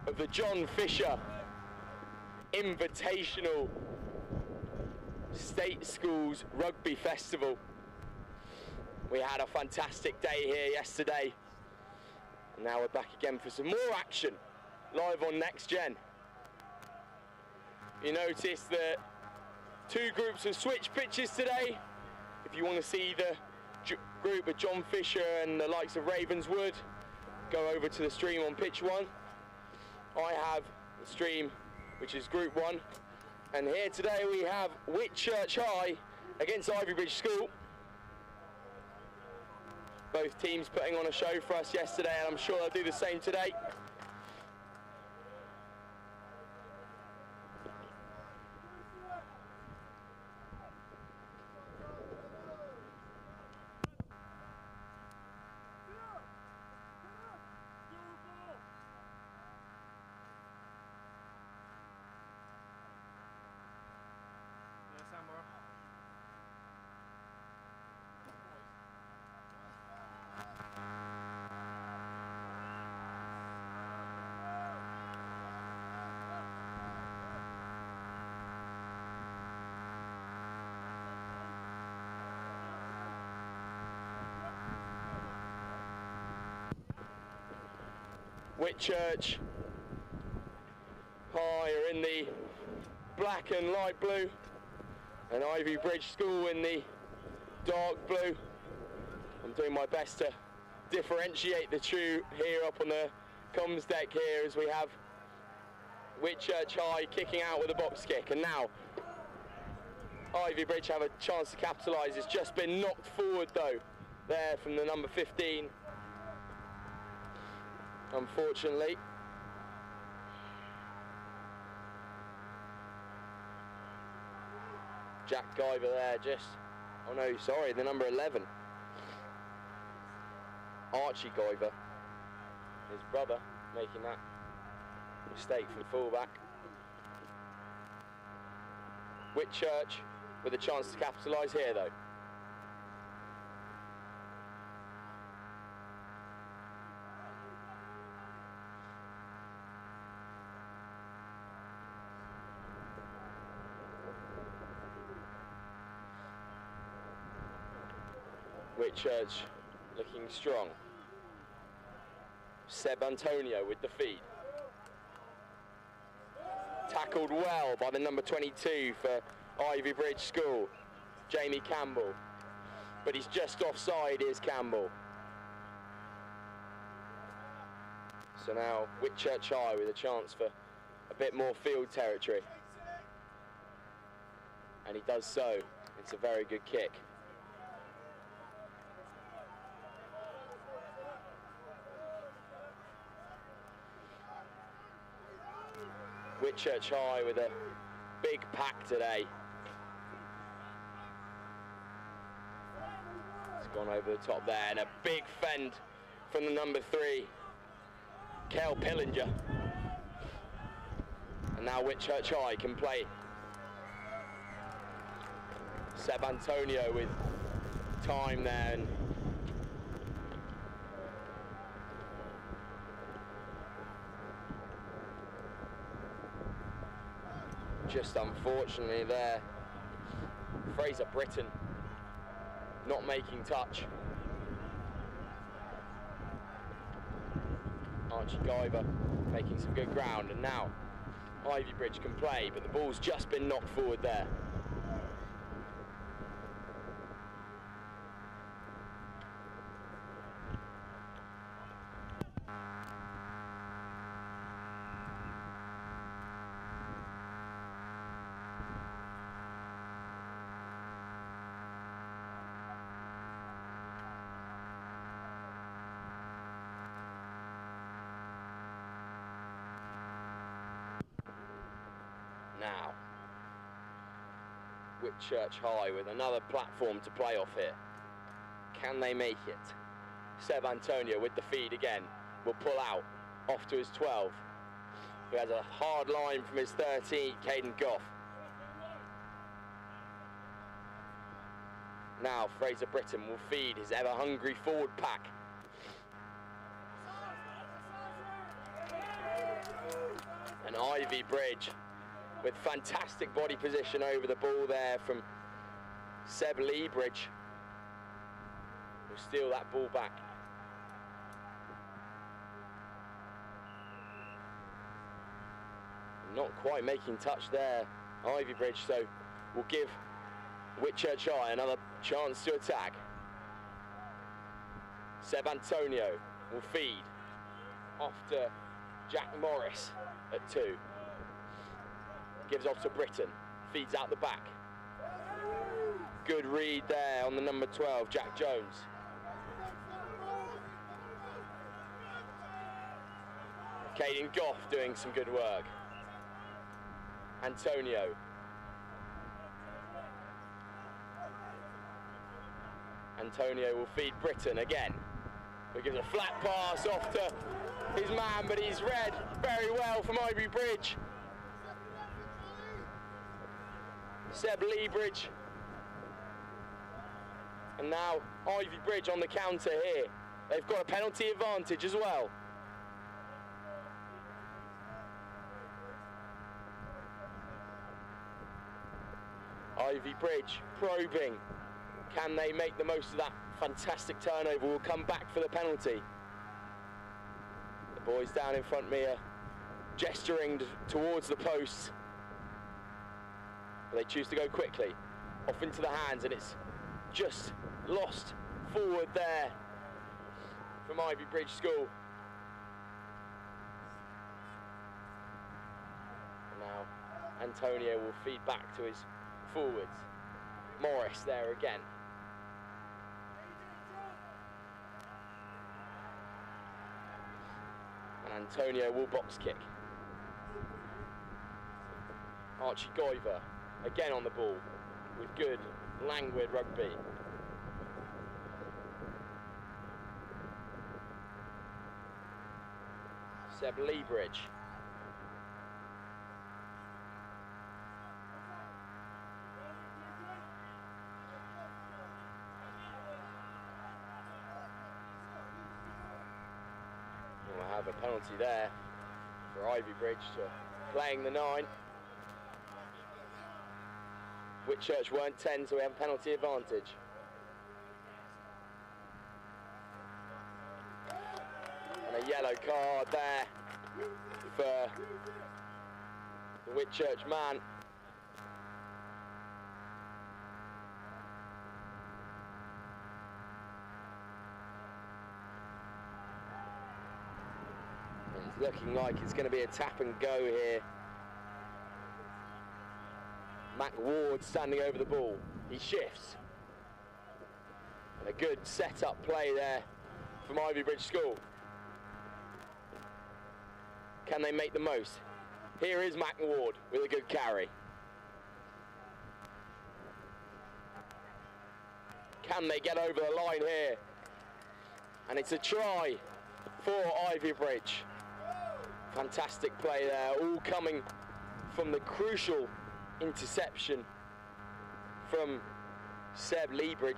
of the John Fisher Invitational State Schools Rugby Festival. We had a fantastic day here yesterday, and now we're back again for some more action live on Next Gen. You notice that two groups have switched pitches today. If you want to see the group of John Fisher and the likes of Ravenswood, go over to the stream on pitch 1. I have the stream which is group 1, and here today we have Whitchurch High against Ivybridge School. Both teams putting on a show for us yesterday, and I'm sure they'll do the same today. Whitchurch High are in the black and light blue, and Ivybridge School in the dark blue. I'm doing my best to differentiate the two here up on the comms deck here as we have Whitchurch High kicking out with a box kick, and now Ivybridge have a chance to capitalise. It's just been knocked forward though there from the number 15. Unfortunately. Jack Guyver there just, oh no, sorry, the number 11. Archie Guyver, his brother, making that mistake from fullback. Whitchurch with a chance to capitalise here though. Whitchurch looking strong. Seb Antonio with the feed. Tackled well by the number 22 for Ivybridge School, Jamie Campbell. But he's just offside, is Campbell. So now Whitchurch High with a chance for a bit more field territory. And he does so. It's a very good kick. Whitchurch High with a big pack today. It's gone over the top there, and a big fend from the number 3, Kel Pillinger. And now Whitchurch High can play. Seb Antonio with time there, and just unfortunately there, Fraser Britton not making touch. Archie Guyver making some good ground, and now Ivybridge can play, but the ball's just been knocked forward there. Now, Whitchurch High with another platform to play off here. Can they make it? Seb Antonio with the feed again. Will pull out, off to his 12. Who has a hard line from his 13, Caden Goff. Now Fraser Britton will feed his ever-hungry forward pack. Ivybridge with fantastic body position over the ball there from Seb Leebridge. Will steal that ball back. Not quite making touch there, Ivybridge, so we'll give Whitchurch High another chance to attack. Seb Antonio will feed off to Jack Morris at 2. Gives off to Britton, feeds out the back. Good read there on the number 12, Jack Jones. Caden Goff doing some good work. Antonio. Antonio will feed Britton again. He gives a flat pass off to his man, but he's read very well from Ivybridge. Seb Leebridge. And now Ivybridge on the counter here. They've got a penalty advantage as well. Ivybridge probing. Can they make the most of that fantastic turnover? We'll come back for the penalty. The boys down in front of me are gesturing towards the posts. But they choose to go quickly. Off into the hands, and it's just lost forward there from Ivybridge School. And now Antonio will feed back to his forwards. Morris there again. And Antonio will box kick. Archie Goiver again on the ball with good, languid rugby. Seb Leebridge. We'll have a penalty there for Ivybridge to playing the 9. Whitchurch weren't 10, so we have a penalty advantage. And a yellow card there for the Whitchurch man. It's looking like it's going to be a tap and go here. Mac Ward standing over the ball. He shifts. And a good set-up play there from Ivybridge School. Can they make the most? Here is Mac Ward with a good carry. Can they get over the line here? And it's a try for Ivybridge. Fantastic play there, all coming from the crucial interception from Seb Leebridge.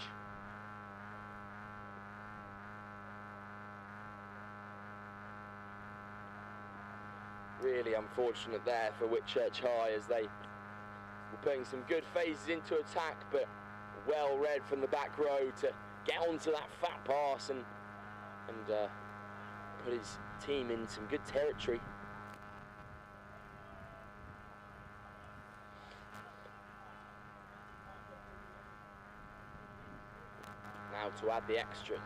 Really unfortunate there for Whitchurch High, as they were putting some good phases into attack, but well read from the back row to get onto that fat pass and put his team in some good territory. Now to add the extras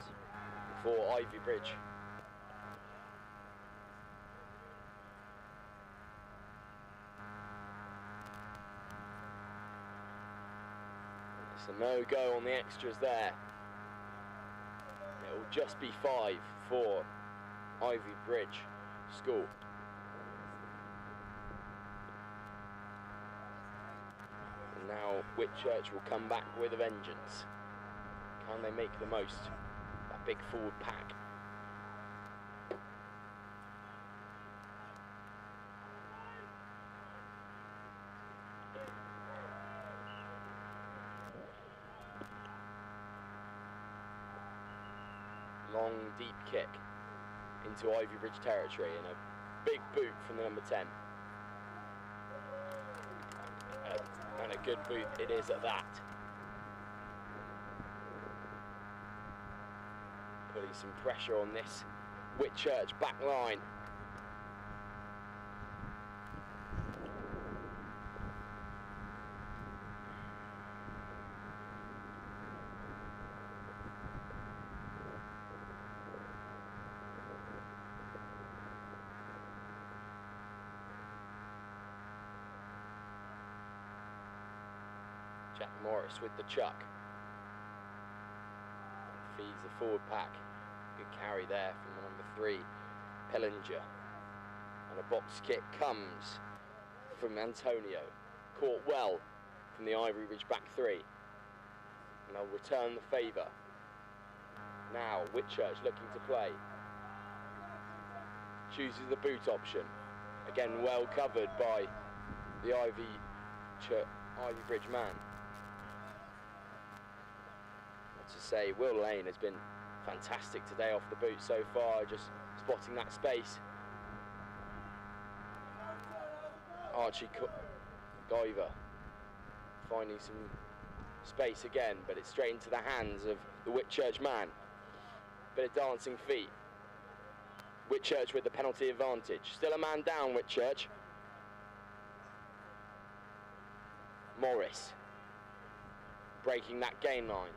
for Ivybridge. It's a no-go on the extras there. It will just be 5 for Ivybridge School. And now Whitchurch will come back with a vengeance. Can they make the most of that big forward pack? Long, deep kick into Ivybridge territory and a big boot from the number 10. a good boot it is at that. Putting some pressure on this Whitchurch back line. Jack Morris with the chuck. Feeds the forward pack. Good carry there from number 3, Pellinger. And a box kick comes from Antonio. Caught well from the Ivybridge back 3. And they'll return the favour. Now Whitchurch looking to play. Chooses the boot option. Again well covered by the Ivybridge man. To say, Will Lane has been fantastic today off the boot so far, just spotting that space. Archie Guyver finding some space again, but it's straight into the hands of the Whitchurch man. Bit of dancing feet. Whitchurch with the penalty advantage. Still a man down, Whitchurch. Morris breaking that gain line.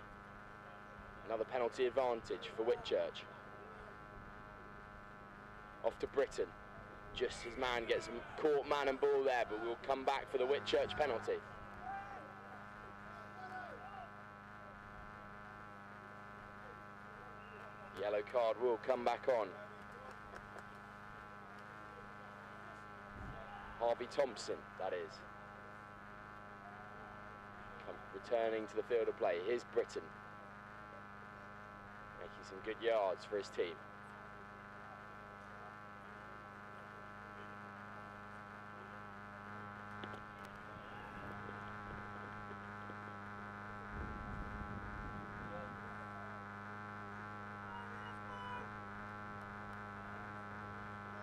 Another penalty advantage for Whitchurch. Off to Britton. Just his man gets caught man and ball there, but we'll come back for the Whitchurch penalty. Yellow card will come back on. Harvey Thompson, that is. Returning to the field of play. Here's Britton. Making some good yards for his team.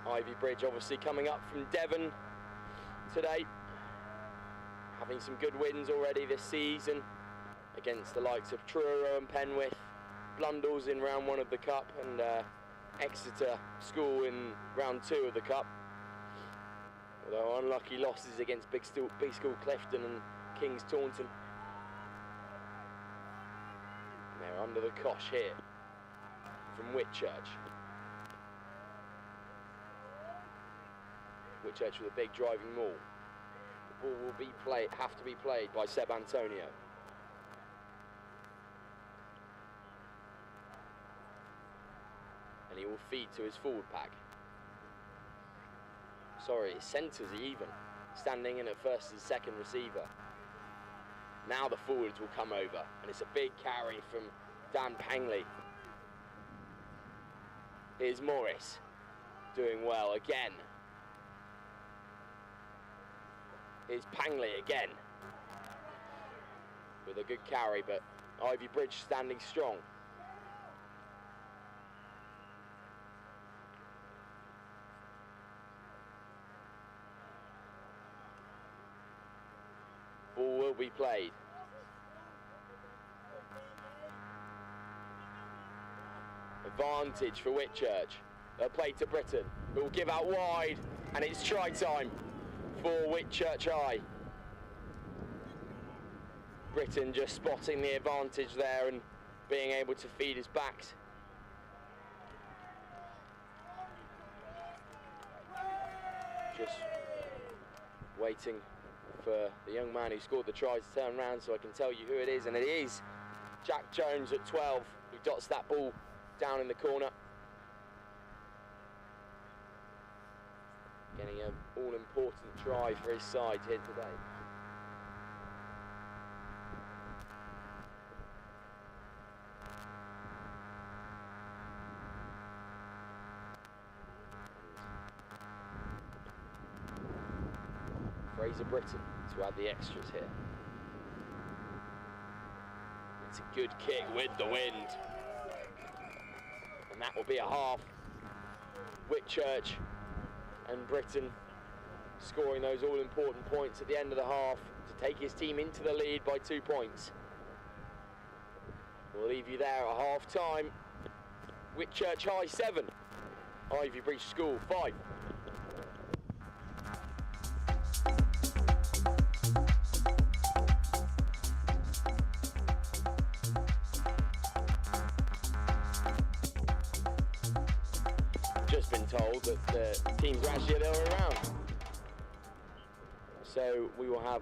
Ivybridge obviously coming up from Devon today, having some good wins already this season against the likes of Truro and Penwith, Blundell's in round 1 of the Cup, and Exeter School in round 2 of the Cup. Although unlucky losses against Big School Clifton and King's Taunton. And they're under the cosh here from Whitchurch. Whitchurch with a big driving maul. The ball will be have to be played by Seb Antonio. And he will feed to his forward pack. Sorry, his centres are even, standing in at first and second receiver. Now the forwards will come over, and it's a big carry from Dan Pangley. Here's Morris, doing well again. Here's Pangley again, with a good carry, but Ivybridge standing strong. Ball will be played. Advantage for Whitchurch. They'll play to Britton, who will give out wide, and it's try time for Whitchurch High. Britton just spotting the advantage there and being able to feed his backs. Just waiting for the young man who scored the try to turn around so I can tell you who it is, and it is Jack Jones at 12 who dots that ball down in the corner. Getting an all-important try for his side here today. Fraser Britton to add the extras here. It's a good kick with the wind. And that will be a half. Whitchurch and Britton scoring those all-important points at the end of the half to take his team into the lead by 2 points. We'll leave you there at half-time. Whitchurch High 7, Ivybridge School 5. Just been told that the teams are actually the other way around. So we will have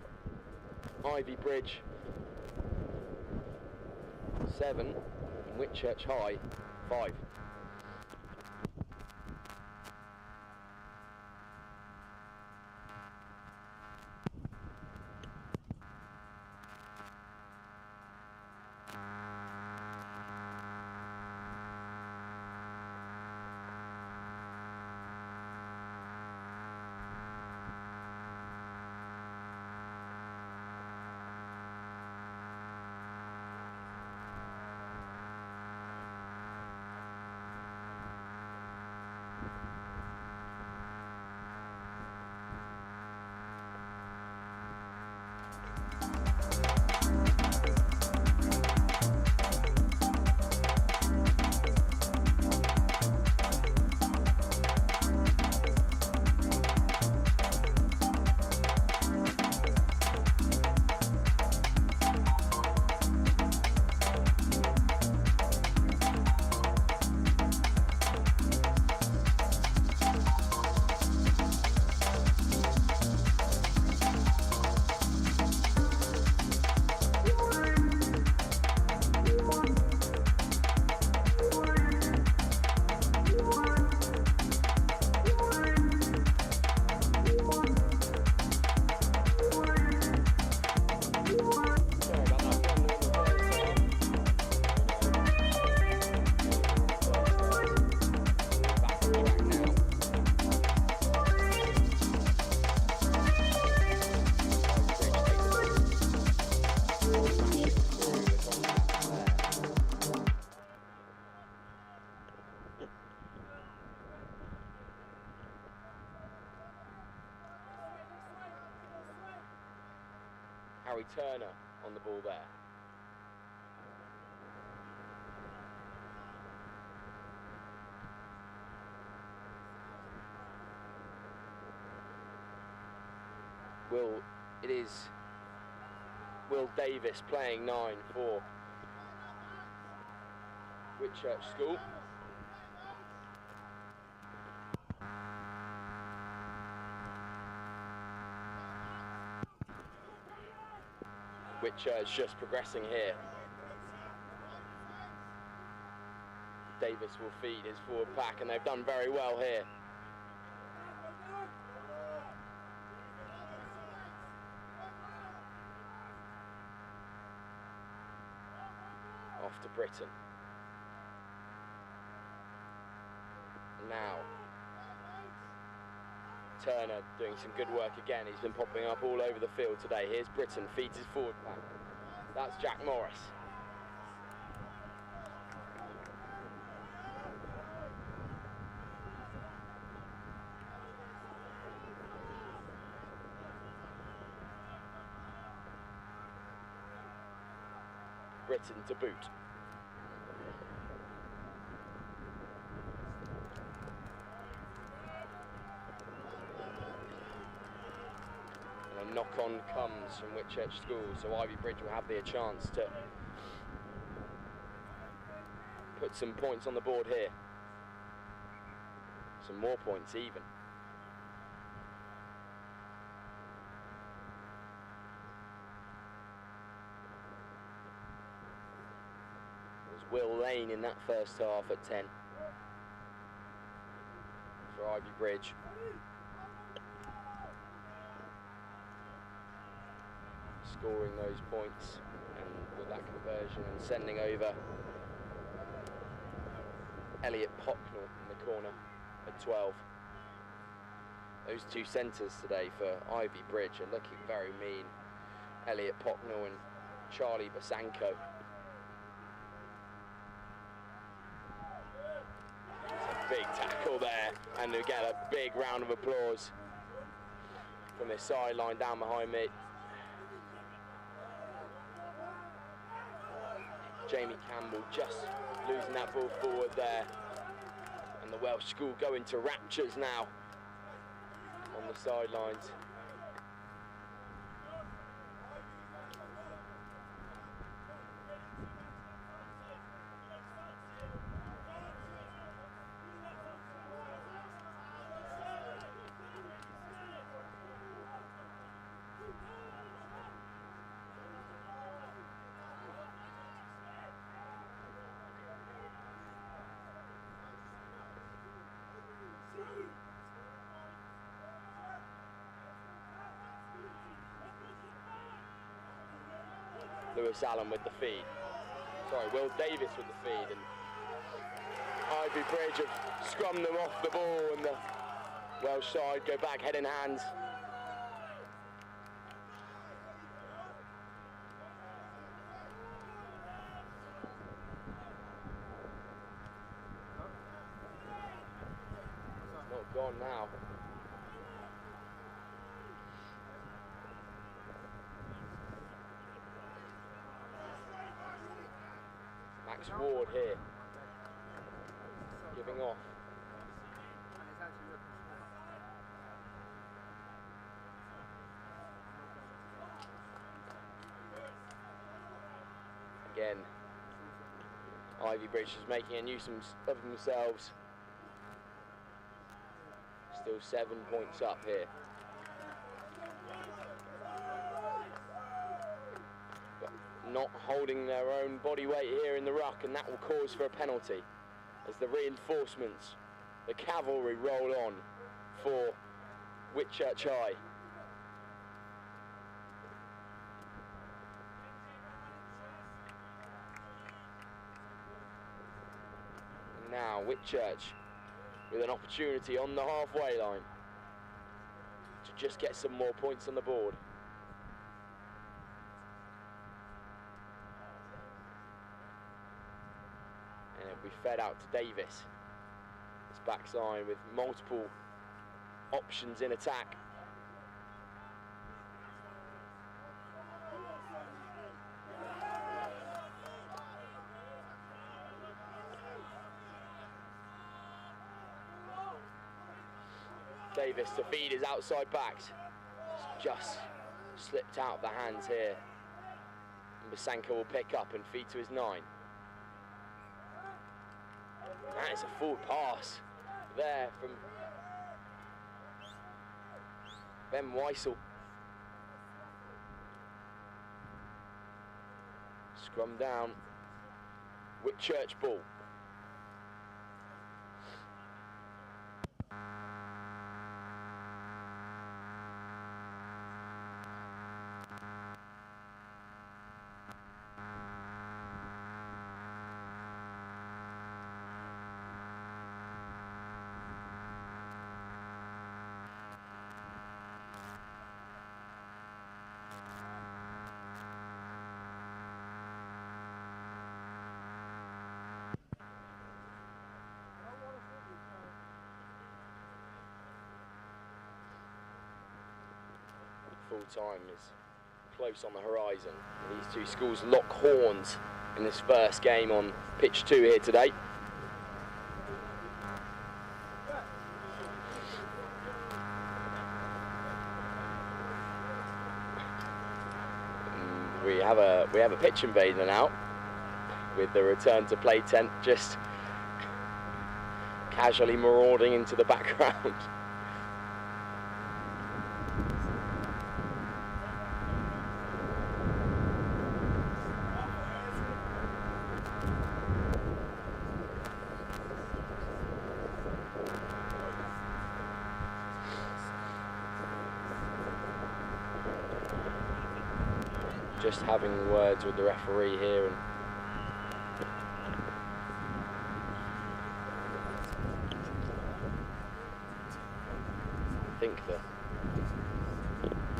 Ivybridge 7 and Whitchurch High 5. Turner on the ball there. It is Will Davis playing 9 for Whitchurch School. Whitchurch just progressing here. Davis will feed his forward pack, and they've done very well here. Off to Britain. Now, Turner doing some good work again. He's been popping up all over the field today. Here's Britain, feeds his forward pack. That's Jack Morris. Britain to boot. Knock-on comes from Whitchurch School, so Ivybridge will have the chance to put some points on the board here. Some more points even. There's Will Lane in that first half at 10 for Ivybridge. Scoring those points and with that conversion and sending over Elliot Pocknell in the corner at 12. Those two centres today for Ivybridge are looking very mean. Elliot Pocknell and Charlie Basanko. Big tackle there, and again a big round of applause from this sideline down behind me. Jamie Campbell just losing that ball forward there. And the Welsh school going to raptures now on the sidelines. Lewis Allen with the feed. Sorry, Will Davis with the feed. And Ivybridge have scrummed them off the ball, and the Welsh side go back head in hands. Not gone now. Ward here, giving off. Again, Ivybridge is making a nuisance of themselves. Still 7 points up here. Not holding their own body weight here in the ruck, and that will cause for a penalty as the reinforcements, the cavalry, roll on for Whitchurch High. And now Whitchurch with an opportunity on the halfway line to just get some more points on the board. We fed out to Davis. His backside with multiple options in attack. Davis to feed his outside backs. It's just slipped out of the hands here. And Basanka will pick up and feed to his 9. That is a forward pass there from Ben Weissel. Scrum down, Whitchurch ball. Full time is close on the horizon. These two schools lock horns in this first game on pitch 2 here today. We have a pitch invader now, with the return to play tent just casually marauding into the background. Just having words with the referee here, and I think the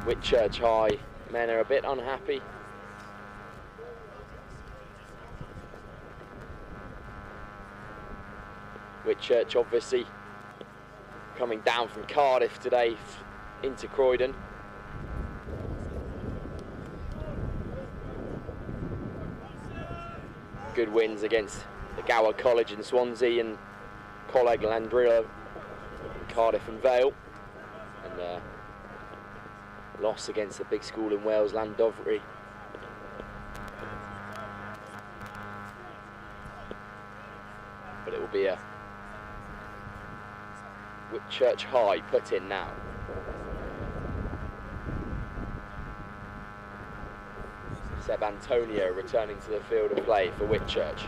Whitchurch High men are a bit unhappy. Whitchurch obviously coming down from Cardiff today into Croydon. Good wins against the Gower College in Swansea and Coleg Landrillo, Cardiff and Vale, and loss against the big school in Wales, Llandovery. But it will be a Whitchurch High put in now. Seb Antonio returning to the field of play for Whitchurch.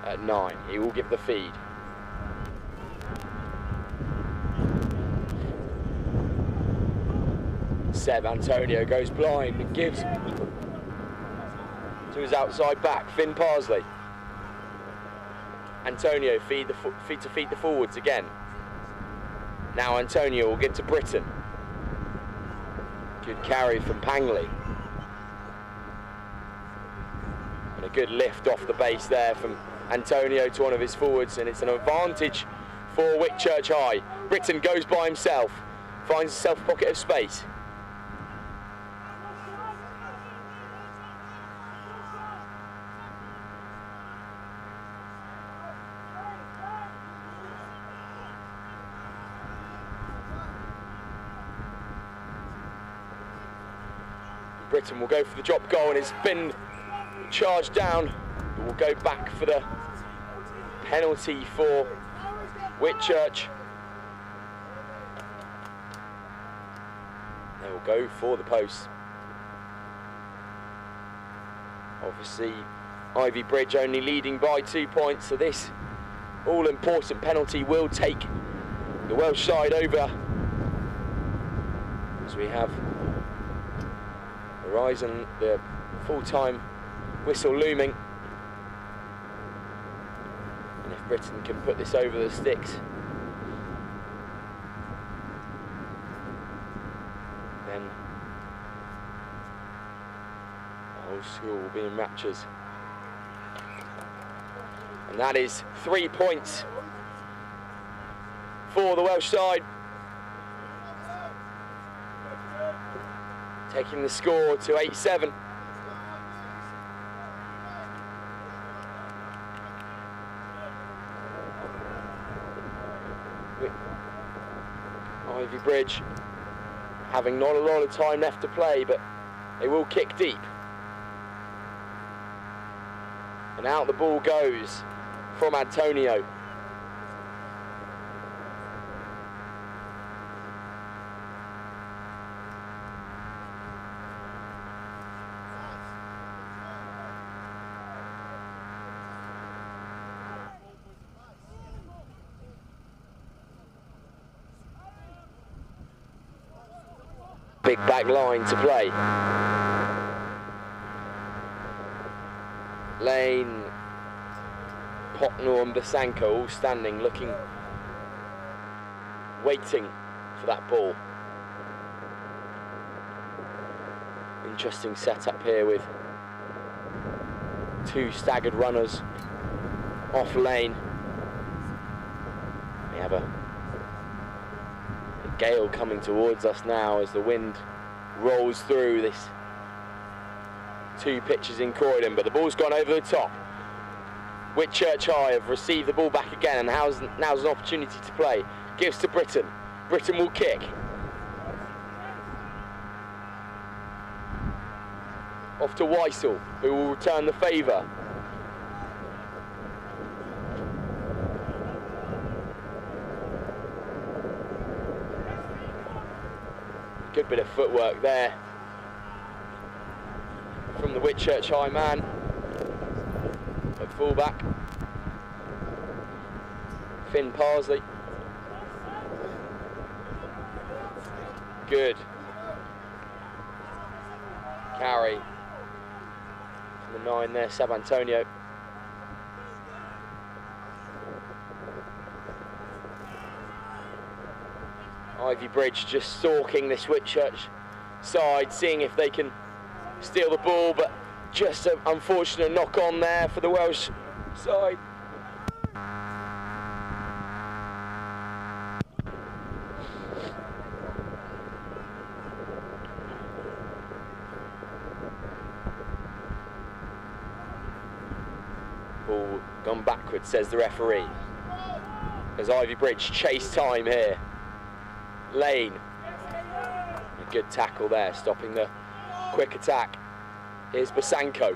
At 9, he will give the feed. Seb Antonio goes blind and gives to his outside back, Finn Parsley. Antonio feed the forwards again. Now Antonio will give to Britton. Good carry from Pangley. And a good lift off the base there from Antonio to one of his forwards, and it's an advantage for Whitchurch High. Britton goes by himself, finds himself a pocket of space. Britton will go for the drop goal, and it's been charged down, but will go back for the penalty for Whitchurch. They will go for the post. Obviously, Ivybridge only leading by 2 points, so this all-important penalty will take the Welsh side over, as we have Horizon, the full-time whistle looming. And if Britton can put this over the sticks, then the whole school will be in raptures. And that is 3 points for the Welsh side, taking the score to 8-7. Ivybridge having not a lot of time left to play, but they will kick deep. And out the ball goes from Antonio. Big back line to play. Lane, Pocknell and Basanko all standing, looking, waiting for that ball. Interesting setup here with 2 staggered runners off lane. We have a gale coming towards us now as the wind rolls through this 2 pitches in Croydon, but the ball's gone over the top. Whitchurch High have received the ball back again, and now's an opportunity to play. Gives to Britton. Britton will kick. Off to Weissel, who will return the favour. Good bit of footwork there from the Whitchurch High man at fullback. Finn Parsley. Good carry from the 9 there, Seb Antonio. Ivybridge just stalking this Whitchurch side, seeing if they can steal the ball, but just an unfortunate knock on there for the Welsh side. Gone backwards, says the referee. As Ivybridge chase time here. Lane. A good tackle there, stopping the quick attack. Here's Bosanko.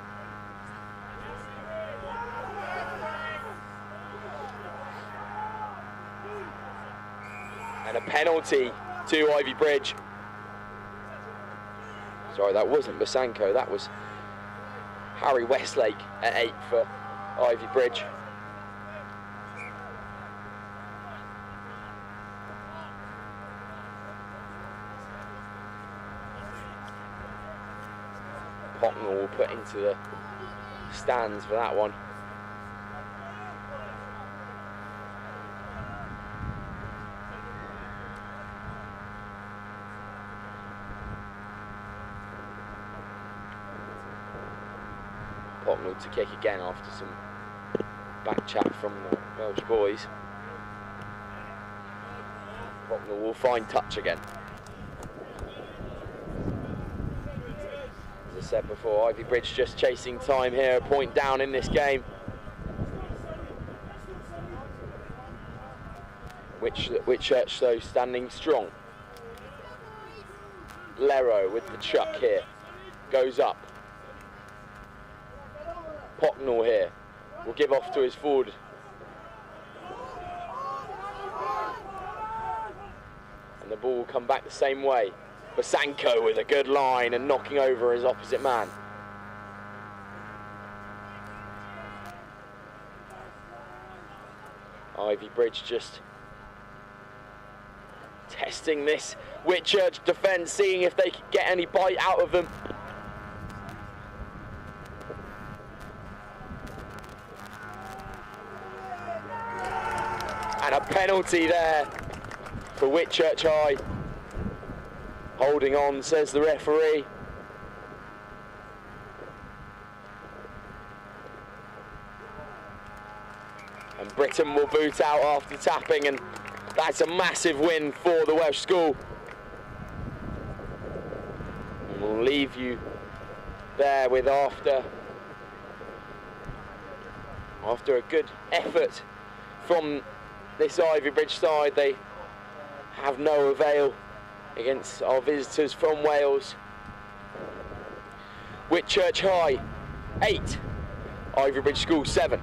And a penalty to Ivybridge. Sorry, that wasn't Bosanko, that was Harry Westlake at 8 for Ivybridge. Pocknell will put into the stands for that one. Pocknell to kick again after some back chat from the Welsh boys. Pocknell will find touch again. As I said before, Ivybridge just chasing time here, a point down in this game. Whitchurch though standing strong. Lero with the chuck here, goes up. Pocknell here will give off to his forward. And the ball will come back the same way. Bosanko with a good line and knocking over his opposite man. Ivybridge just testing this Whitchurch defence, seeing if they can get any bite out of them. And a penalty there for Whitchurch High. Holding on, says the referee. And Britain will boot out after tapping, and that's a massive win for the Welsh school. And we'll leave you there with after a good effort from this Ivybridge side. They have no avail against our visitors from Wales. Whitchurch High 8, Ivybridge School 7.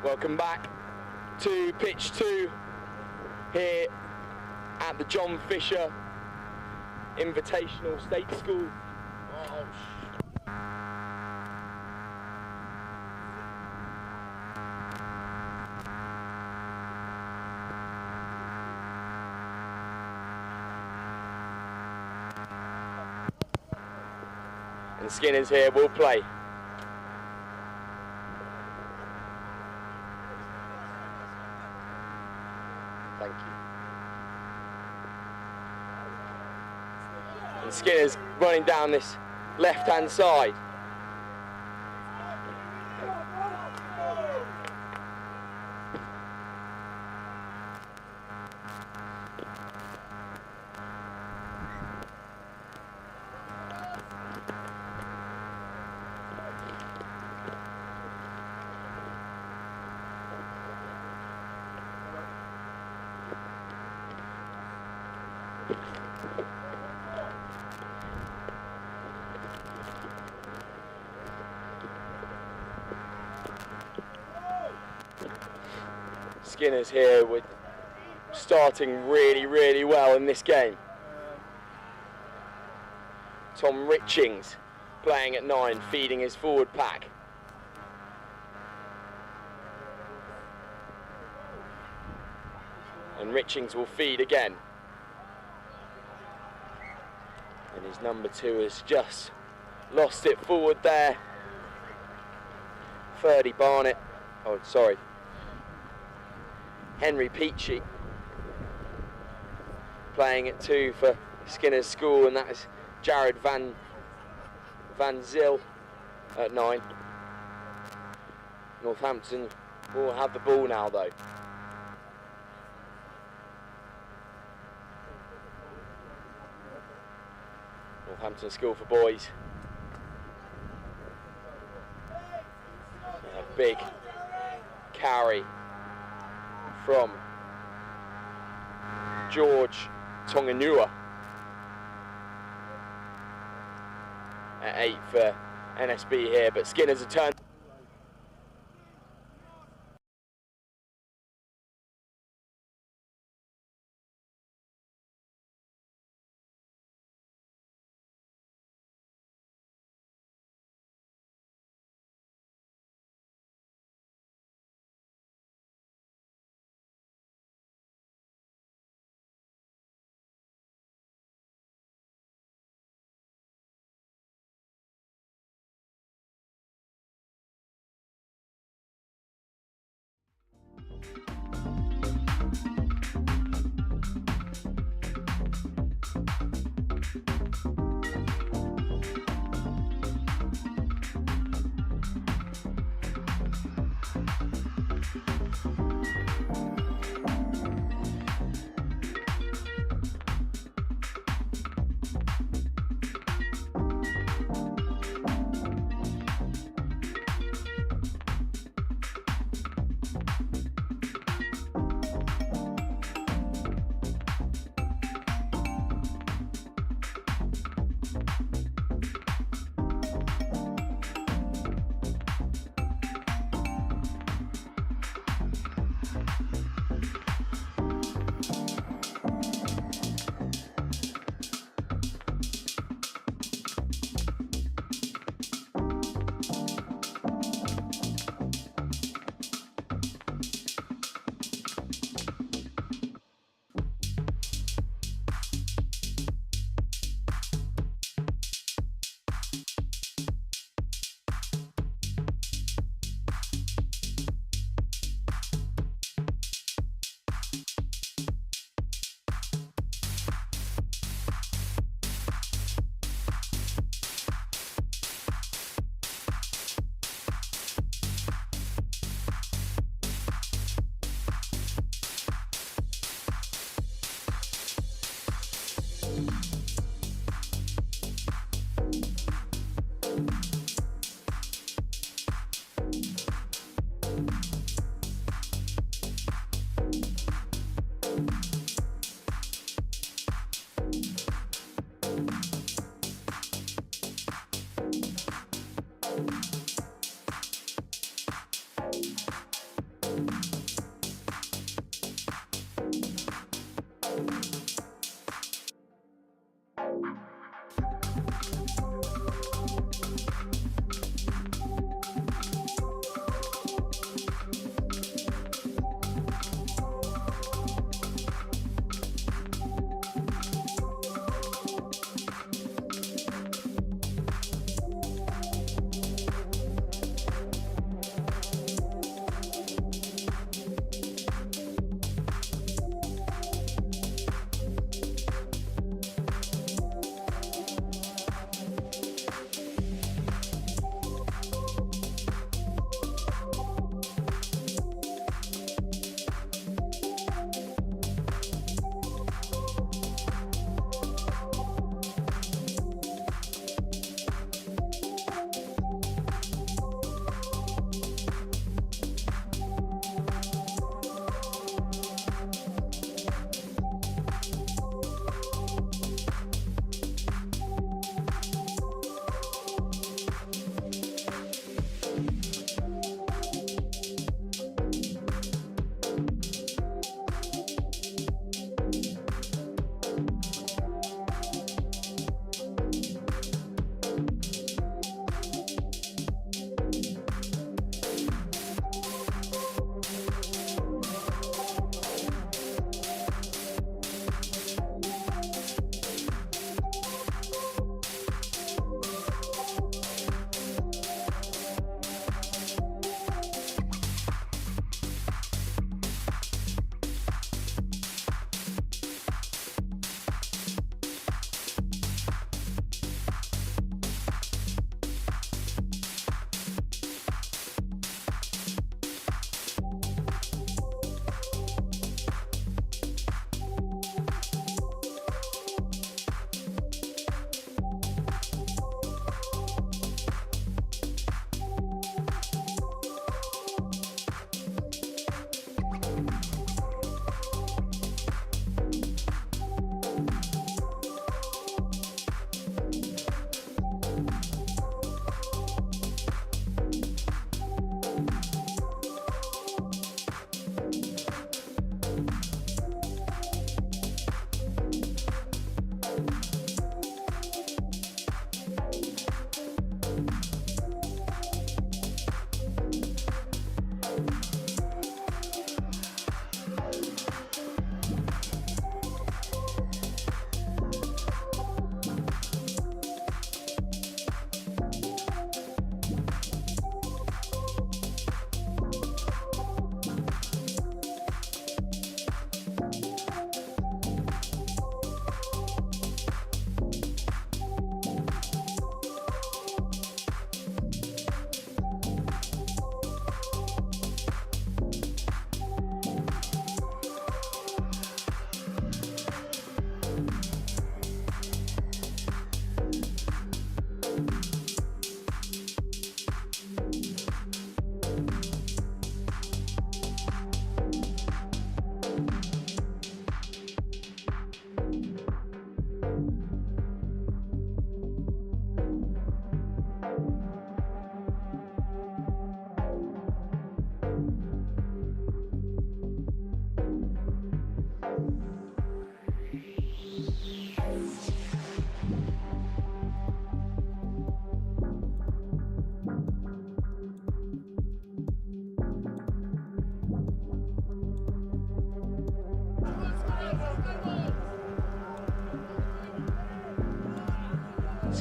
Welcome back to pitch 2 here at the John Fisher Invitational State School. And Skinner's here, will play. Thank you. And Skinner's running down this left-hand side. Skinner's here with starting really well in this game. Tom Richings playing at 9, feeding his forward pack. And Richings will feed again. And his number 2 has just lost it forward there. Ferdy Barnett, oh sorry, Henry Peachy playing at 2 for Skinner's School, and that is Jared Van Zyl at 9. Northampton will have the ball now though. Northampton School for boys. A big carry from George Tonganua at 8 for NSB here, but Skinner's a turn.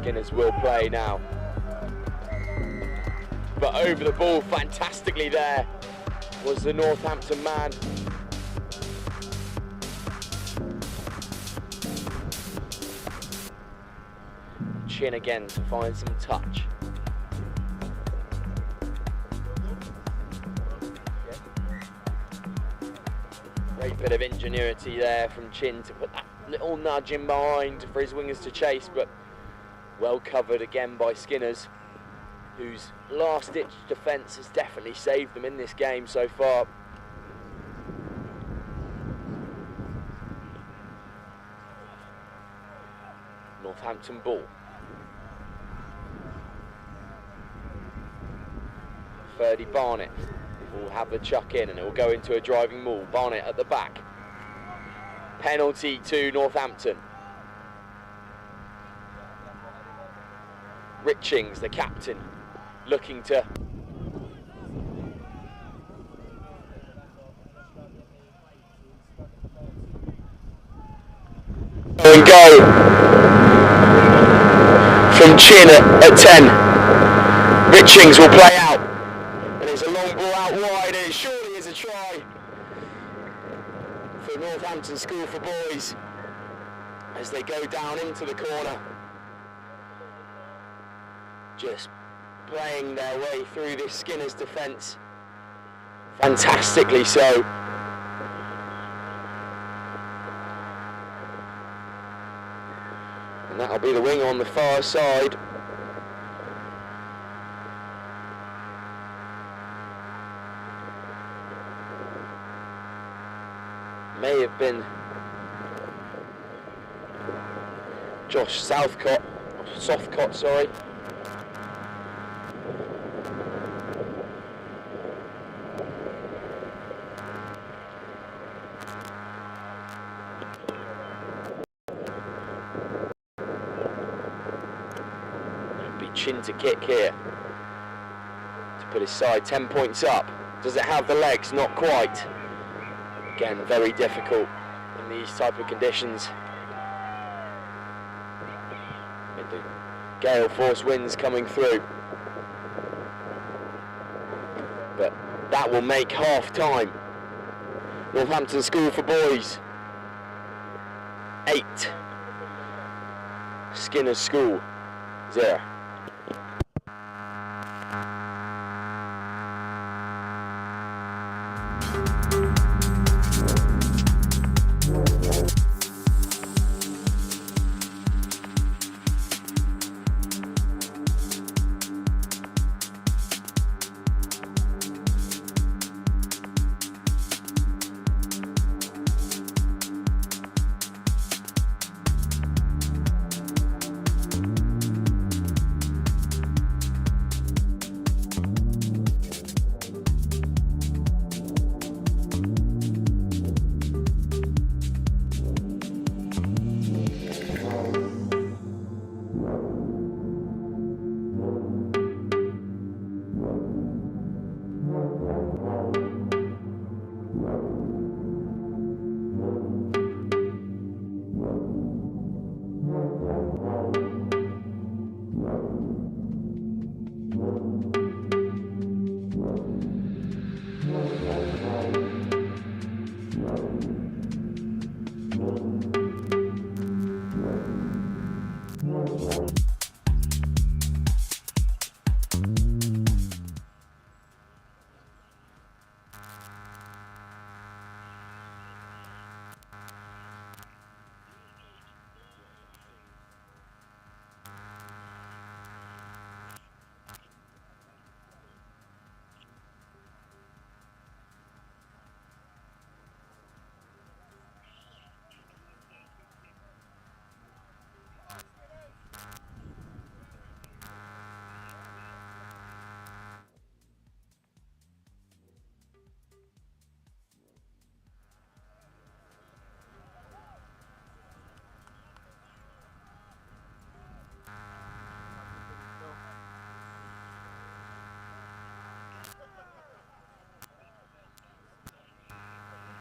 Skinners will play now. But over the ball fantastically there was the Northampton man. Chin again to find some touch. Great bit of ingenuity there from Chin to put that little nudge in behind for his wingers to chase, but well covered again by Skinners, whose last-ditch defence has definitely saved them in this game so far. Northampton ball. Ferdy Barnett will have the chuck in and it will go into a driving maul. Barnett at the back. Penalty to Northampton. Richings, the captain, looking to and go from Chin at 10. Richings will play out, and it's a long ball out wide, and it surely is a try for Northampton School for Boys as they go down into the corner, just playing their way through this Skinners defence fantastically so. And that'll be the wing on the far side. May have been Josh Southcott, sorry. Chin to kick here to put his side 10 points up. Does it have the legs? Not quite. Again, very difficult in these type of conditions. With the gale force winds coming through. But that will make half time. Northampton School for Boys 8. Skinners School 0.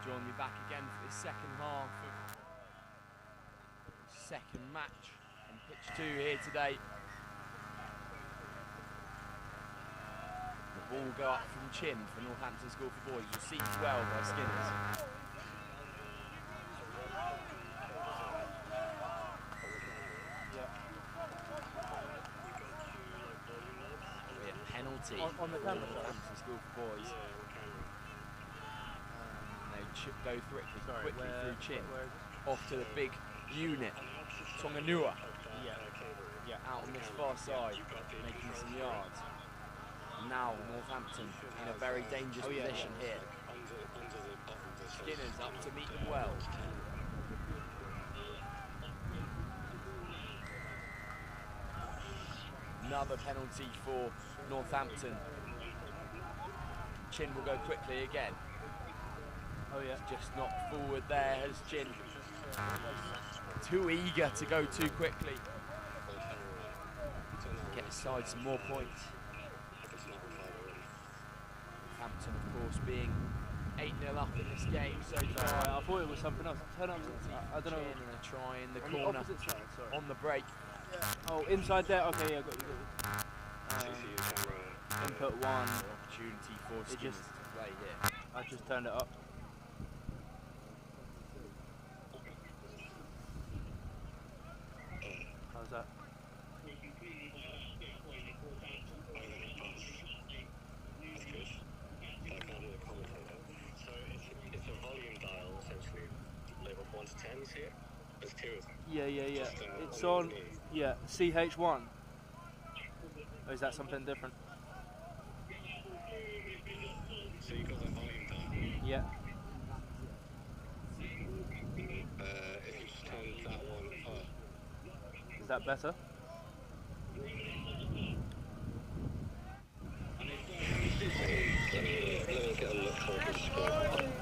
Join me back again for the second half of the second match on pitch 2 here today. The ball will go up from chin for Northampton School for Boys. Received well by Skinners. Penalty on the camera, Northampton School for Boys. They go quickly through chin, off to the big unit, Tonganua. Out on this far side, making some yards. Now Northampton in a very dangerous position here. Skinners up to meet them well. Another penalty for Northampton. Chin will go quickly again. Just knocked forward there as Chin. Too eager to go too quickly. Get aside some more points. Northampton, of course, being 8-0 up in this game so far. I thought it was something else. Turn up. I don't know. And a try in the corner on the break. Oh, inside there. Okay, got you. Input 1. Opportunity for Skinners to play here. I just turned it up. How's that? So it's a volume dial essentially. Level 1 to 10 here. There's 2 of them. Yeah. It's on. Yeah, CH1. Or is that something different? So you got the volume dial. Yeah. If you just turn that one up. Is that better? Let me get a look for the screen.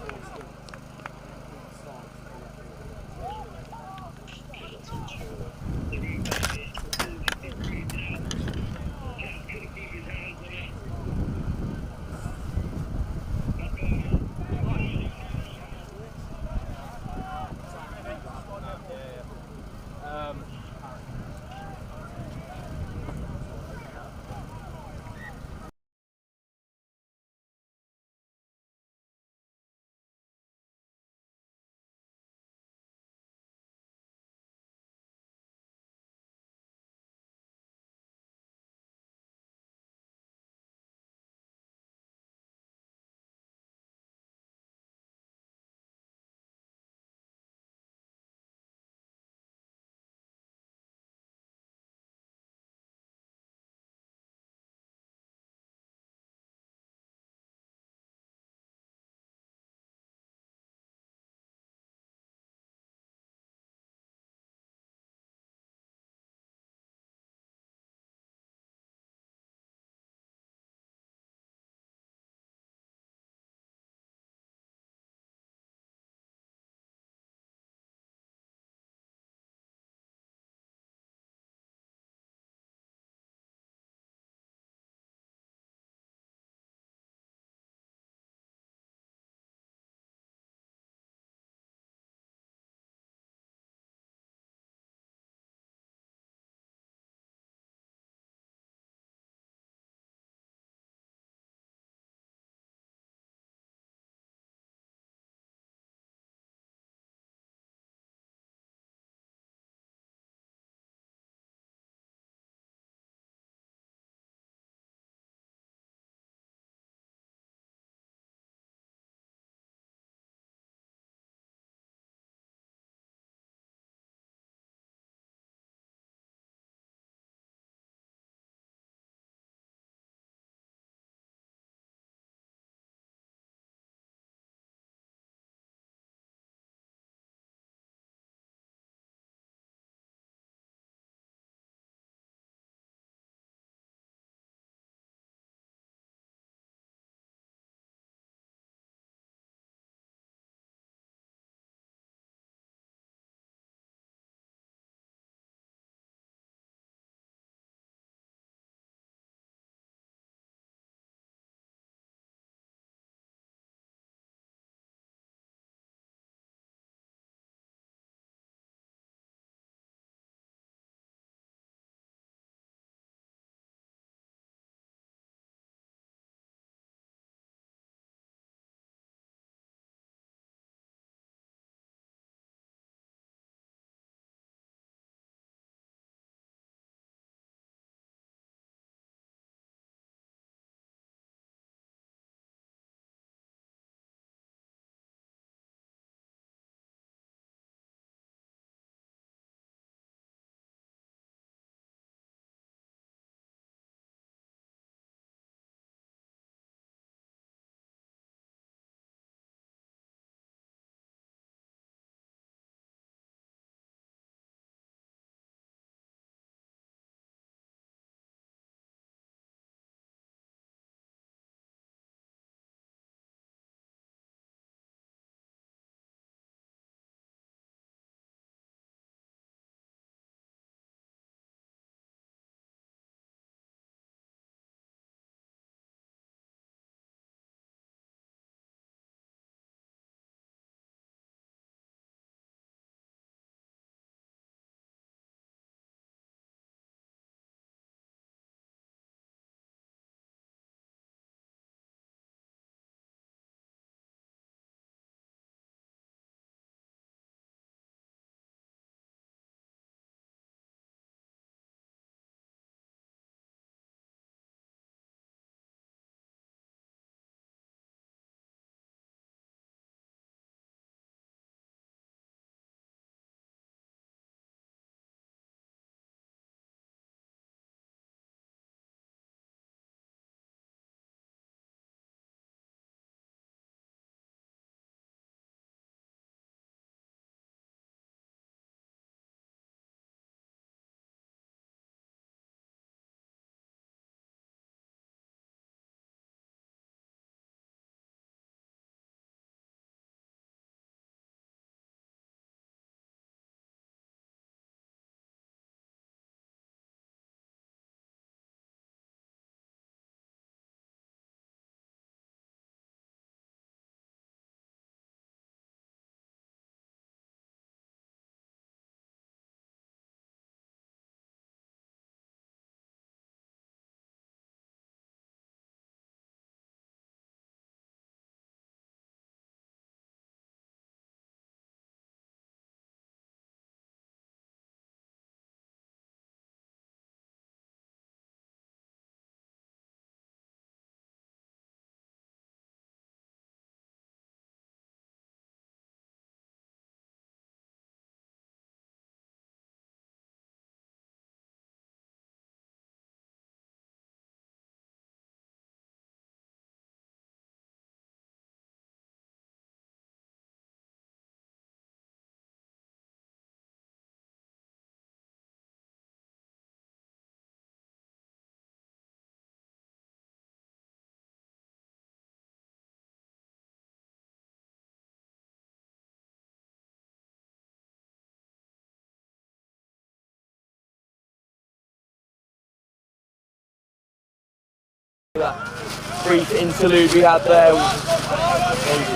Look at that brief interlude we had there. Things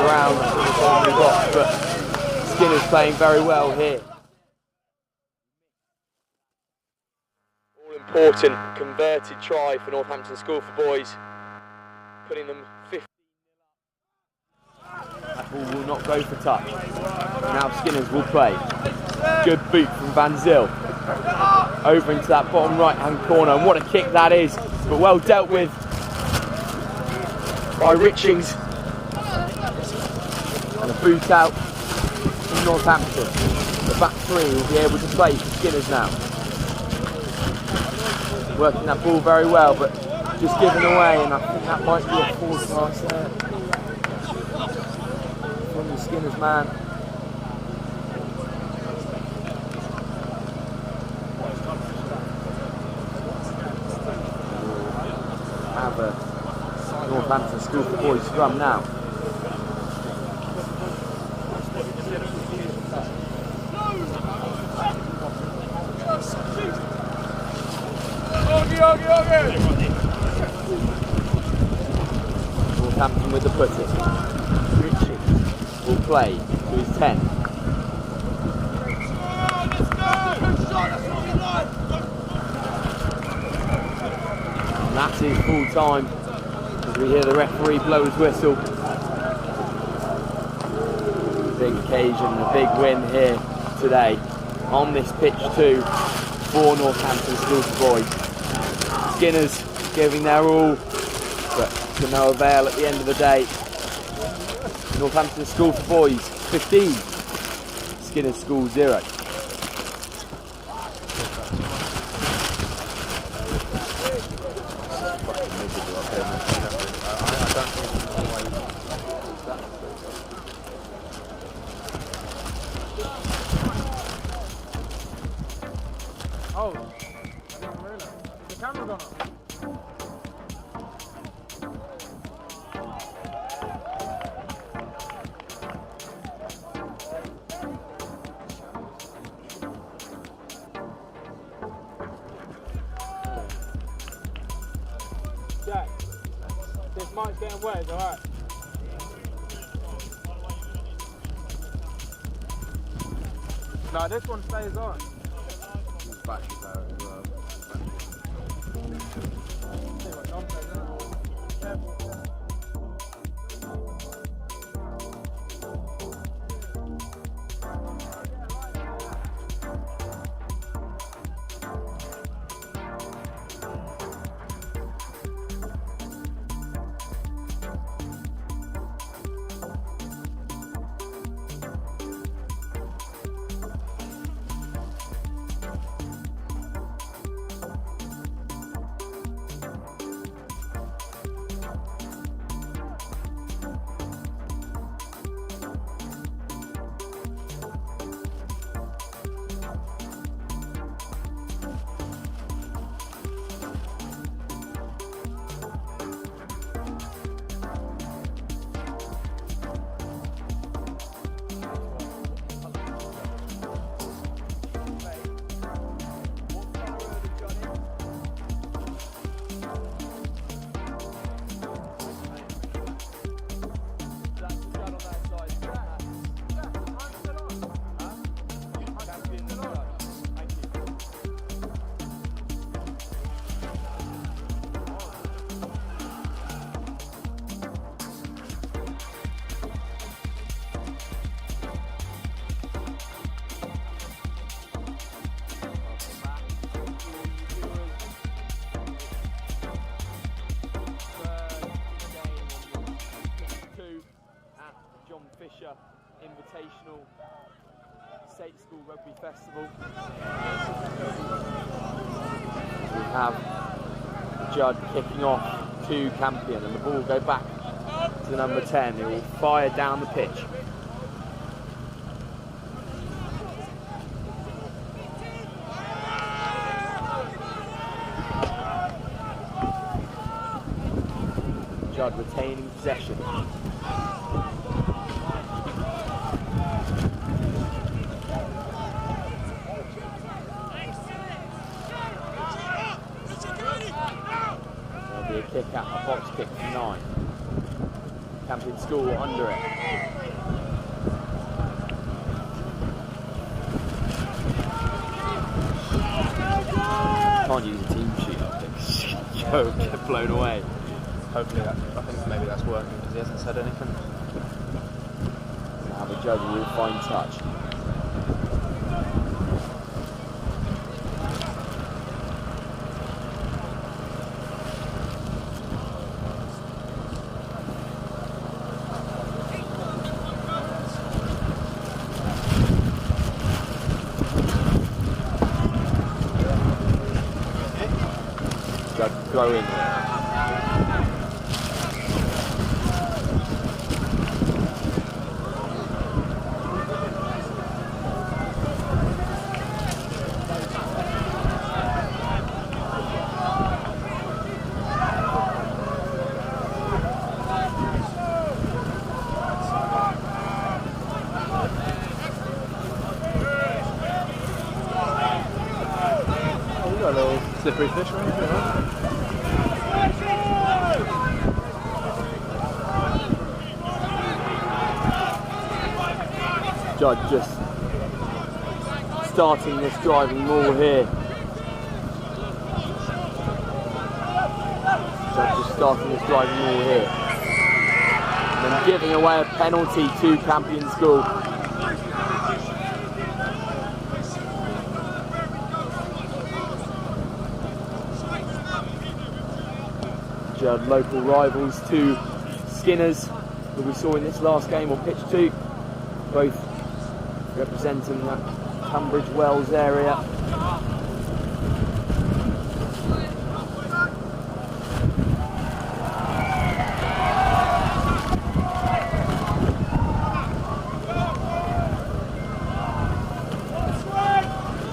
around, but Skinner's playing very well here. All important converted try for Northampton School for Boys, putting them 50. That ball will not go for touch. Now Skinners will play. Good boot from Van Zyl. Over into that bottom right hand corner, and what a kick that is, but well dealt with by Richings. And a boot out from Northampton. The back three will be able to play for Skinners now. Working that ball very well, but just given away, and I think that might be a forward pass there from the Skinners man. Have a Northampton School for Boys scrum now. Northampton with the put it. Richie will play to his 10. And that is full time as we hear the referee blow his whistle. Big occasion, a big win here today on this pitch too for Northampton School for Boys. Skinners giving their all, but to no avail at the end of the day. Northampton School for Boys 15, Skinners School 0. Oh, I didn't realise. The camera gone off. Jack, this mic's getting wet, it's alright. No, this one stays on. Invitational State School Rugby Festival. We have Judd kicking off to Campion, and the ball will go back to number 10. It will fire down the pitch. Judd retaining possession. Be a kick out, a box kick from 9. Campion School under it. Can't use a team sheet, I think. Joe get blown away. Hopefully, I think maybe that's working because he hasn't said anything. Now the Judd will find touch. Judd throw in. Slippery fish, right? Judd just starting this driving maul here. Judd just starting this driving maul here. And then giving away a penalty to Campion School. Judd, local rivals to Skinners, who we saw in this last game on pitch 2, both representing that Tunbridge Wells area.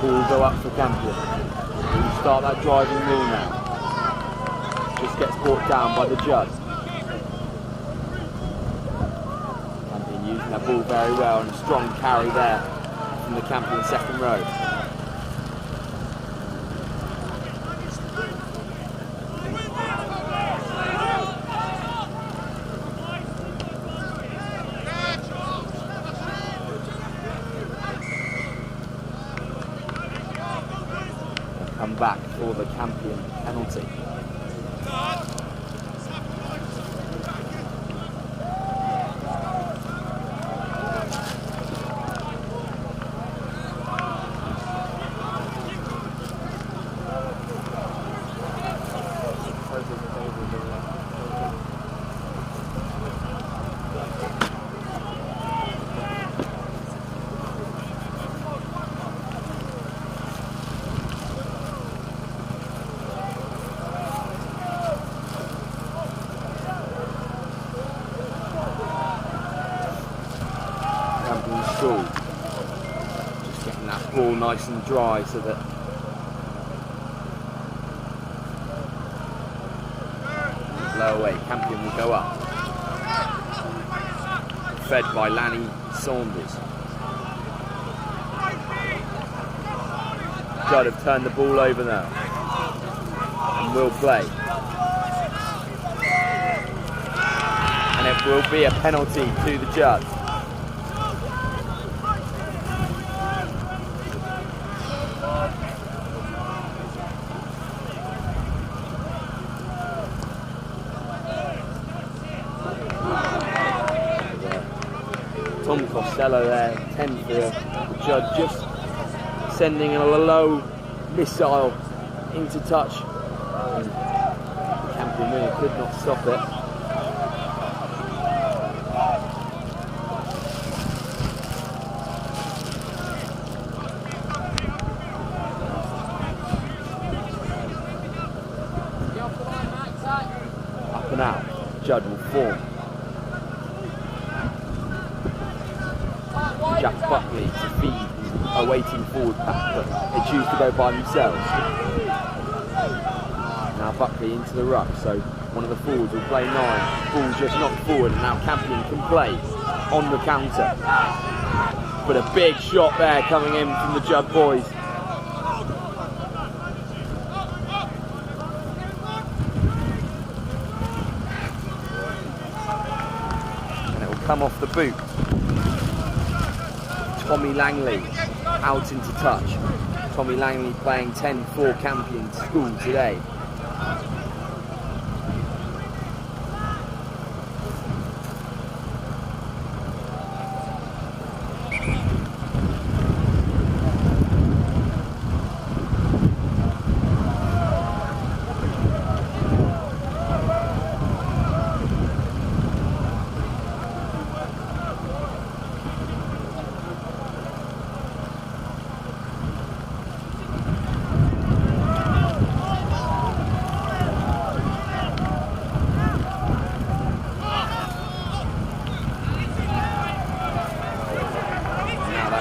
Ball will go up for Campion. We'll start that driving wheel now. Just gets brought down by the Judd. Campion using that ball very well and a strong carry there from the Campion second row. Come back for the Campion penalty. Just getting that ball nice and dry so that low away. Campion will go up. Fed by Lanny Saunders. Judd have turned the ball over now and will play. And it will be a penalty to the Judd. Tom Costello there, 10 for the Judd, just sending a low missile into touch. And the Campion winner could not stop it. Up and out, Judd will form. Jack Buckley to feed a waiting forward pack, but they choose to go by themselves. Now Buckley into the ruck, so one of the forwards will play 9. Ball just knocked forward, and now Campion can play on the counter. But a big shot there coming in from the Judd boys. come off the boot. Tommy Langley out into touch. Tommy Langley playing 10 for Campion School today.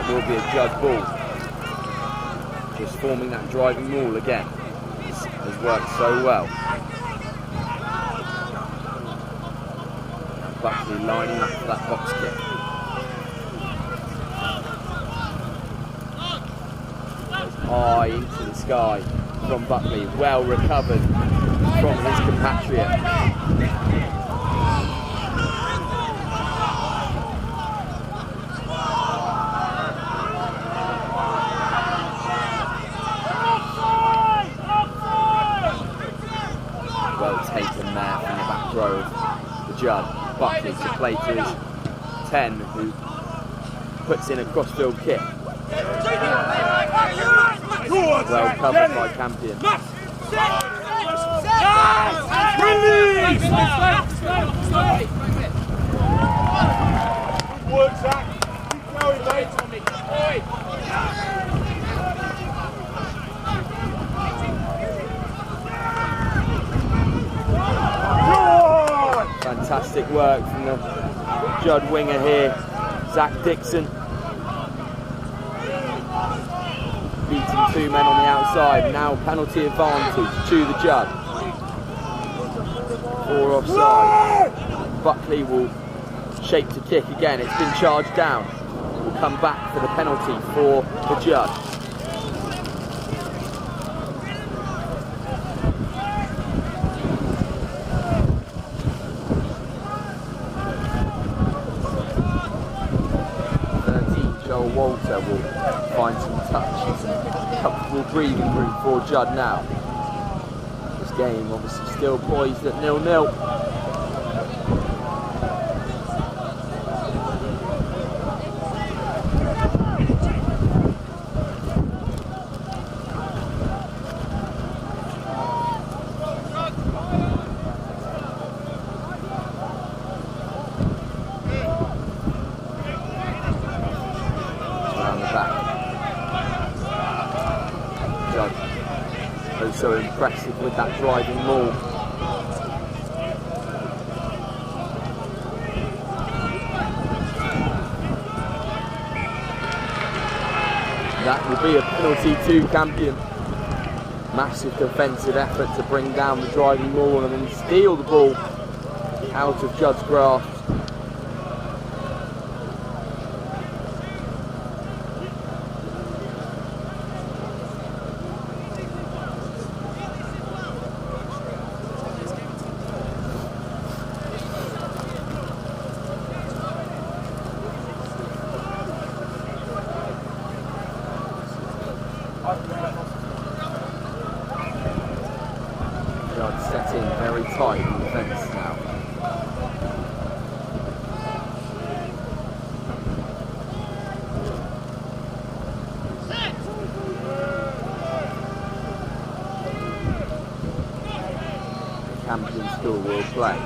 Will be a Judd ball. Just forming that driving maul again. Has worked so well. Buckley lining up for that box kick. High into the sky from Buckley. Well recovered from his compatriot. Taken there from the back row of the Judd. Buckley to play to his 10, who puts in a crossfield kick. Well covered by Campion. Good work, Zach. Keep going, mate. Fantastic work from the Judd winger here, Zach Dixon. Beating 2 men on the outside, now penalty advantage to the Judd. 4 offside. Buckley will shape to kick again, it's been charged down. Will come back for the penalty for the Judd. Walter will find some touch and some comfortable breathing room for Judd now. This game obviously still poised at 0-0. So impressive with that driving maul. That will be a penalty to Campion. Massive defensive effort to bring down the driving maul and then steal the ball out of Judd's grasp. Judd set in very tight in defence now. Campion School will play.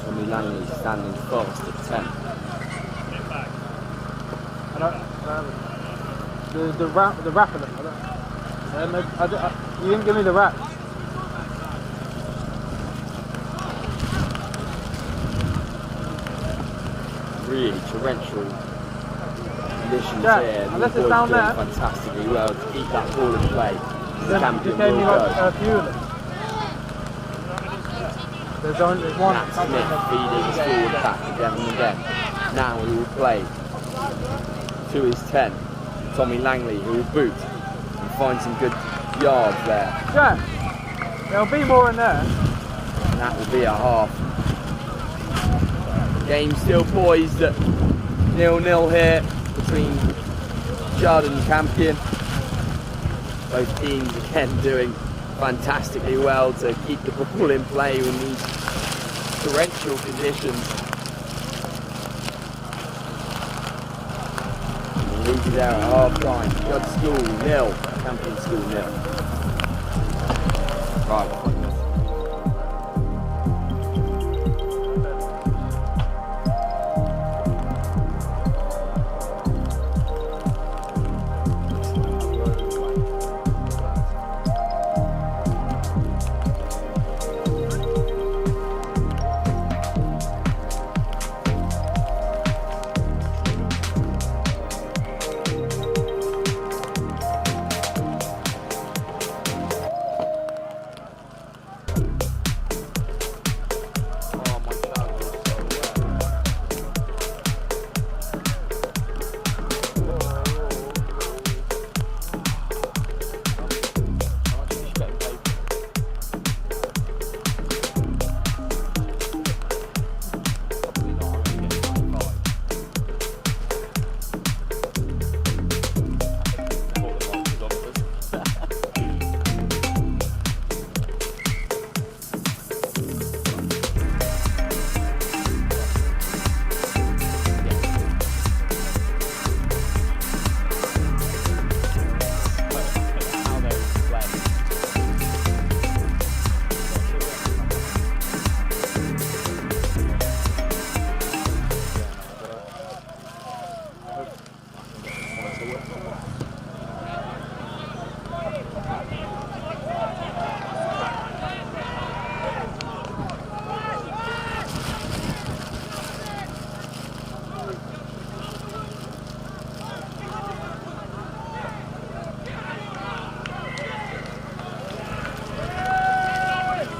Tommy Langley standing fast at 10. The wrap of them. You didn't give me the wrap. Really torrential conditions Yeah, here. unless The it's boys down doing there. fantastically well to keep that ball in play. The You Campion gave me will like go. a few of them. There's one. Nat Smith feeding his forward back again and again. Now he will play to his 10. Tommy Langley, who will boot and find some good yards there. Yeah, there'll be more in there. And that will be a half. Game still poised at 0-0 here between Judd and Campion. Both teams again doing fantastically well to keep the ball in play in these torrential conditions. And lead is there at half time. Judd School 0, Campion School 0. Right.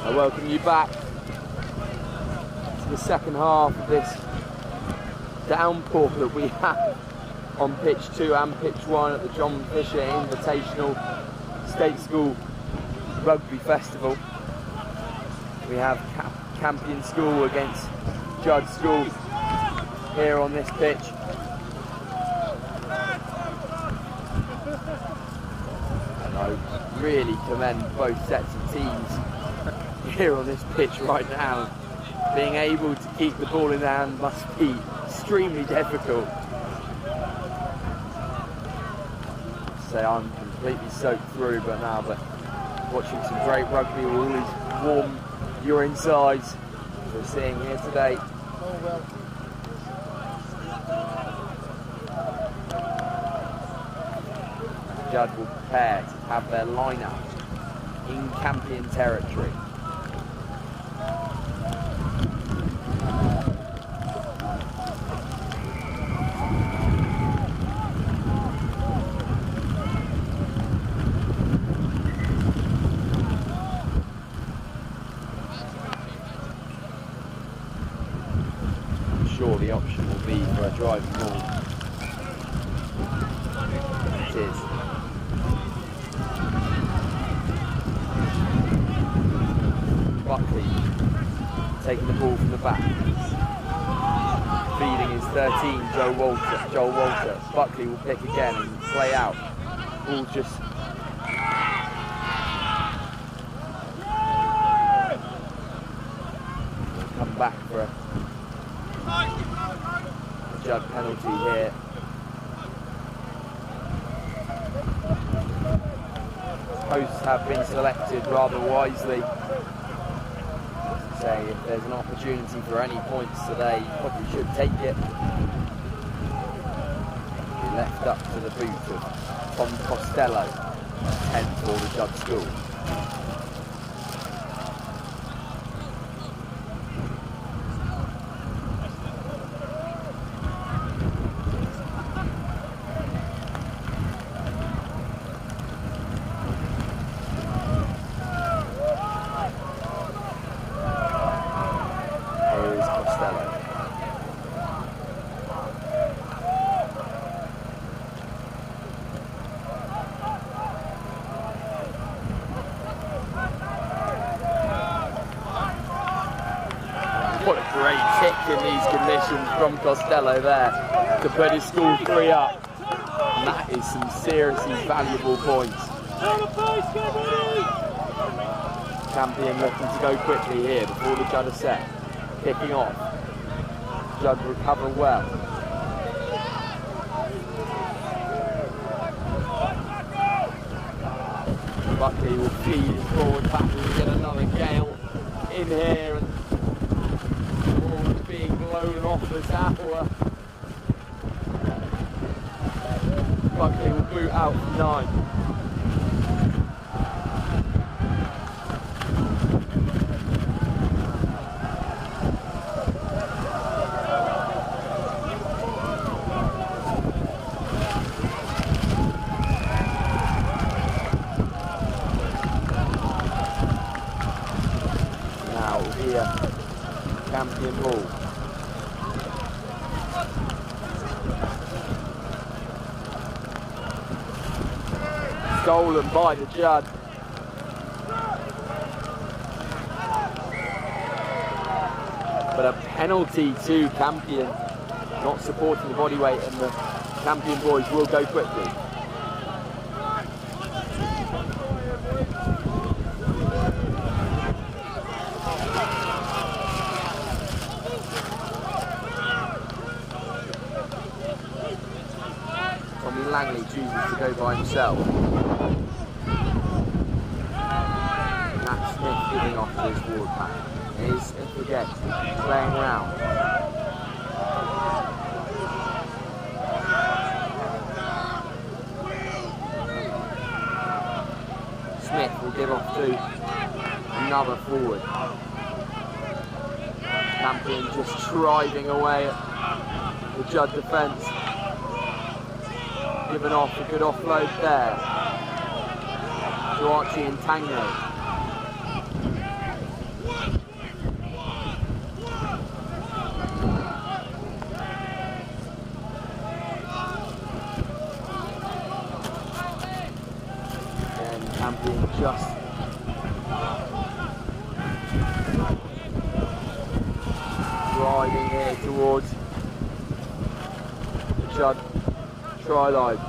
I welcome you back to the second half of this downpour that we have on pitch 2 and pitch 1 at the John Fisher Invitational State School Rugby Festival. We have Campion School against Judd School here on this pitch. And I really commend both sets of teams here on this pitch right now. Being able to keep the ball in hand must be extremely difficult. So I'm completely soaked through but watching some great rugby will always warm your insides, as we're seeing here today. Judd will prepare to have their lineup in Campion territory. Sure, the option will be for a driving ball. It is. Buckley taking the ball from the back. Feeding his 13, Joel Walter. Buckley will pick again and play out. Ball just come back for a Judd penalty here. Posts have been selected rather wisely. Say if there's an opportunity for any points today, you probably should take it. Left up to the boot of Tom Costello, 10 for the Judd School. What a great kick in these conditions from Costello there to put his school 3 up. And that is some seriously valuable points. Campion looking to go quickly here before the Judd are set. Kicking off. Judd recover well. Buckley will feed his forward back and get another gale in here. And being blown off the tower. Buckley will boot out from 9. Now here, Campion ball. Stolen by the Judd. But a penalty to Campion, not supporting the body weight, and the Campion boys will go quickly. Langley chooses to go by himself. Matt Smith giving off to his forward pack. Here's Smith again, playing round. Smith will give off to another forward. Campion just driving away at the Judd defence. Given off a good offload there to Archie and Tango. And Campion just driving here towards the Judd try line.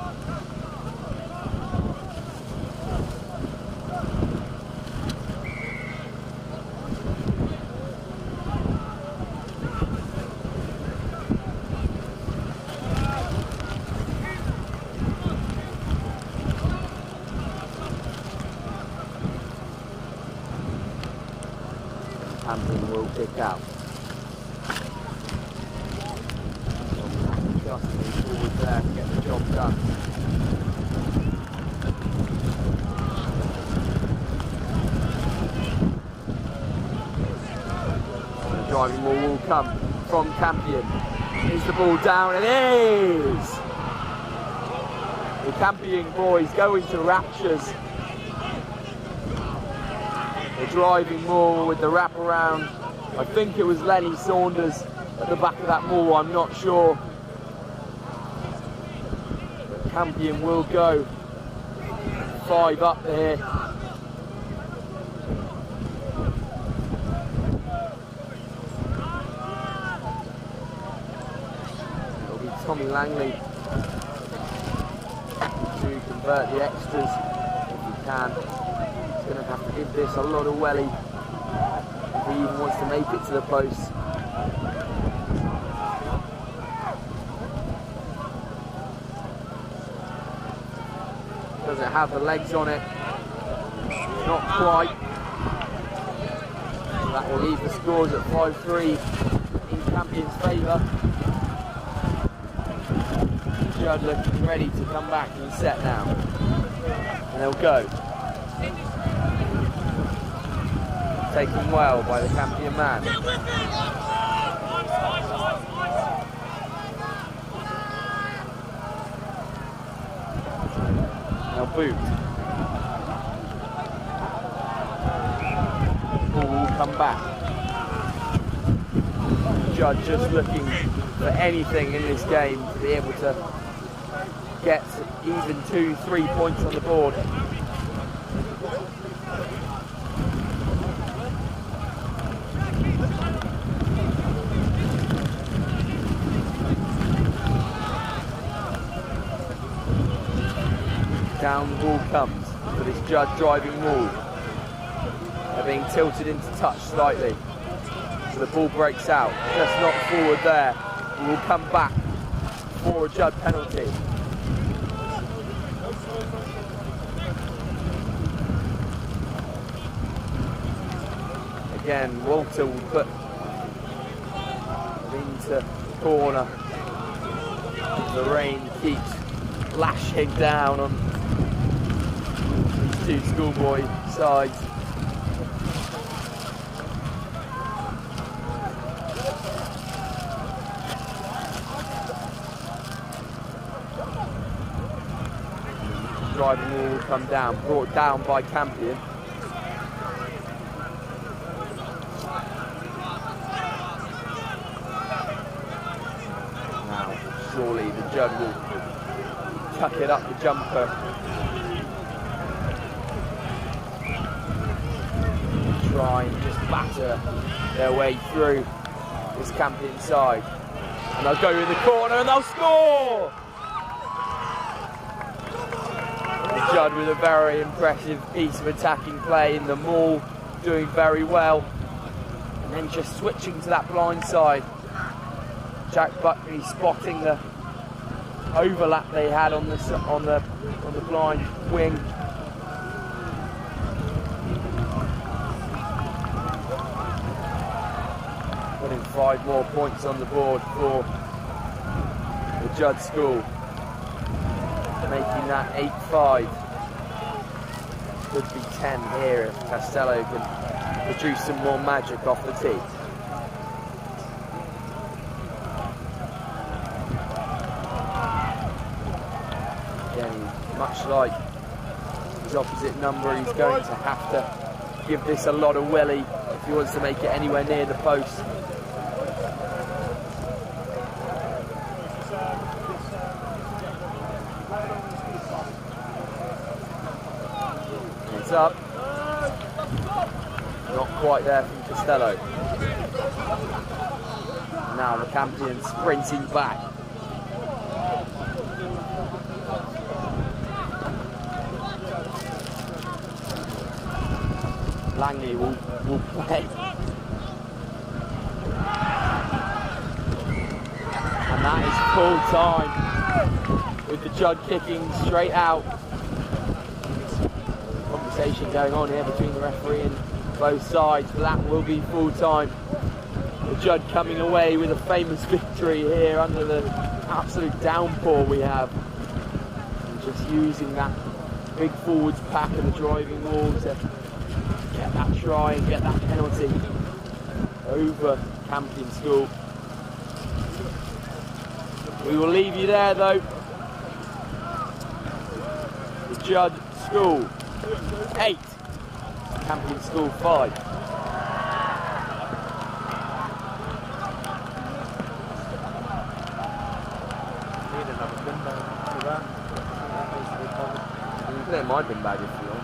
Campion will kick out. Just move forward there to get the job done. The driving ball will come from Campion. Is the ball down? It is! The Campion boys go into raptures. The driving maul with the wraparound. I think it was Lenny Saunders at the back of that maul, I'm not sure. But Campion will go 5 up here. It'll be Tommy Langley to convert the extras if he can. Going to have to give this a lot of welly if he even wants to make it to the post. Does it have the legs on it? Not quite. That will leave the scores at 5-3 in Campion's favour. Judd looking ready to come back and set now. And they'll go. taken well by the Campion man. Now boot. Ball will come back. Judd just looking for anything in this game to be able to get even 2-3 points on the board. Down ball comes for this Judd driving wall. They're being tilted into touch slightly. So the ball breaks out. Just not forward there. We will come back for a Judd penalty. Again, Walter will put into corner. The rain keeps lashing down on these two schoolboy sides. Driving wall will come down, brought down by Campion. Now, surely the Judd will tuck it up the jumper. Try and just batter their way through this Campion side. And they'll go in the corner and they'll score! Judd with a very impressive piece of attacking play in the maul, doing very well. And then just switching to that blind side. Jack Buckley spotting the overlap they had on the blind wing. Putting 5 more points on the board for the Judd school, making that 8-5. Could be 10 here if Costello can produce some more magic off the tee. Much like his opposite number, he's going to have to give this a lot of willy if he wants to make it anywhere near the post. It's up. Not quite there from Costello. Now the Campion sprinting back. Langley will play. And that is full time with the Judd kicking straight out. Conversation going on here between the referee and both sides, but that will be full time. The Judd coming away with a famous victory here under the absolute downpour we have. And just using that big forwards pack of the driving wall to get that try and get that penalty over Campion School. We will leave you there though. The Judd School 8, Campion School 5. Need another bin bag for that. You can put it in my bin bag if you want.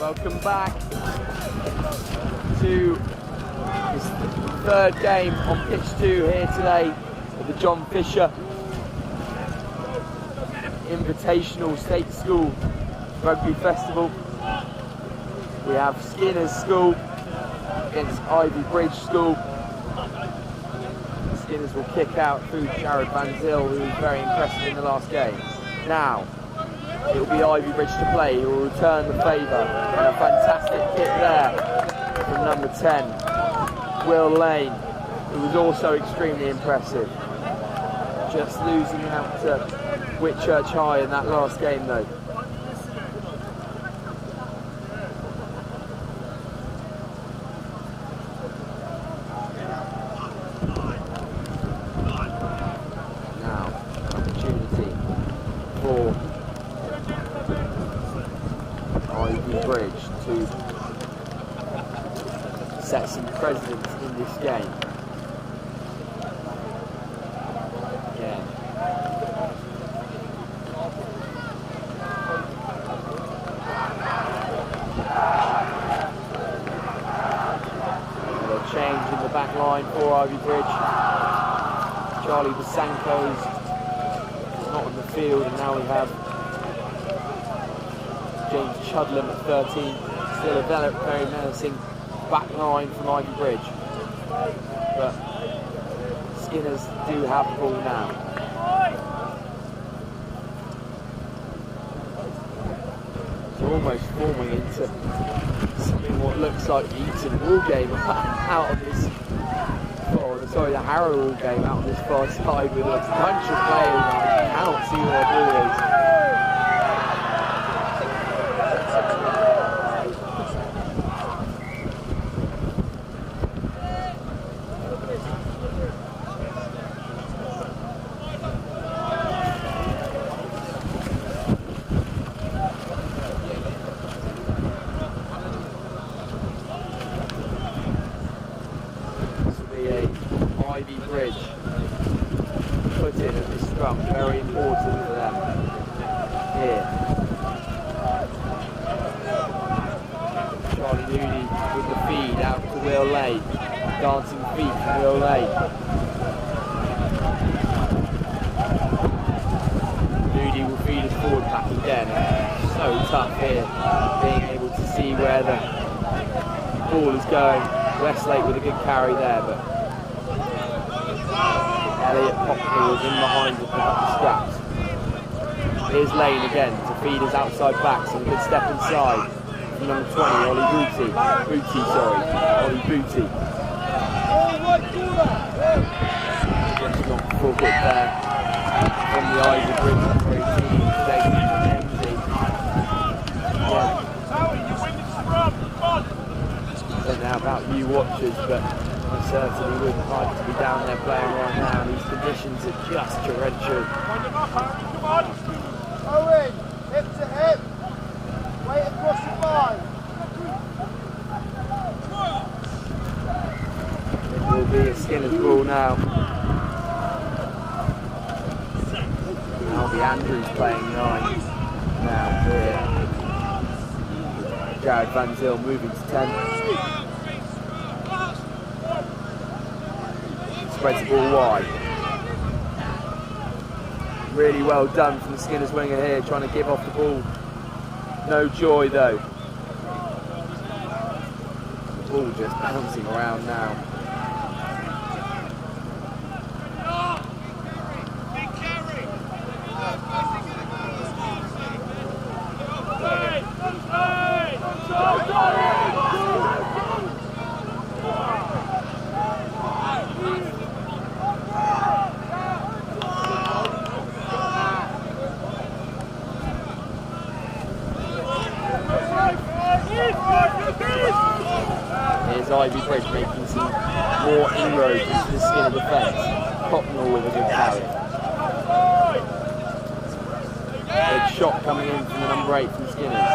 Welcome back to this third game on pitch 2 here today at the John Fisher Invitational State School Rugby Festival. We have Skinner's School against Ivybridge School. Skinners will kick out through Jared Van Zyl, who was very impressive in the last game. Now, it will be Ivybridge to play, who will return the favour. And a fantastic kick there from number 10, Will Lane, who was also extremely impressive. Just losing out to Whitchurch High in that last game though. Set some precedents in this game. Again. A change in the back line for Ivybridge. Charlie Basanko's not in the field, and now we have James Chudlam at 13. Still a very menacing back line from Ivybridge, but Skinners do have the ball now. So almost forming into something what looks like the Eton Wall game out of this, the Harrow Wall game out on this far side with a bunch of players. I cannot see where the ball is. Ivybridge put in at this scrum, very important for them here. Charlie Moody with the feed out to Will Lane, dancing feet from Will Lane. Moody will feed us forward back again. So tough here, being able to see where the ball is going. Westlake with a good carry there, but Elliot Poplar was in behind to pick up the scraps. Here's Lane again to feed his outside backs, and a good step inside from number 20, Ollie Booty. Ollie Booty. Just not full good there from the Ivybridge team. I don't know about you watchers, but I certainly wouldn't like to be down there playing right now. These conditions are just torrential. Wind him up, Harry, come on! Owen, hip to hip. Weight across the line. It will be a Skinner's ball now. That'll be Andrews playing 9 now here. Jared Van Zyl moving to 10. Spreads the ball wide. Really well done from the Skinners winger here, trying to give off the ball. No joy though. The ball just bouncing around now. Here's Ivybridge making some more inroads into the Skinner defence. Cocknell with a good carry. Big shot coming in from the number 8 from Skinners.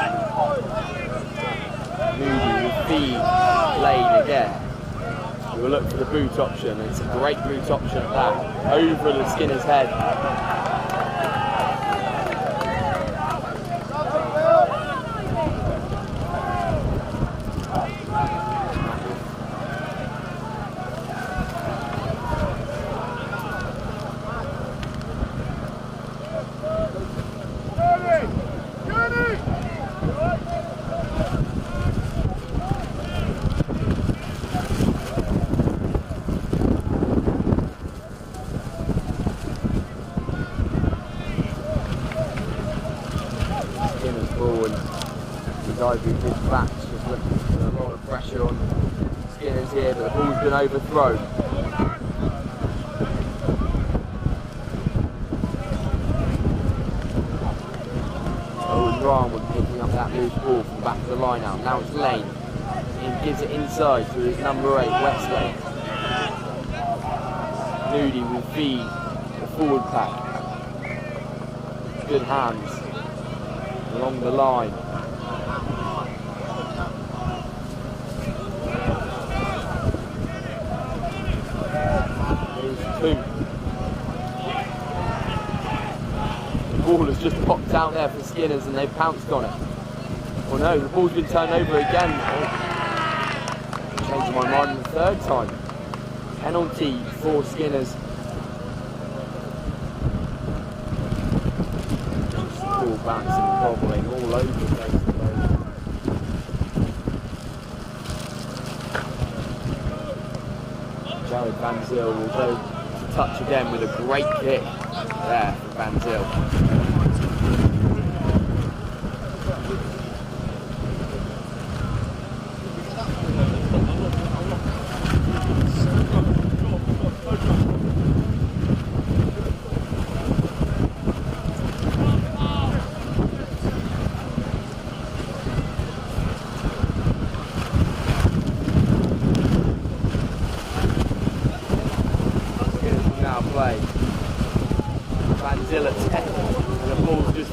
Moody will feed Lane again. We will look for the boot option. It's a great boot option at that. Over the Skinner's head. Ivybridge backs just looking for a lot of pressure on Skinners here, but the ball's been overthrown. Ryan was picking up that loose ball from the back of the line out. Now it's Lane. He gives it inside to his number 8, Westlake. Moody will feed the forward pack. Good hands along the line. There's 2. The ball has just popped out there for Skinners and they've pounced on it. Oh no, the ball's been turned over again. Changed my mind the 3rd time. Penalty for Skinners. Ball bouncing, bobbling all over the place. Jared Van Zyl will go to touch again with a great kick there from Van Zyl.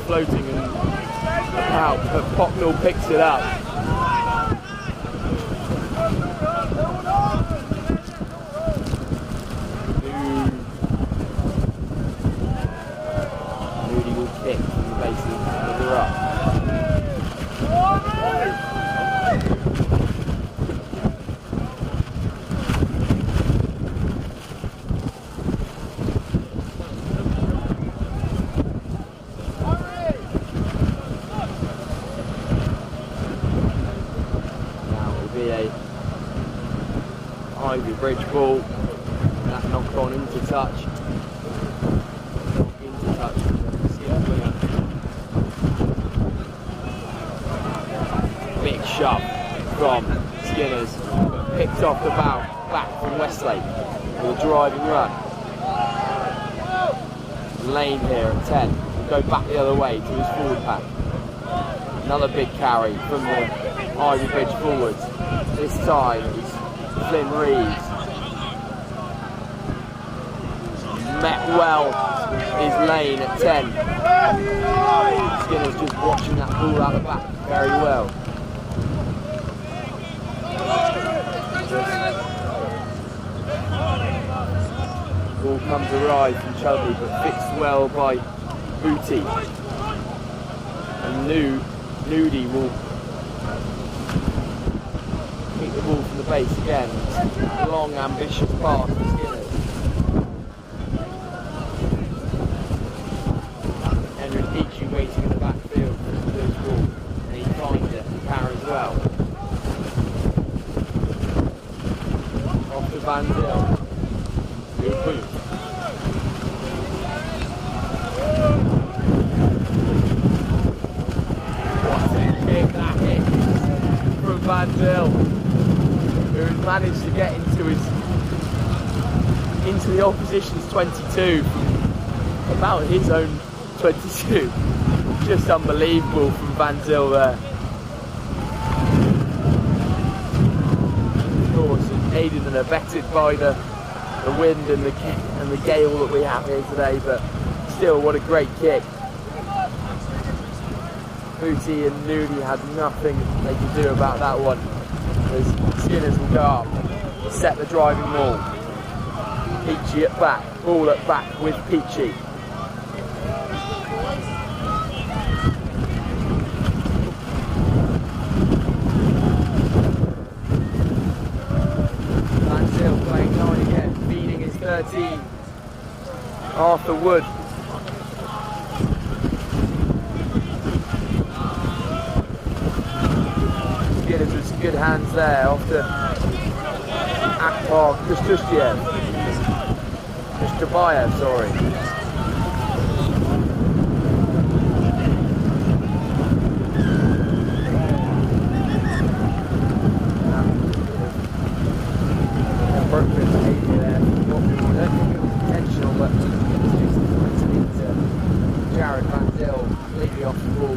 Floating and out, but Pocknell picks it up. Moody will kick from the base of the ruck. Ivybridge ball, that knocked on into touch. Into touch. Big shove from Skinners, picked off the back from Westlake with a driving run. Lane here at 10, will go back the other way to his forward pack. Another big carry from the Ivybridge forwards. This time it's Flynn Reeves. Met well is Lane at 10. Skinner's just watching that ball out the back very well. Ball comes awry from Chubby, but fixed well by Booty. And Nudie will kick the ball from the base again. Long, ambitious pass for Skinner. Henry Peachy waiting in the backfield for the loose ball, and he finds it and carries well. Off to Van Zyl. Good boot. What a kick that is from Van Zyl, who's managed to get into the opposition's 22 from about his own 22. Just unbelievable from Van Zyl there. Of course, aided and abetted by the wind and the gale that we have here today, but still, what a great kick. Booty and Nudie had nothing they could do about that one. As Skinners will go up, set the driving ball. Peachy at back, ball at back with Peachy. Van Zyl playing 9 again, feeding his 13. Arthur Wood. Skinners with some good hands there after Akbar Kustubayev, sorry. inappropriate behaviour there. I don't think it was intentional, but it just went into Jared Van Zyl completely off the ball.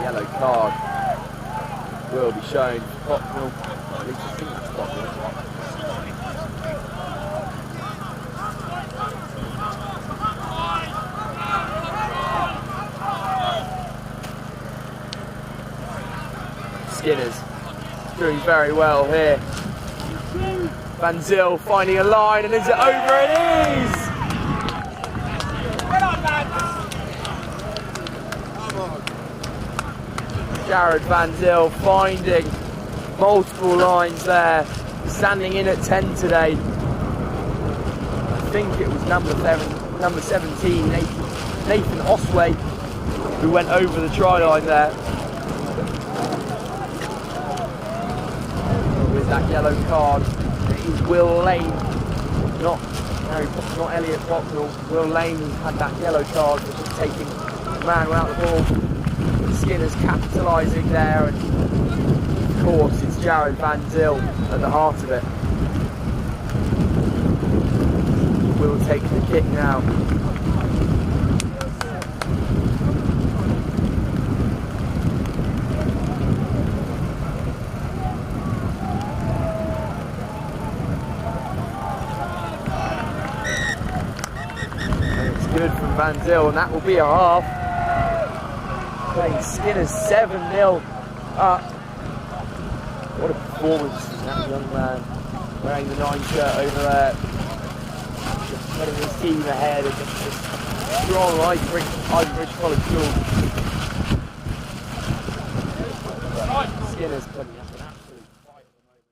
Yellow card will be shown for Cocknell. At least I think it's Cocknell. Skinner's doing very well here. Van Zyl finding a line, and is it over? It is! Jared Van Zyl finding multiple lines there, standing in at 10 today. I think it was number 17, Nathan Osway, who went over the try line there. With that yellow card, it is Will Lane, not Elliot Bocknell. Will Lane has had that yellow card, which is taking the man without the ball. Skinner's capitalising there, and of course it's Jared Van Zyl at the heart of it. Will take the kick now. And it's good from Van Zyl, and that will be a half. Putting Skinner's 7-0 up. What a performance from that young man, wearing the 9 shirt over there. Just putting his team ahead against this strong Ivybridge College School. Skinner's putting up an absolute fight at the moment.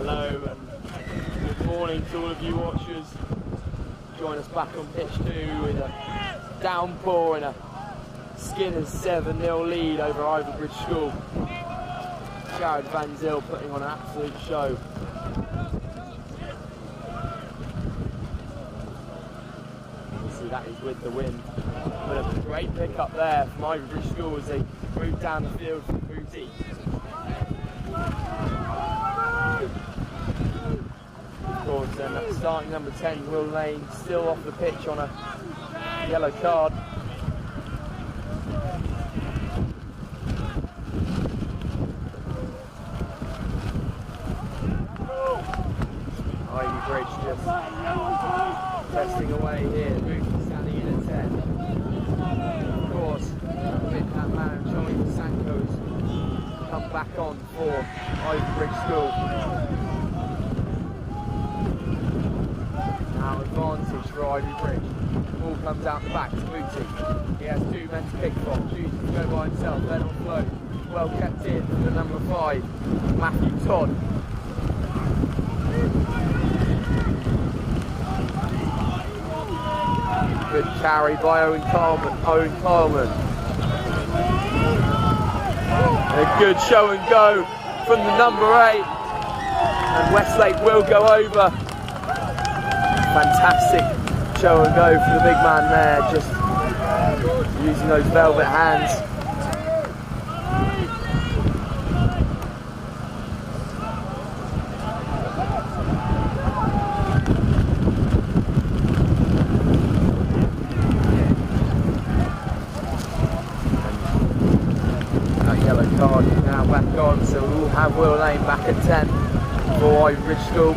Hello and good morning to all of you watchers. Join us back on pitch 2 with a downpour and a Skinner's 7-0 lead over Ivybridge School. Jared Van Zyl putting on an absolute show. You see that is with the wind. But a great pick up there from Ivybridge School as they move down the field from Booty. Of course, and starting number 10, Will Lane, still off the pitch on a yellow card. Ivybridge just testing away here. Booty standing in at 10. Of course, that man, Johnny Sanko's come back on for Ivybridge School. Now advantage for Ivybridge. Ball comes out the back to Booty. He has 2 men to pick from. Chooses to go by himself, then on float. Well kept in for the number 5, Matthew Todd. Good carry by Owen Coleman. A good show and go from the number 8. And Westlake will go over. Fantastic show and go for the big man there, just using those velvet hands. Card now back on, so we'll have Will Lane back at 10 for Ivybridge School.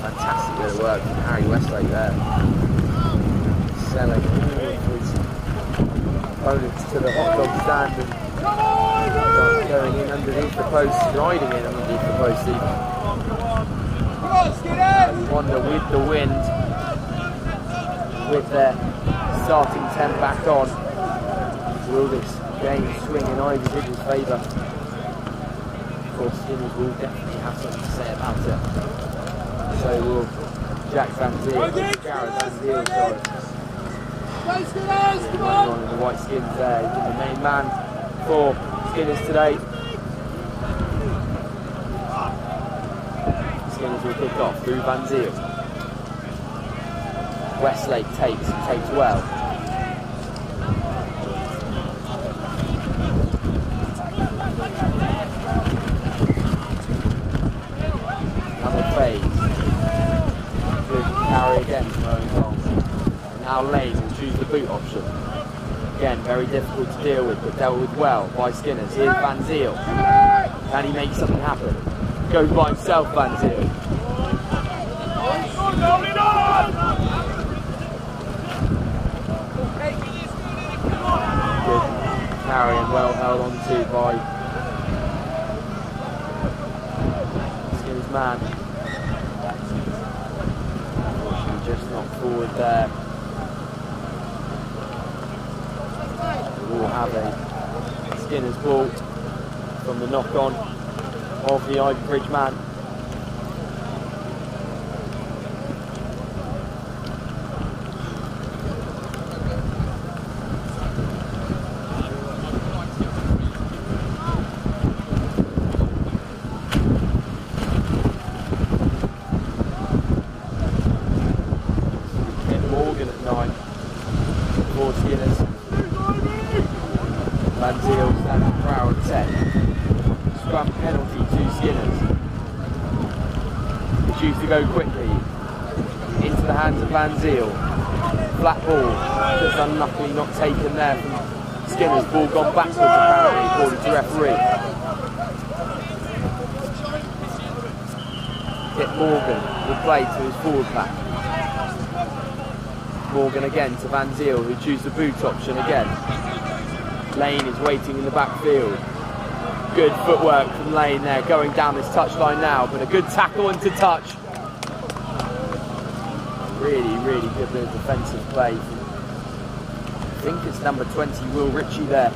Fantastic bit of work from Harry Westlake there. Selling all of his opponents to the hot dog stand and going in underneath the post, riding in underneath the post even. Wonder with the wind, with their starting 10 back on. Will this game swing in Ivybridge's favour? Of course, Skinners will definitely have something to say about it. So will Jack Van Zyl, Gareth Van Zyl, on in the white skins there. He's the main man for Skinners today. Skinners will kick off through Van Zyl. Westlake takes well. Good carry again from Owen Coleman. Now Lane will choose the boot option. Again, very difficult to deal with, but dealt with well by Skinners. Here's Van Zyl. Can he make something happen? Goes by himself, Van Zyl. Good carry and well held on to by Skinners' man. Just not forward there. We'll have a Skinners ball from the knock on of the Ivybridge man. Go quickly into the hands of Van Zyl. Flat ball, just unluckily not taken there from Skinners. Ball gone backwards apparently, according to referee. Hit Morgan, will play to his forward back. Morgan again to Van Zyl, who chooses the boot option again. Lane is waiting in the backfield. Good footwork from Lane there, going down this touchline now, but a good tackle into touch. Really good bit of defensive play. I think it's number 20, Will Ritchie there,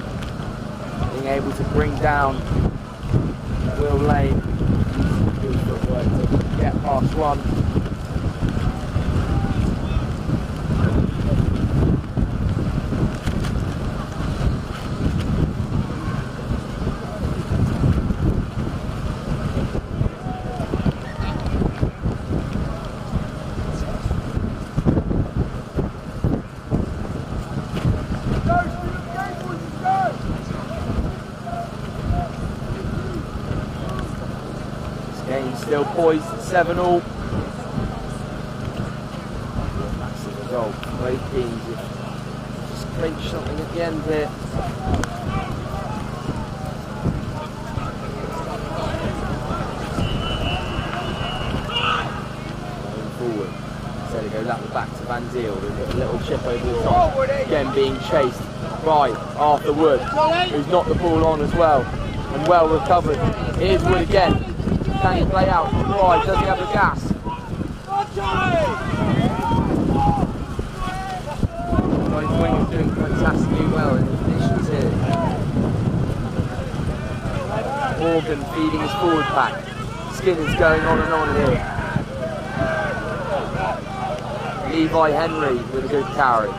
being able to bring down Will Lane. Good footwork to get past one. Still poised at 7-all. That's the result. Both teams have just clinched something at the end here. Going forward. So they go that back to Van Ziel. They've got a little chip over the top. Again being chased by Arthur Wood, who's knocked the ball on as well. And well recovered. Here's Wood again. Can he play out? Right, does he have the gas? His wing is doing fantastically well in the conditions here. Morgan feeding his forward pack. Skinner's going on and on here. Levi Henry with a good carry.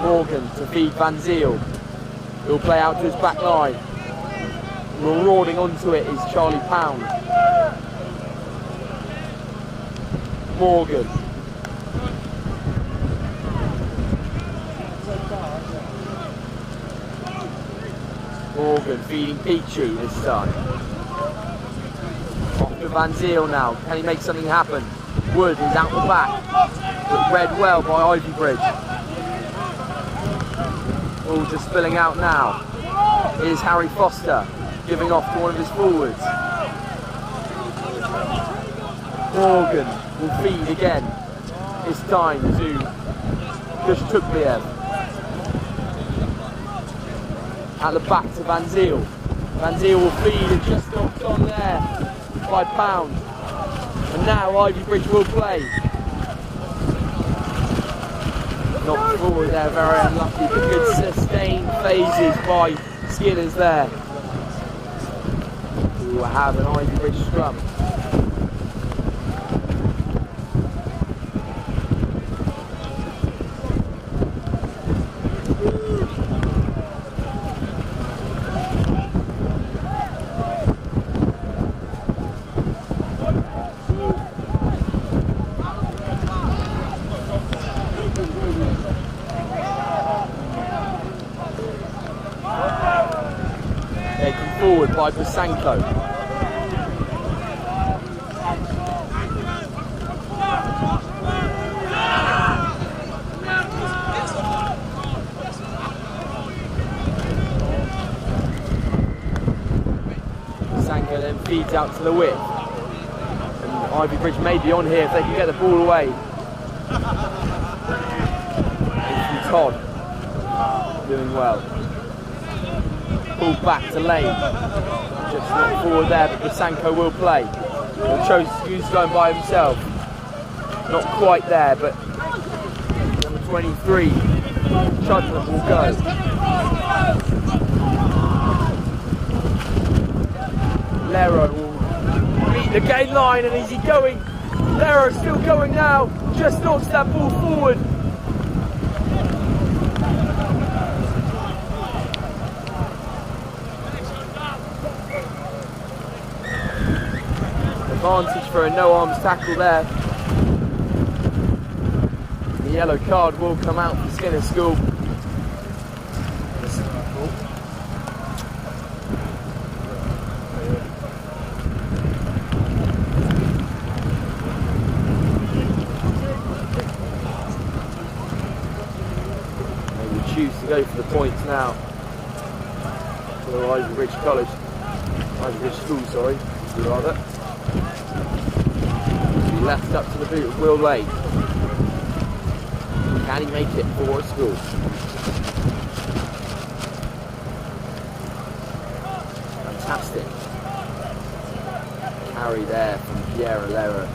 Morgan to feed Van Ziel. He'll play out to his back line. Marauding onto it is Charlie Pound. Morgan. Morgan feeding Peachy this time. Off to Van Ziel now. Can he make something happen? Wood is out the back. But read well by Ivybridge. All just spilling out now. Here's Harry Foster giving off to one of his forwards. Morgan will feed again. This time to Judd. At the back to Van Ziel. Van Ziel will feed and just knocked on there by Pound. And now Ivybridge will play. Knocked forward there, very unlucky, but good sustained phases by Skinners there. We will have an Ivybridge scrum. By Bosanko. Bosanko then feeds out to the width. And Ivybridge may be on here if they can get the ball away. And from Todd doing well. Pulled back to Lane. Just not forward there, but Bosanko will play. He chose who's going by himself. Not quite there, but number 23, Judd will go. Lero will meet the gain line, and is he going? Lero still going now. Just knocks that ball forward. Advantage for a no-arms tackle there. The yellow card will come out for Skinner School. They will choose to go for the points now. For the Ivybridge College. Ivybridge School, sorry, rather. Left up to the boot of Will Lake. Can he make it for School? Fantastic carry there from Pierre Lero.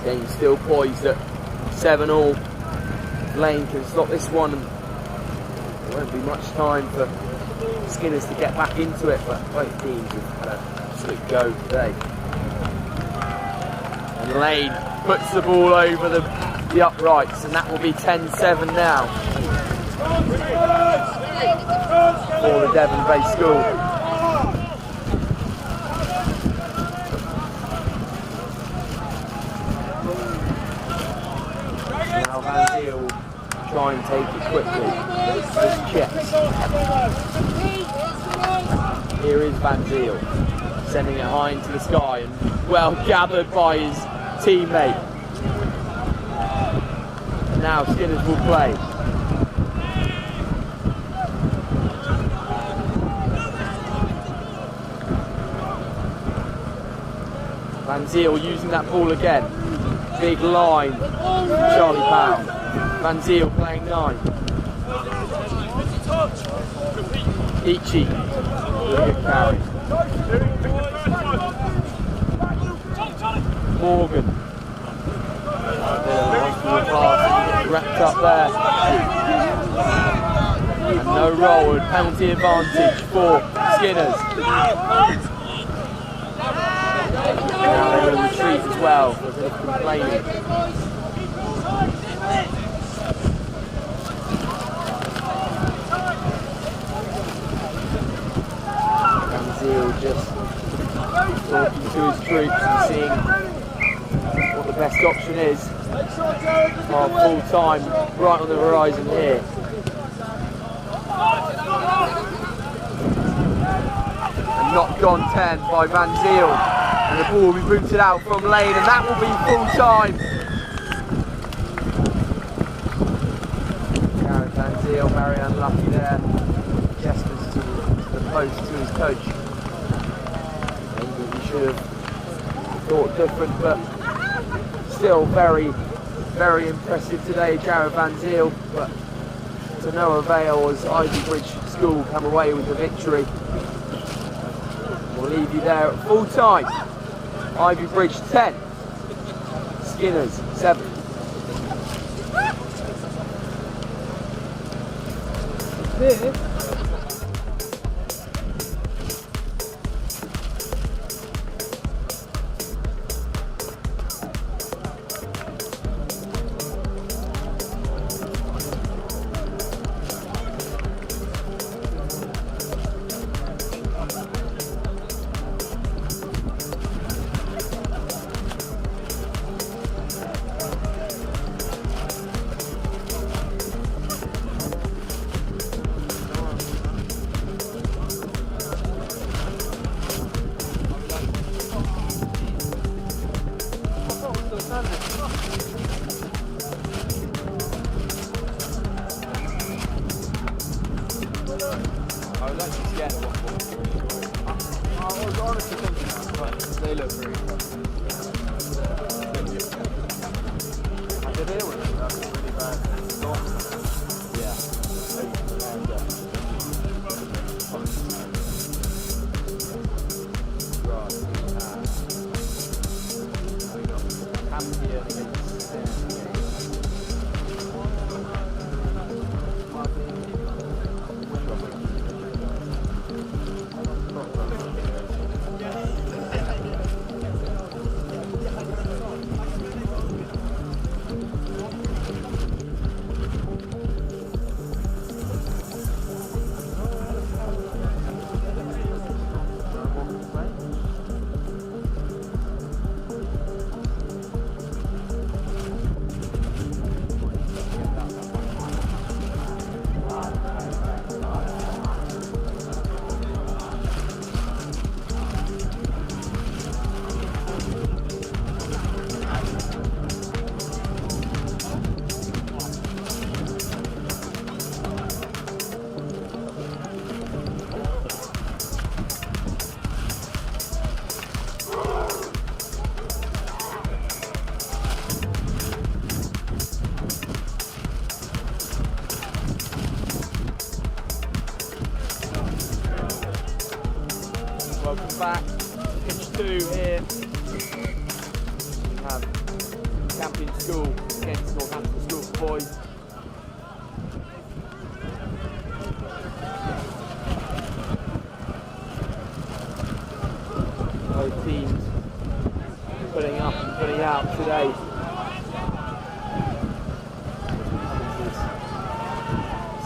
Game still poised at 7-all. Lane can stop this one. There won't be much time for Skinners to get back into it, but both teams have had an absolute go today. And Lane puts the ball over the uprights, and that will be 10-7 now for the Devon-based school. try and take it quickly. Just checks. Here is Van Ziel, sending it high into the sky and well gathered by his teammate. And now Skinners will play. Van Ziel using that ball again. Big line from Charlie Powell. Van Ziel playing 9. Ichi with a good carry. Morgan. Wrapped up there. And no roll, and penalty advantage for Skinners. Now they will retreat as well. There's a bit of complaining. Ramsey just talking to his troops and seeing what the best option is. Full time right on the horizon here. And knocked on 10 by Van Ziel. And the ball will be booted out from lane, and that will be full time. Gareth Van Ziel, very unlucky there. Gestures to the post to his coach. Maybe he should have thought different, but still very, very impressive today, Gareth Van Ziel. But to no avail as Ivybridge School come away with the victory. We'll leave you there at full time. Ivybridge 10, Skinners 7. They look very good. I did hear with it, that was really bad. Yeah. Campion Welcome back. Pitch 2 here. We have Campion School against Northampton School for Boys. Both teams putting up and putting out today.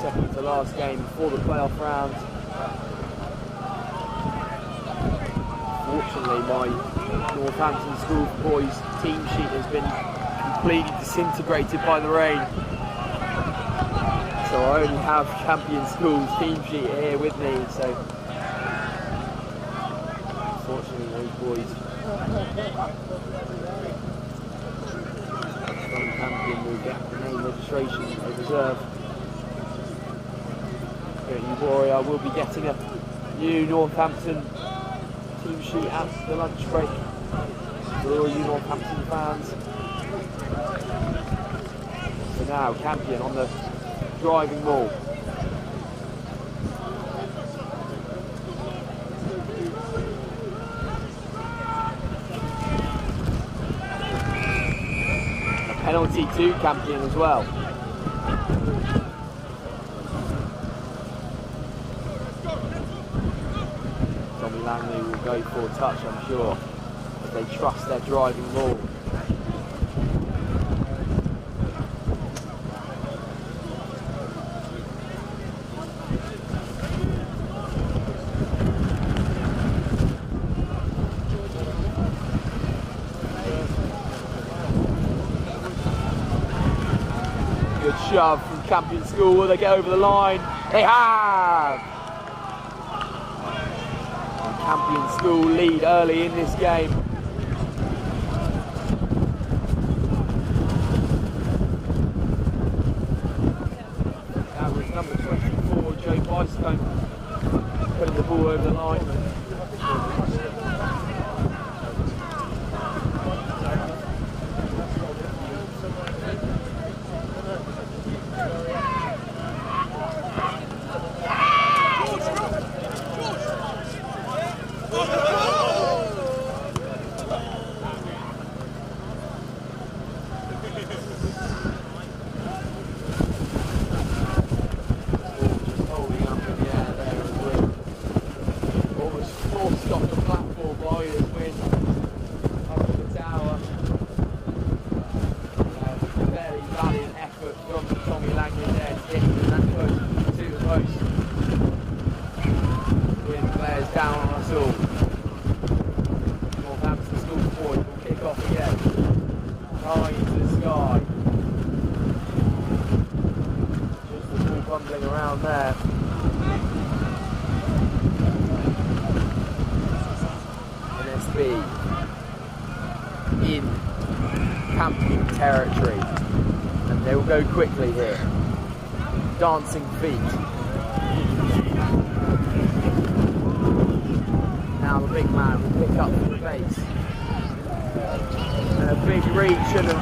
Second to last game before the playoff round. Fortunately, my Northampton School Boys team sheet has been completely disintegrated by the rain. So I only have Campion School's team sheet here with me, so unfortunately those boys from Campion will get the name registration they deserve. But you worry, I will be getting a new Northampton team sheet at the lunch break for all you Northampton fans. So now Campion on the driving ball. A penalty to Campion as well. Tommy Langley will go for a touch, I'm sure, as they trust their driving ball. Shove from Campion School. Will they get over the line? They have! And Campion School lead early in this game. That was number 24, Joe Bystone, putting the ball over the line. Territory, and they will go quickly here. Dancing feet. Now the big man will pick up the pace, and a big reach and a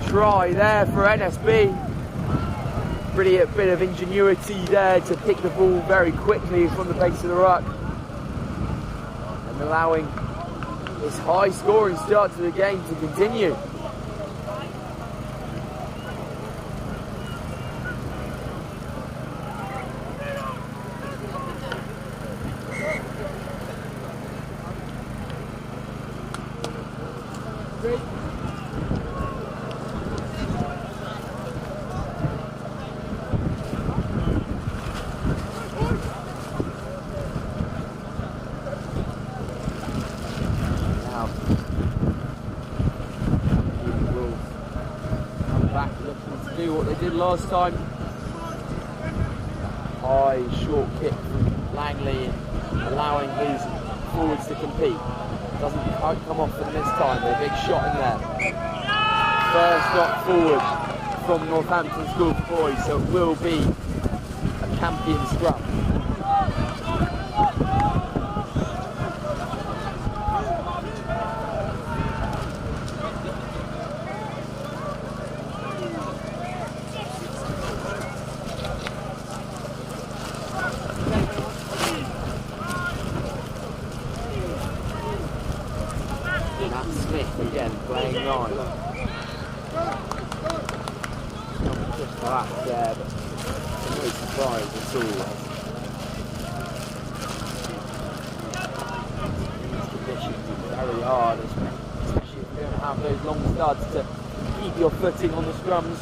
try there for NSB. Brilliant bit of ingenuity there to pick the ball very quickly from the base of the ruck, and allowing this high scoring start to the game to continue. Last time, high short kick from Langley, allowing his forwards to compete. Doesn't quite come off for them this time, but a big shot in there. First shot forward from Northampton School for Boys, so it will be a Campion scrum. Again, playing nine. Not just that there, but no surprise at all. These conditions are very hard, especially if you don't have those long studs to keep your footing on the scrums.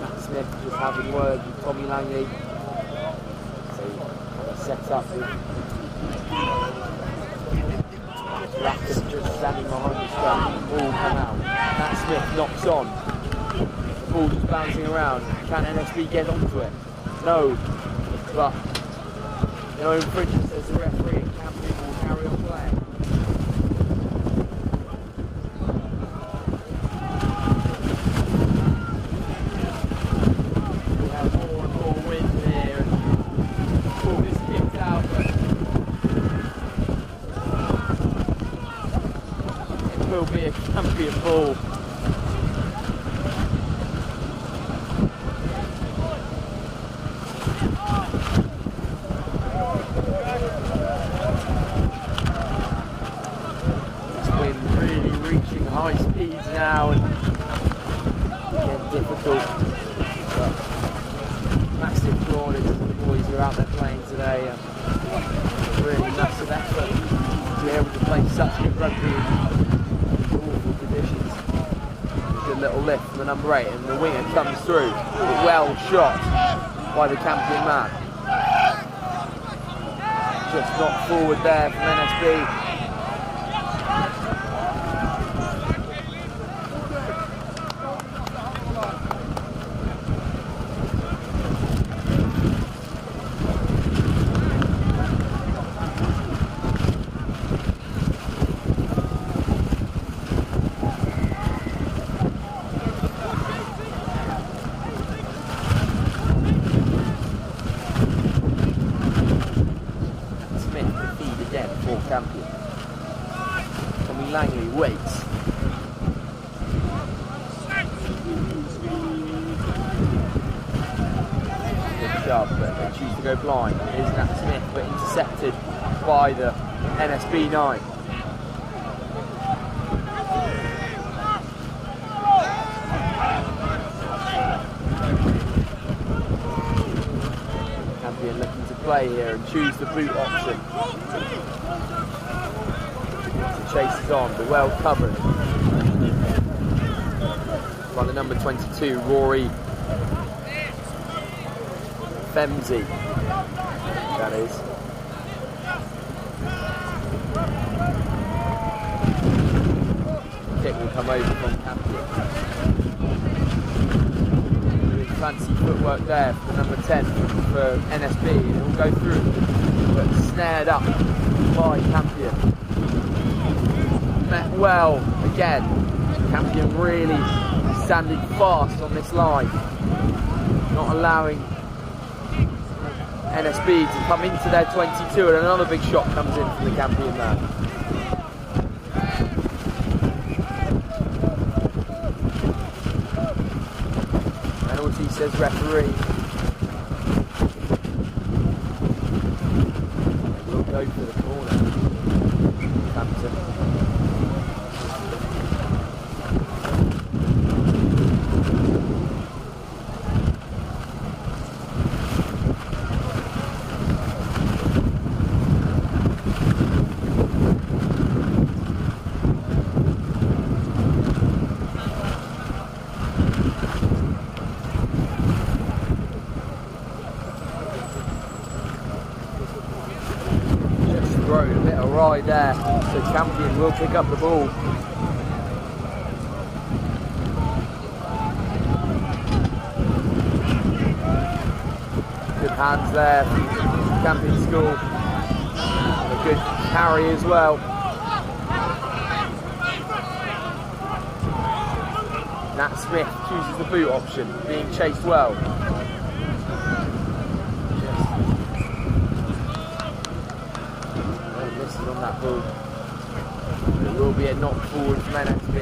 Matt Smith just having words with Tommy Langley. Set up with Rackham just standing behind the scrum. Ball come out. Matt Smith knocks on. The ball just bouncing around. Can NSB get onto it? No. But no infringement, says the referee, and Campion will carry on playing. We have more and more wind here. The ball is kicked out, but it will be a Campion ball. High speeds now and again difficult, but massive plaudits to the boys who are out there playing today. Really massive effort to be able to play such good rugby in awful conditions. Good little lift from the number 8 and the winger comes through, but well shot by the Campion man. Just knocked forward there from NSB. Campion. Tommy Langley waits. Good shove, but they choose to go blind. Here's Nat Smith, but intercepted by the NSB 9. Campion looking to play here and choose the boot option. Chases on, but well covered by the number 22, Rory Femsey, that is. Kick will come over from Campion. Fancy footwork there for the number 10 for NSB, and it will go through, but snared up by Campion. Met well again. Campion really standing fast on this line, not allowing NSB to come into their 22, and another big shot comes in from the Campion man. Penalty, says referee. We'll go for the corner. Hampton. A bit of ride there, so Campion will pick up the ball. Good hands there from Campion School, and a good carry as well. Nat Smith chooses the boot option, being chased well. On that ball. It will be a knock forward from NSB.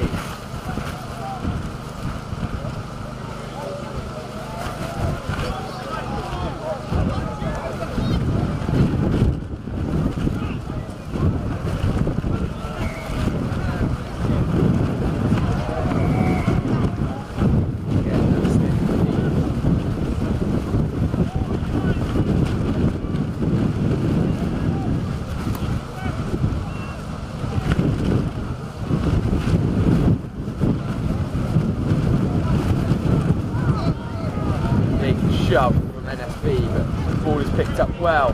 Shove from NSB, but the ball is picked up well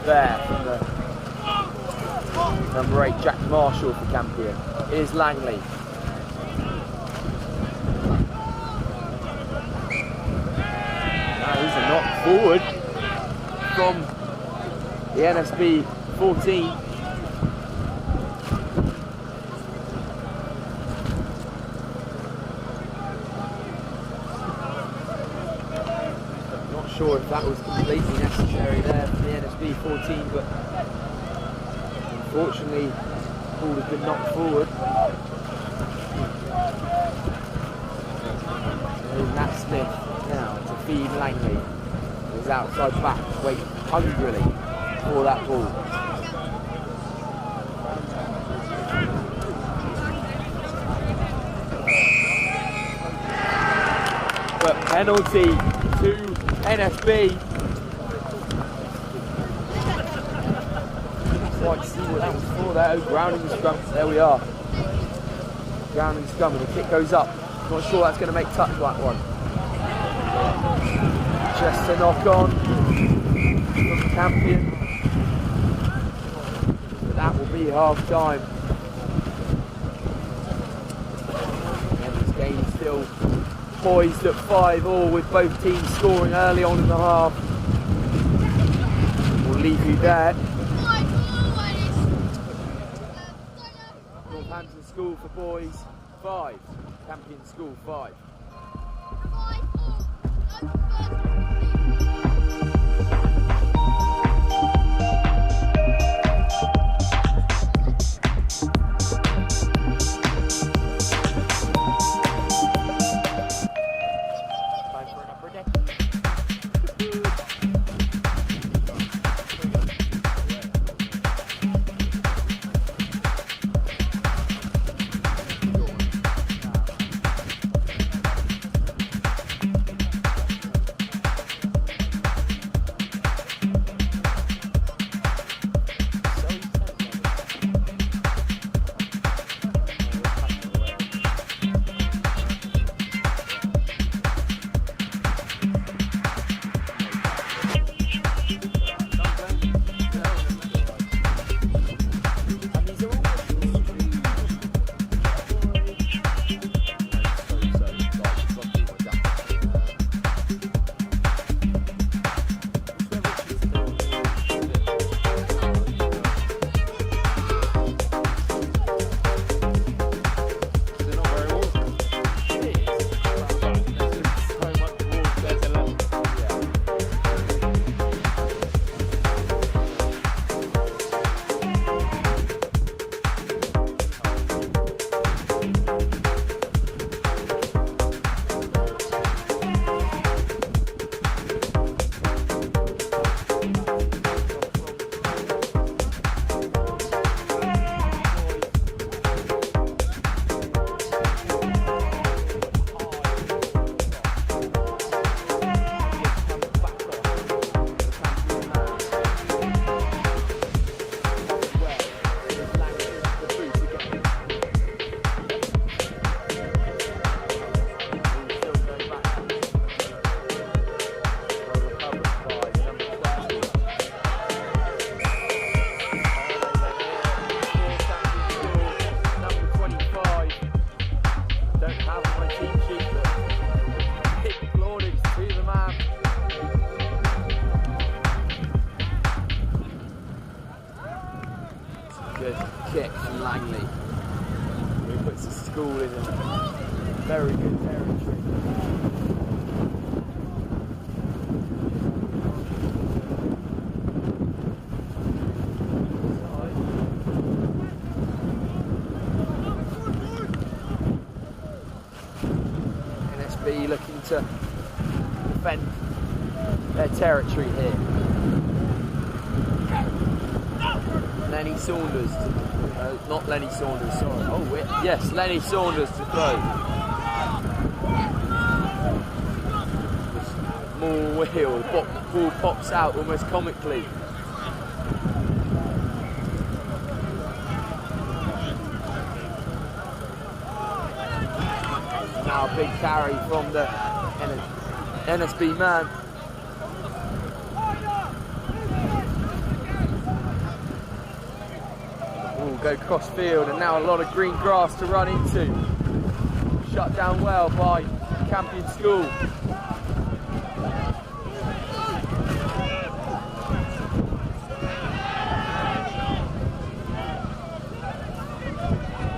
there from the number 8 Jack Marshall for Campion. Here's Langley. Now here's a knock forward from the NSB 14. Not sure if that was completely necessary there for the NSB 14, but unfortunately the ball has been knocked forward. There's Nat Smith now to feed Langley. His outside back waiting hungrily for that ball. But penalty to NSB. Quite see what that was for there. Grounding scrum. There we are. Grounding scrum, and the kick goes up. Not sure that's going to make touch that one. Just a knock on from Campion. But that will be half time. And this game still poised at 5-5 with both teams scoring early on in the half. We'll leave you there. Northampton School for boys 5, Campion School 5. Good kick from Langley, who puts the school in a very good territory. NSB looking to defend their territory here. Lenny Saunders, not Lenny Saunders, sorry. Oh, yes, Lenny Saunders to throw. More wheel, the ball pops out almost comically. Now a big carry from the NSB man. go cross field, and now a lot of green grass to run into. Shut down well by Campion School.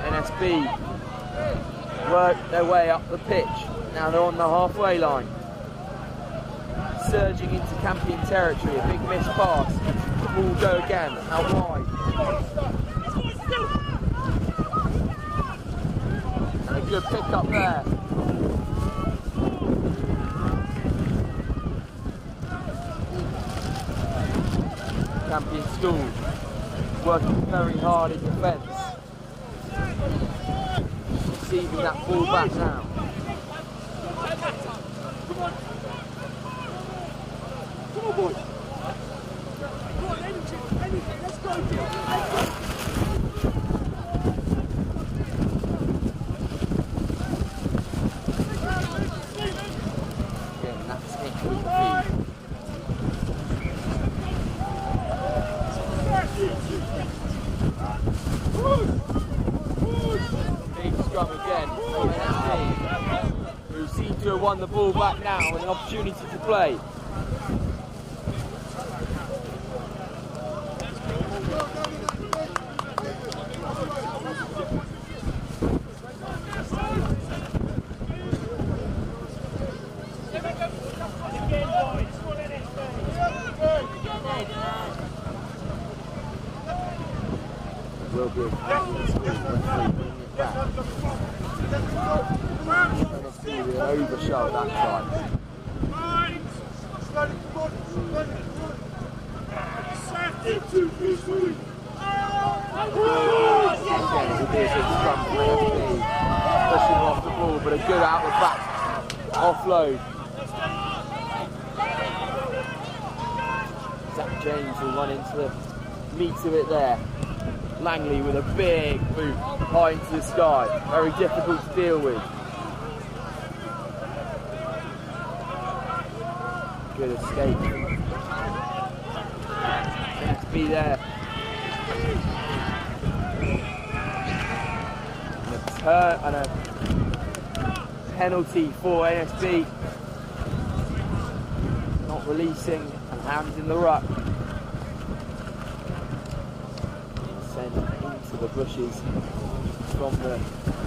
NSB work their way up the pitch. Now they're on the halfway line. Surging into Campion territory, a big missed pass. The ball go again, out wide. And a good pick up there. Campion School working very hard in defence. Receiving that ball back now. Come on, boys. Come on, anything, let's go. Again, that's it with the feed. Big scrum again from NSB, who seem to have won the ball back now with an opportunity to play. Will be a overshot that time. Again, it'll be a good scrum for NSB, pushing off the ball, but a good out the back offload. Zach James will run into the meat of it there. Langley with a big boot high into the sky. Very difficult to deal with. Good escape. NSB there. And a turn and a penalty for NSB. Not releasing and hands in the ruck. Sent into the bushes from the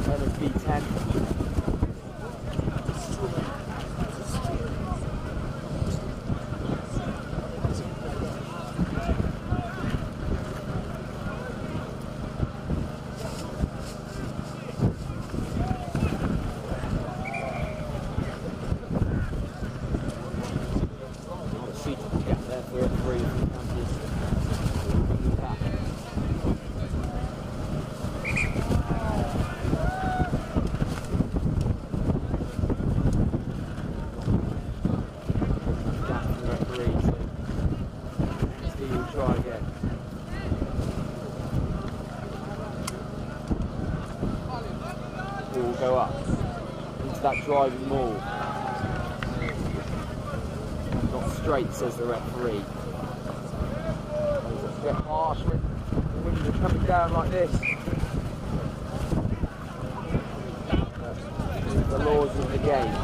NSB 10. Go up into that driving maul. Not straight, says the referee. It's a bit harsh when the winds are coming down like this. The laws of the game.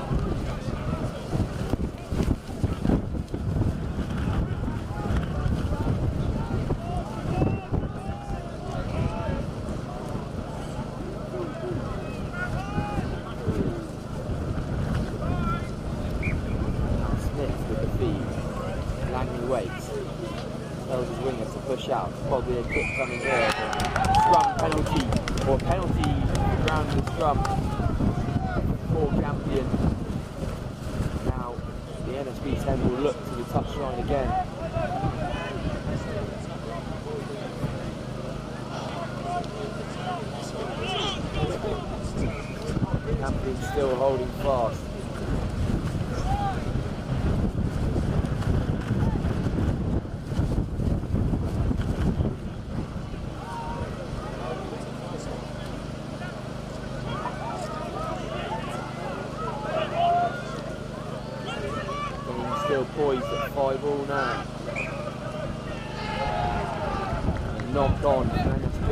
Out. Probably a kick coming here. Scrum penalty, or penalty around the scrum for Campion. Now the NSB 10 will look to the touchline again. Campion still holding fast. Poised at 5-5 now. Knocked on from NSB.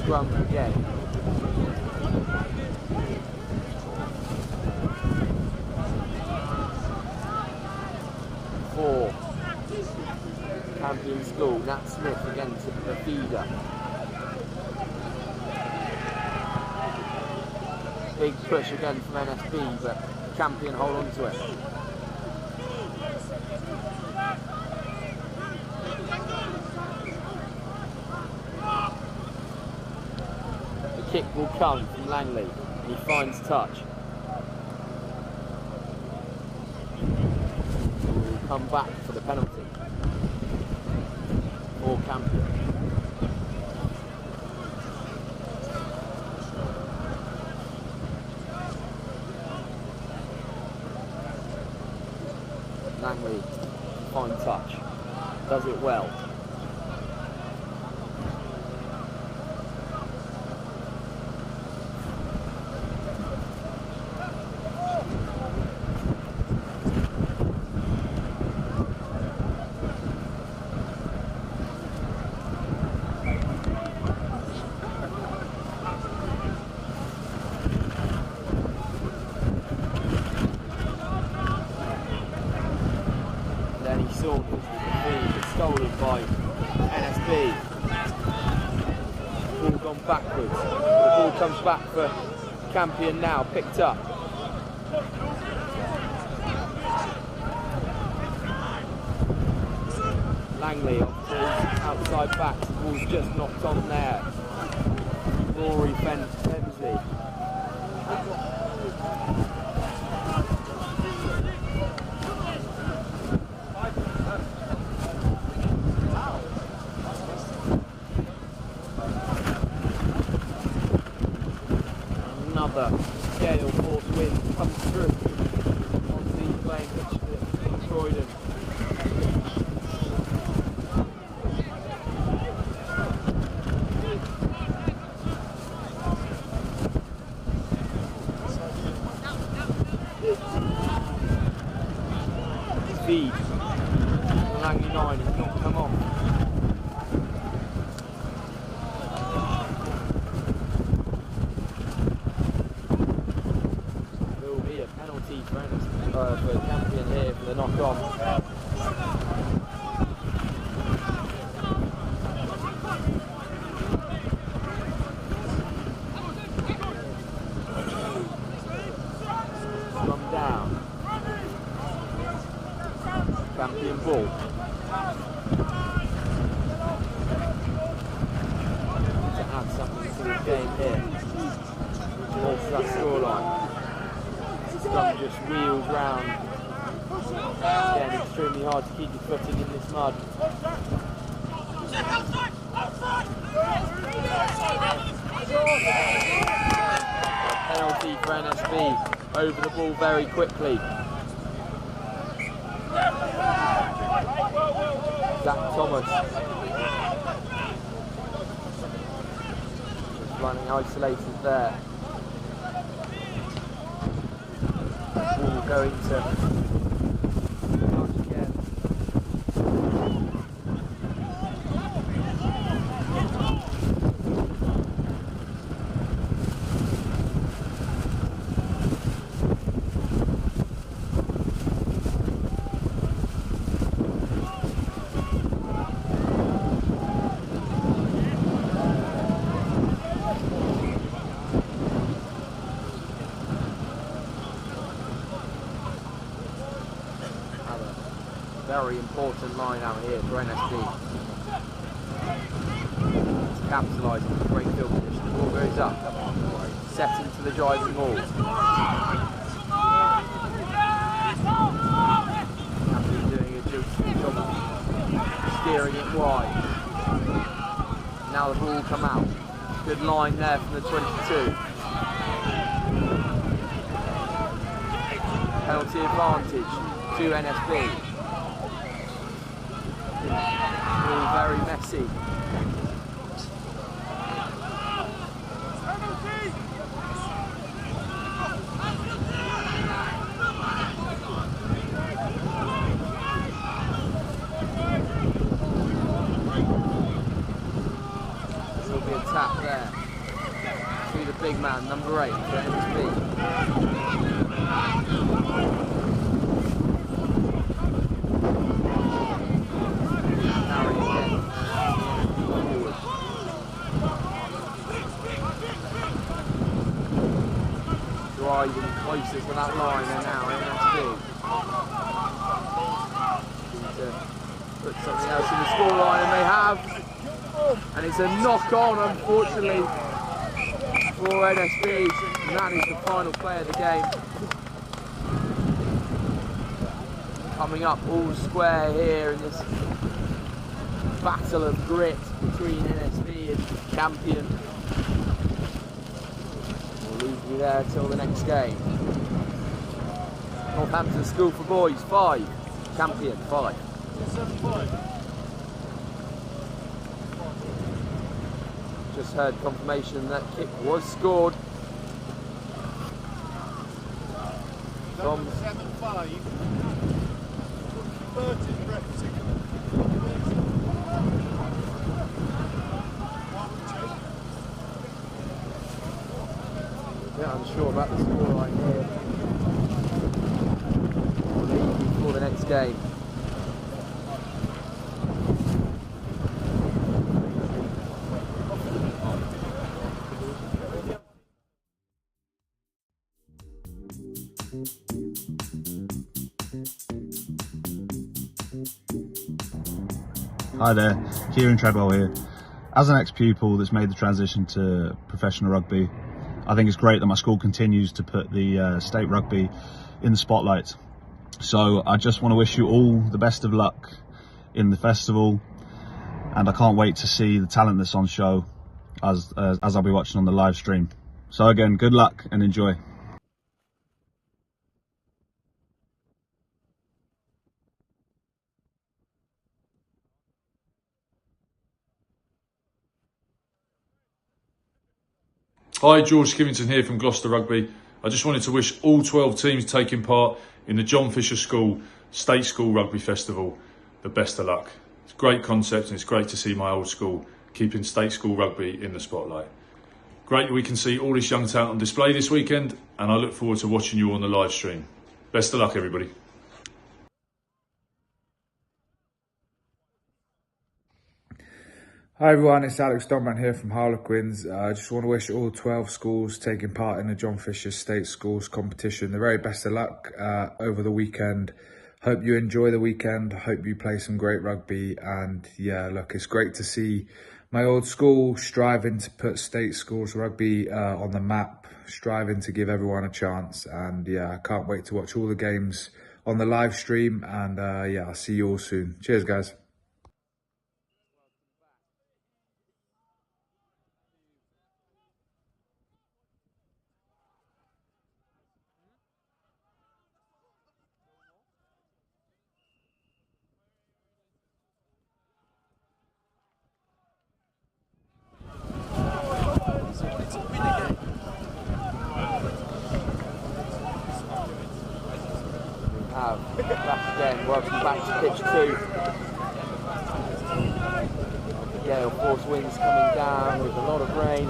scrum again. For Campion School, Nat Smith against the feeder. Big push again from NSB, but Campion hold on to it. The kick will come from Langley, and he finds touch. He will come back for the penalty for Campion. Langley, fine touch, does it well. Stolen by NSB. Ball gone backwards. The ball comes back for Campion now, picked up. Langley off to outside back. The ball's just knocked on there. Rory Fensley. Gale force wind comes through on the playing pitch in Croydon. Speed. Langley 9 has not come off. For Campion here for the knock on. Scrum down. Campion ball. To add something to the game here. What's that scoreline? Scrum just wheels round. Again, extremely hard to keep your footing in this mud. Penalty for NSB. Over the ball very quickly. Zach Thomas. Just running isolated there. Ball going to again. Very important line out here for NSB. To capitalise on the great field position. The ball goes up, set into the driving ball. Campion doing a good job of steering it wide. Now the ball will come out. Good line there from the 22. Penalty advantage to NSB. All very messy. There'll be a tap there. big man, number 8 for NSB. Harry again. Forward. Driving closer to that line and now NSB. Put something else in the scoreline and they have. And it's a knock-on, unfortunately, for NSB, and that is the final play of the game. Coming up all square here in this battle of grit between NSB and Campion. We'll leave you there till the next game. Northampton School for Boys 5, Campion 5. Just heard confirmation that kick was scored from 7-5. Yeah, I'm unsure about the scoreline here. We'll leave you for the next game. Hi there, Kieran Treadwell here. As an ex-pupil that's made the transition to professional rugby, I think it's great that my school continues to put the state rugby in the spotlight. So I just want to wish you all the best of luck in the festival, and I can't wait to see the talent that's on show as I'll be watching on the live stream. So again, good luck and enjoy. Hi, George Skivington here from Gloucester Rugby. I just wanted to wish all 12 teams taking part in the John Fisher School State School Rugby Festival the best of luck. It's a great concept and it's great to see my old school keeping state school rugby in the spotlight. Great that we can see all this young talent on display this weekend, and I look forward to watching you on the live stream. Best of luck, everybody. Hi everyone, it's Alex Donman here from Harlequins. I just want to wish all 12 schools taking part in the John Fisher State Schools competition the very best of luck over the weekend. Hope you enjoy the weekend, hope you play some great rugby, and yeah, look, it's great to see my old school striving to put state schools rugby on the map, striving to give everyone a chance, and yeah, I can't wait to watch all the games on the live stream, and yeah, I'll see you all soon. Cheers guys. Back again, welcome back to pitch 2. Gale force winds coming down with a lot of rain.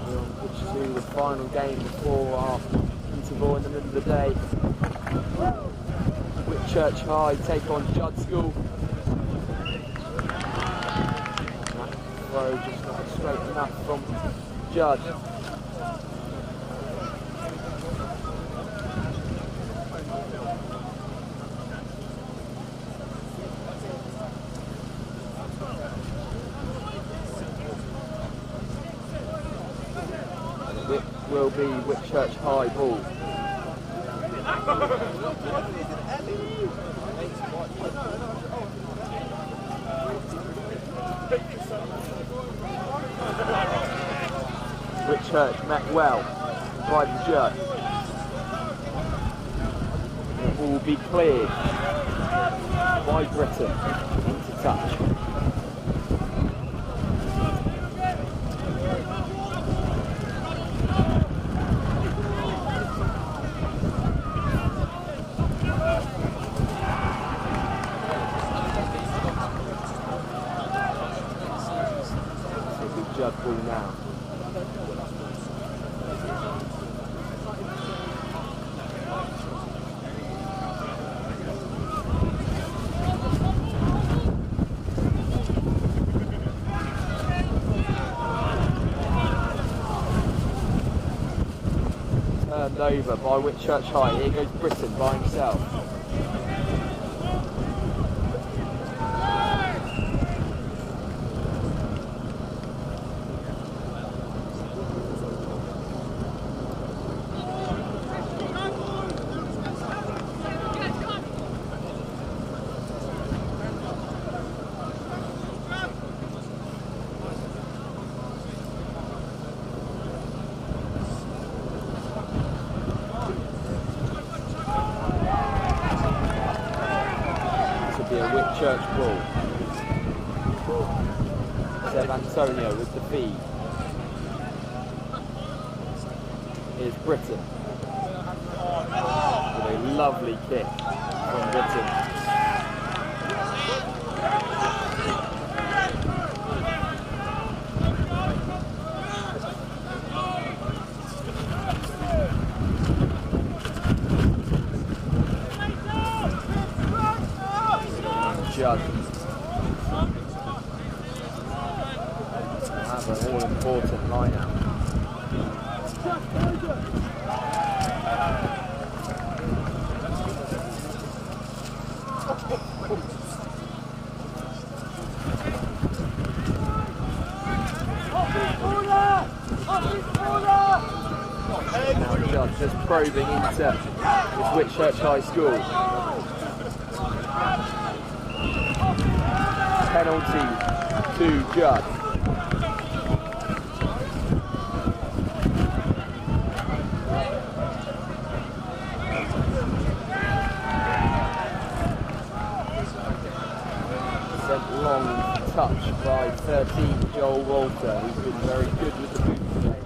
We're on pitch 2, the final game before our interval in the middle of the day. Whitchurch High take on Judd School. Throw just not straight enough from Judd. It will be Whitchurch High ball. Whitchurch met well by the Judd. It will be cleared by Britton into touch. turned over by Whitchurch High. Here goes Britton by himself. Whitchurch ball. Seb Antonio with the feed. Here's Britton. With a lovely kick from Britton. Judd have an all-important line-out. Now Judd just probing into this Whitchurch High School. Penalty to Judd. Sent long touch by 13 Joel Walter, who's been very good with the boot today.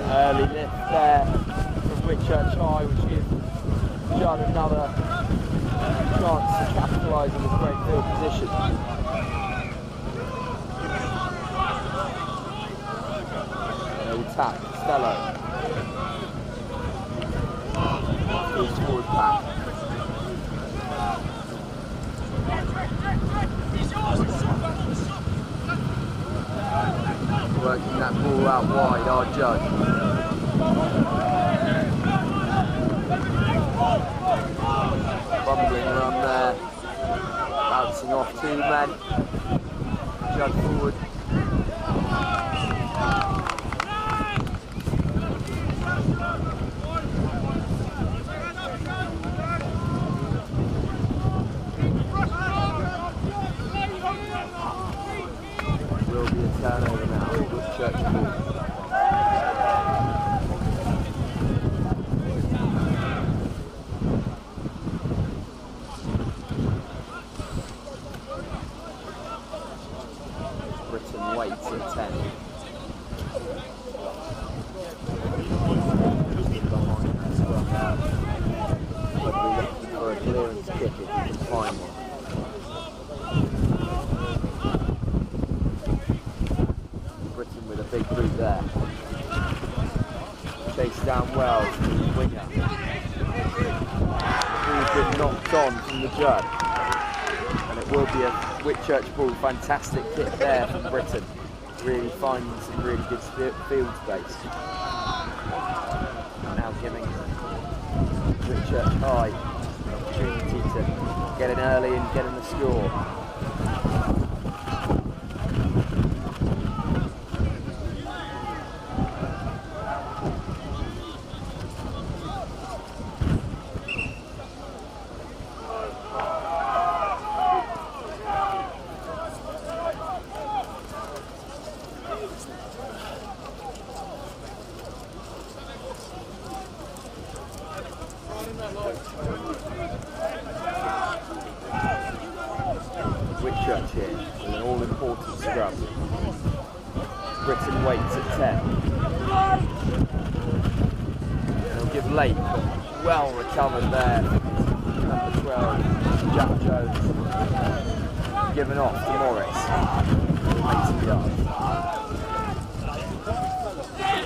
Early lift there from Whitchurch High, which gives Judd another chance to capitalise on his great field position. They'll tap Costello. He's forward pack. Working that ball out wide, our Judd. Bumbling around there, bouncing off two men. Judd forward. Will be a turnover now. Whitchurch ball. Waits at 10. But we're looking for a clearance kick if we can find one. Britton with a big boot there. Chased down well from the winger. The ball's been knocked on from the Judd. And it will be a Whitchurch ball. Fantastic kick there from Britton. Really finding some really good field space. Now giving Whitchurch High an opportunity to get in early and get in the score. Whitchurch here with an all-important scrum. Britain waits at 10. They'll give late, but well recovered there. Number 12, Jack Jones, given off to Morris. 80 yards.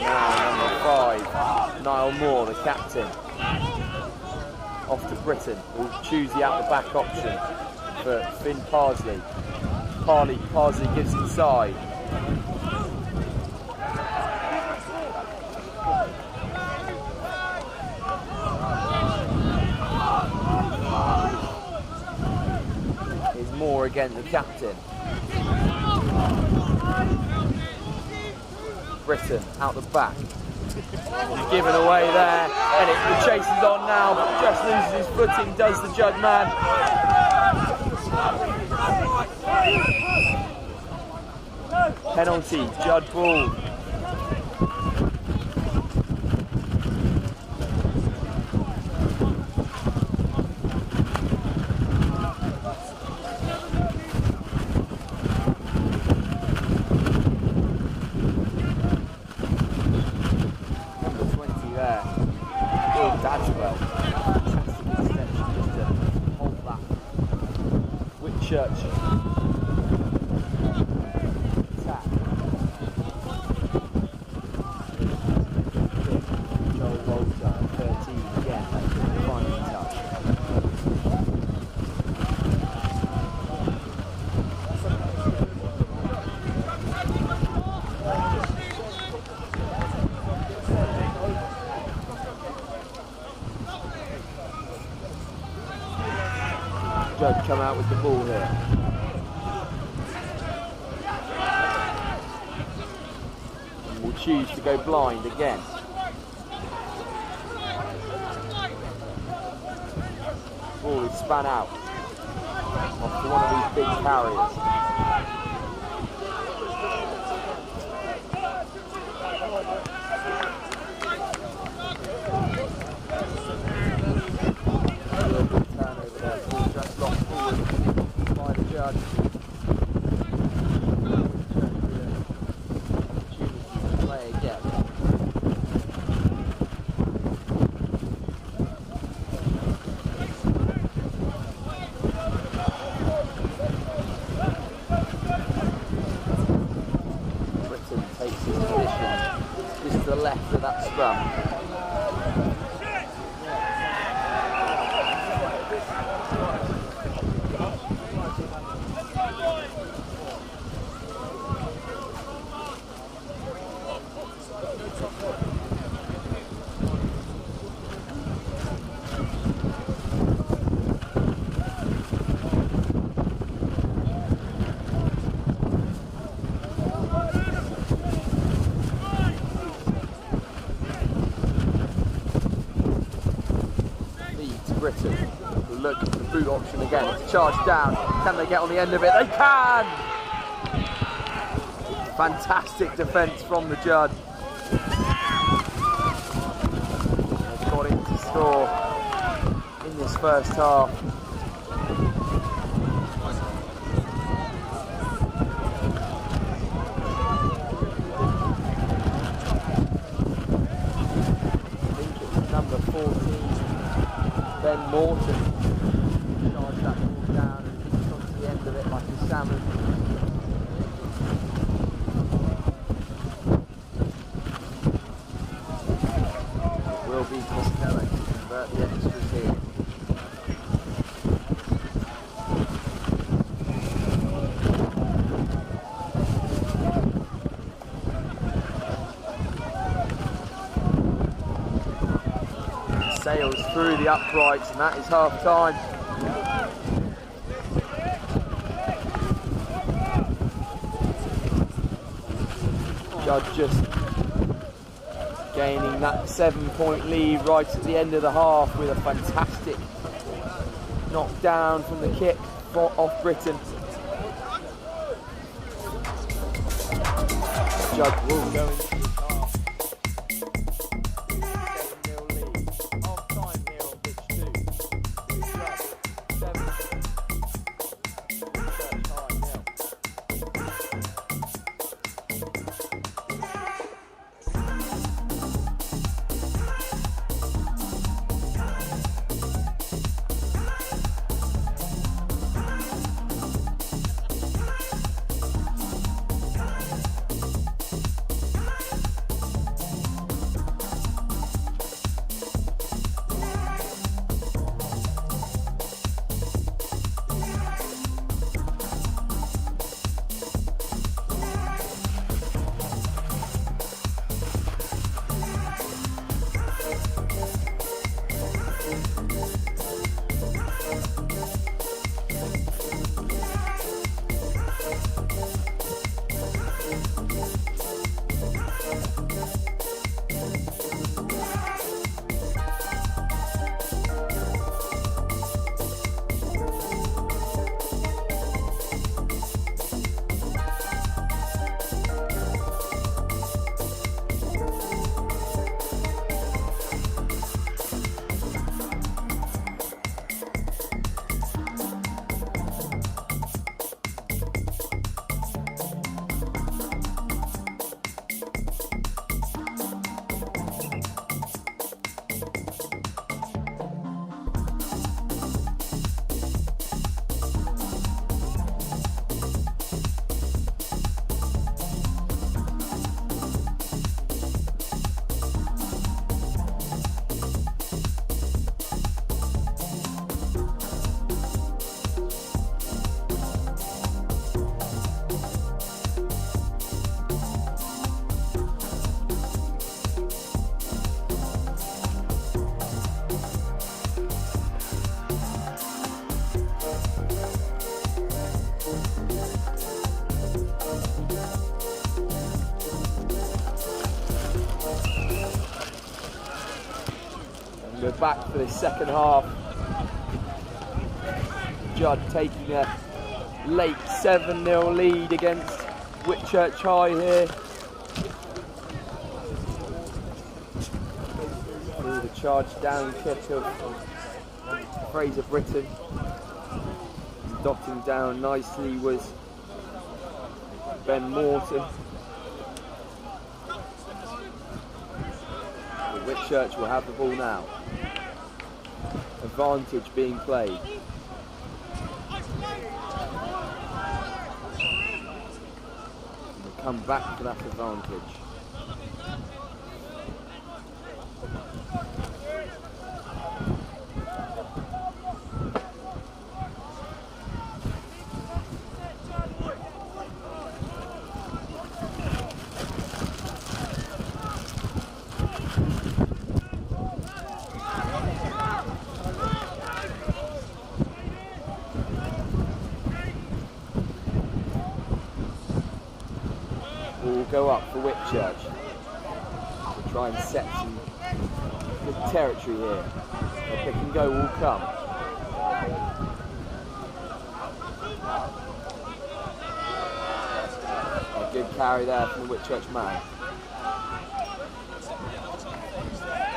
Now number 5, Niall Moore, the captain. Off to Britain, who'll choose the out-the-back option for Finn Parsley. Parsley gives inside. Here's Moore again, the captain. Britain out the back. Given away there, and the chase is on now, but just loses his footing, does the Judd man. Penalty, Judd ball. Whitchurch attack. Joel Walter, 13 again, final touch. Judd come out with the ball here. And will choose to go blind again. Ball is spun out off to one of these big carriers. Left of that scrum. Britain will look at the boot option again. It's charged down. Can they get on the end of it? They can! Fantastic defence from the Judd. They've got him to score in this first half. Morton charged that ball down and hits onto the end of it like a salmon. It will be Costello to convert the extras here. Sails through the uprights, and that is half time. Judd just gaining that 7-point lead right at the end of the half with a fantastic knockdown from the kick off Britain. Judd will go into his half. 7-0 lead. Half time here on pitch 2. Whitchurch 7. Whitchurch 9-0. We're back for the second half. Judd taking a late 7-0 lead against Whitchurch High here. Through the charge down kick of Fraser Britton. Dotting down nicely was Ben Morton. Whitchurch will have the ball now. Advantage being played. We'll come back to that advantage. Go up for Whitchurch to try and set some good territory here. The pick and go will come. A good carry there from the Whitchurch man.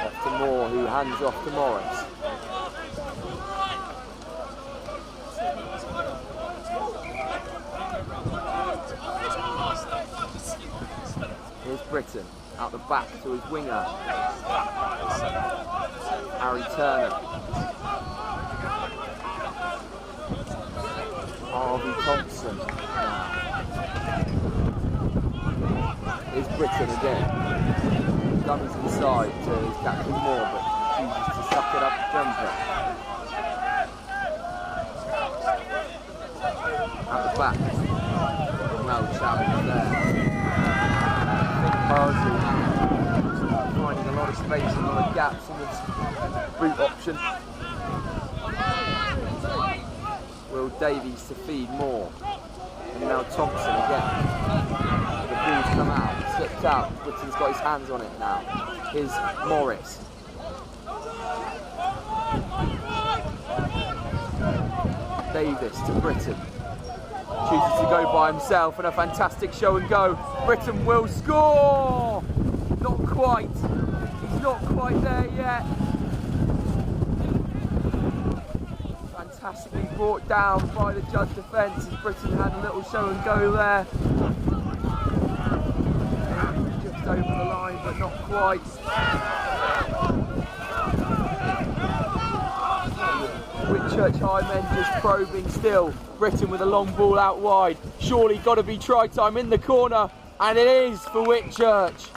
Off to Moore, who hands off to Morris. Here's Britton, out the back to his winger, Harry Turner. Harvey Thompson. Here's Britton again. Dummies inside to his captain Moore, but chooses to suck it up the jumper. Out the back. Well challenge there. Finding a lot of space and a lot of gaps in this boot option. Will Davies to feed Moore. And now Thompson again. The ball's come out, slipped out. Britton's got his hands on it now. Here's Morris. Davis to Britton. Chooses to go by himself and a fantastic show and go. Britton will score! Not quite. He's not quite there yet. Fantastically brought down by the Judd defence as Britton had a little show and go there. Just over the line but not quite. Whitchurch High men just probing still. Britton with a long ball out wide. Surely got to be try time in the corner, and it is for Whitchurch.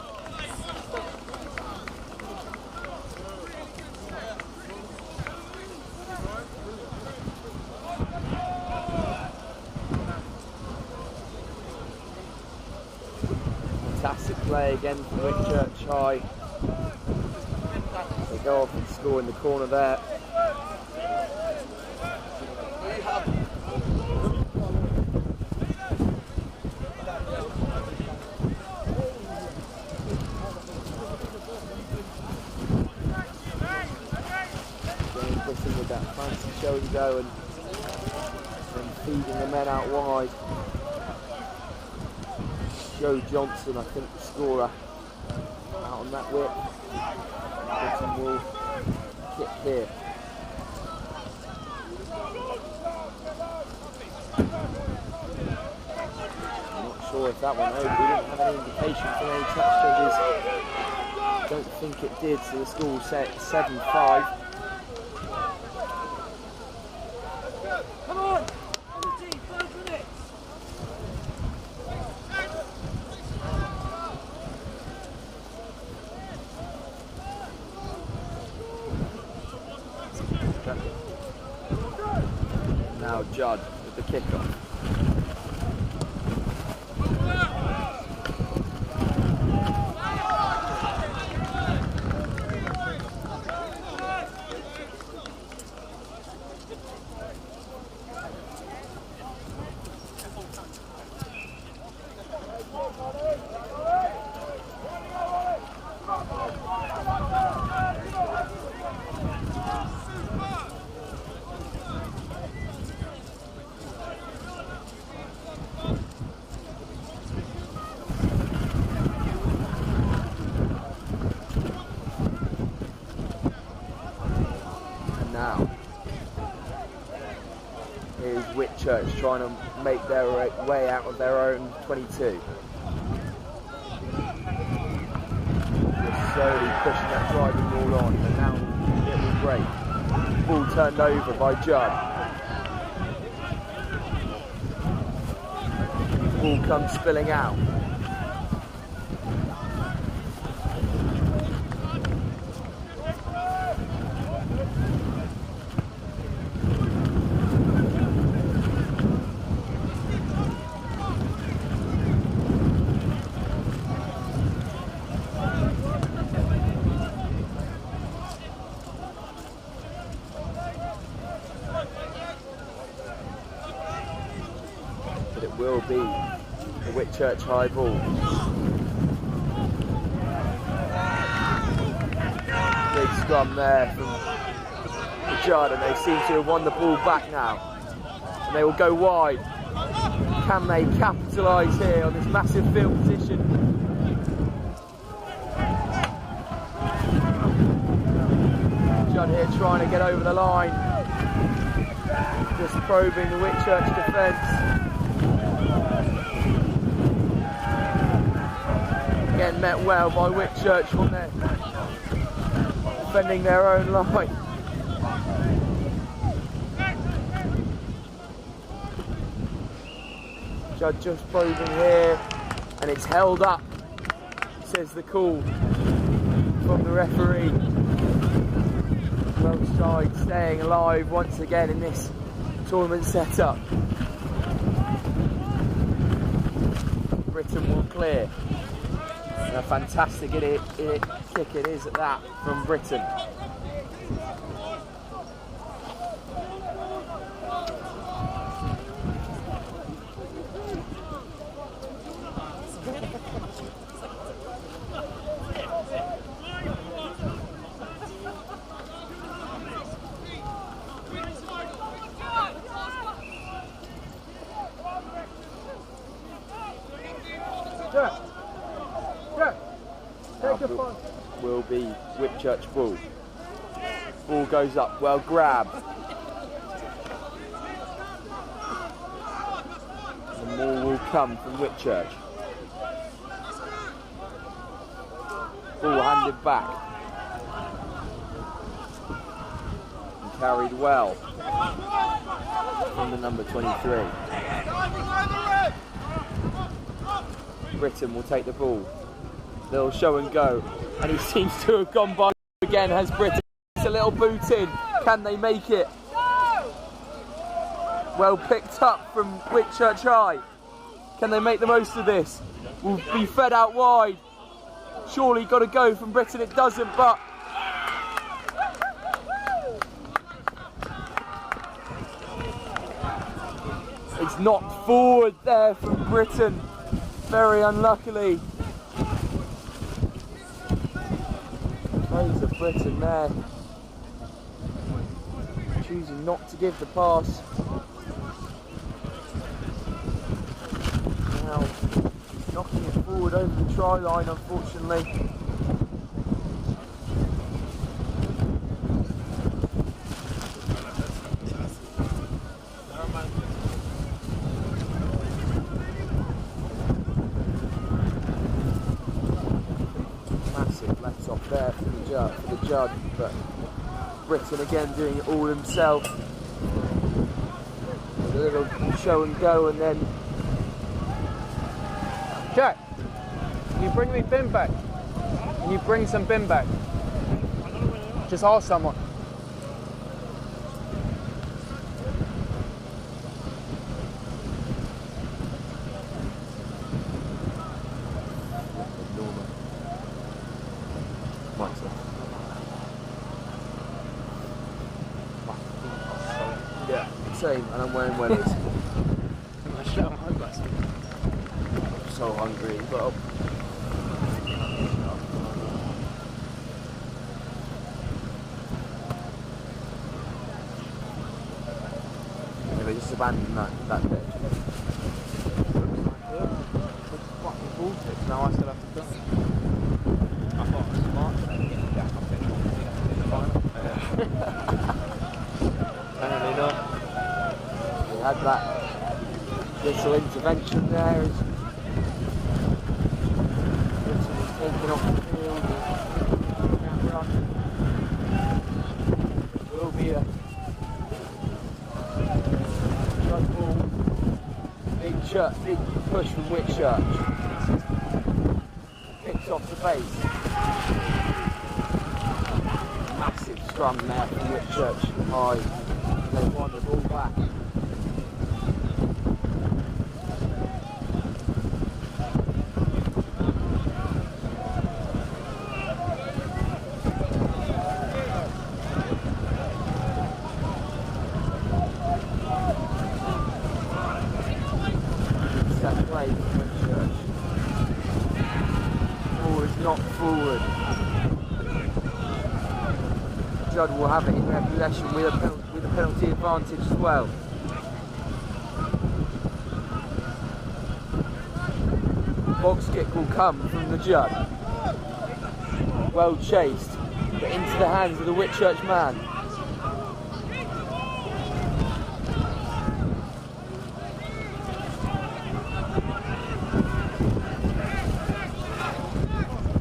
Fantastic play again for Whitchurch High. They go off and score in the corner there. to go and feeding the men out wide. Joe Johnson, I think, the scorer, out on that whip. Britain will kick here. I'm not sure if that one over. We didn't have any indication from any touch judges. Don't think it did, so the score will set 7-5. Come on! 5 minutes! Now Judd with the kickoff. Now, here's Whitchurch trying to make their way out of their own 22. Just slowly pushing that driving ball on, and now it will break. Ball turned over by Judd. Ball comes spilling out. But it will be the Whitchurch high ball. Big scrum there from Judd, and they seem to have won the ball back now. And they will go wide. Can they capitalise here on this massive field position? Judd here trying to get over the line. Just probing the Whitchurch defence. Again met well by Whitchurch on there, defending their own line. Judd just probing here, and it's held up, says the call from the referee. Welsh side staying alive once again in this tournament setup. Britain will clear. And a fantastic kick it is at that from Britain. Will be Whitchurch ball. Ball goes up, well grabbed. And more will come from Whitchurch. Ball handed back. And carried well from the number 23. Britain will take the ball. They'll show and go, and he seems to have gone by again, has Britain. It's a little boot in. Can they make it? Well picked up from Whitchurch High. Can they make the most of this? Will be fed out wide. Surely got to go from Britain. It doesn't, but it's knocked forward there from Britain, very unluckily. Praise of Britain there. choosing not to give the pass. Now knocking it forward over the try line, unfortunately. Massive lets off there for the Judd, but Britton again doing it all himself. A little show and go, and then Jack, can you bring me bin back? Can you bring some bin back? Just ask someone. yeah, same, and I'm wearing wellies. I'm so hungry, but they just abandoned that bit. Fucking bullshit. Now I still have to play. I thought it was smart. Yeah, I think apparently not. We had that little intervention there as Britton was taken off the field. Can't run. It will be a Judd ball. Big push from Whitchurch. Picks off the base. Massive scrum there from Whitchurch high. They won the ball back. Step play from Whitchurch. Ball is not forward. Judd will have it in their possession with a penalty advantage as well. Box kick will come from the Judd. Well chased, but into the hands of the Whitchurch man.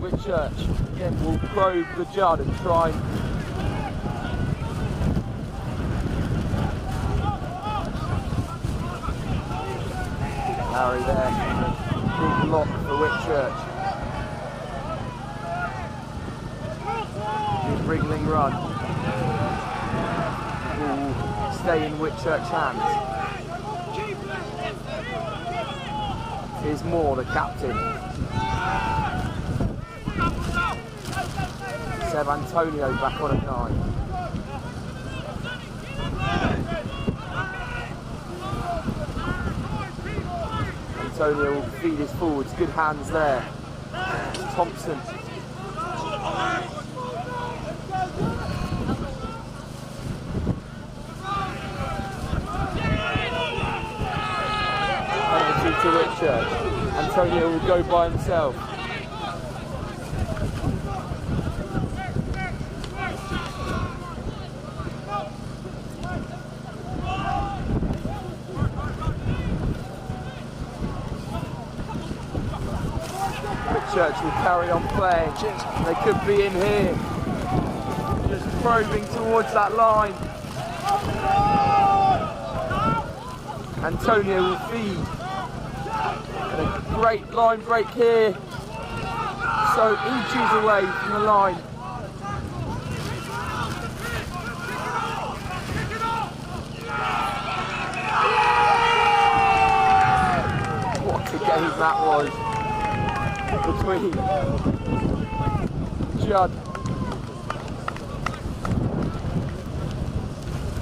Whitchurch again will probe the Judd and try and Harry there, big block for Whitchurch. Good wriggling run. Ball stay in Whitchurch's hands. Here's Moore, the captain. Seb Antonio back on at 9. Antonio will feed his forwards, good hands there. Thompson. Penalty to Whitchurch. Antonio will go by himself. Whitchurch will carry on playing. They could be in here. Just probing towards that line. Antonio will feed. And a great line break here. So inches away from the line. What a game that was. Between Judd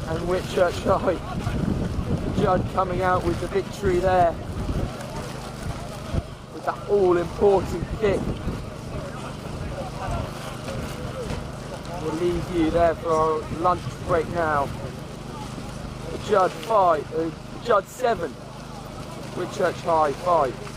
and Whitchurch High. Judd coming out with the victory there with that all-important kick. We'll leave you there for our lunch break now. Judd 5, Judd 7, Whitchurch High 5.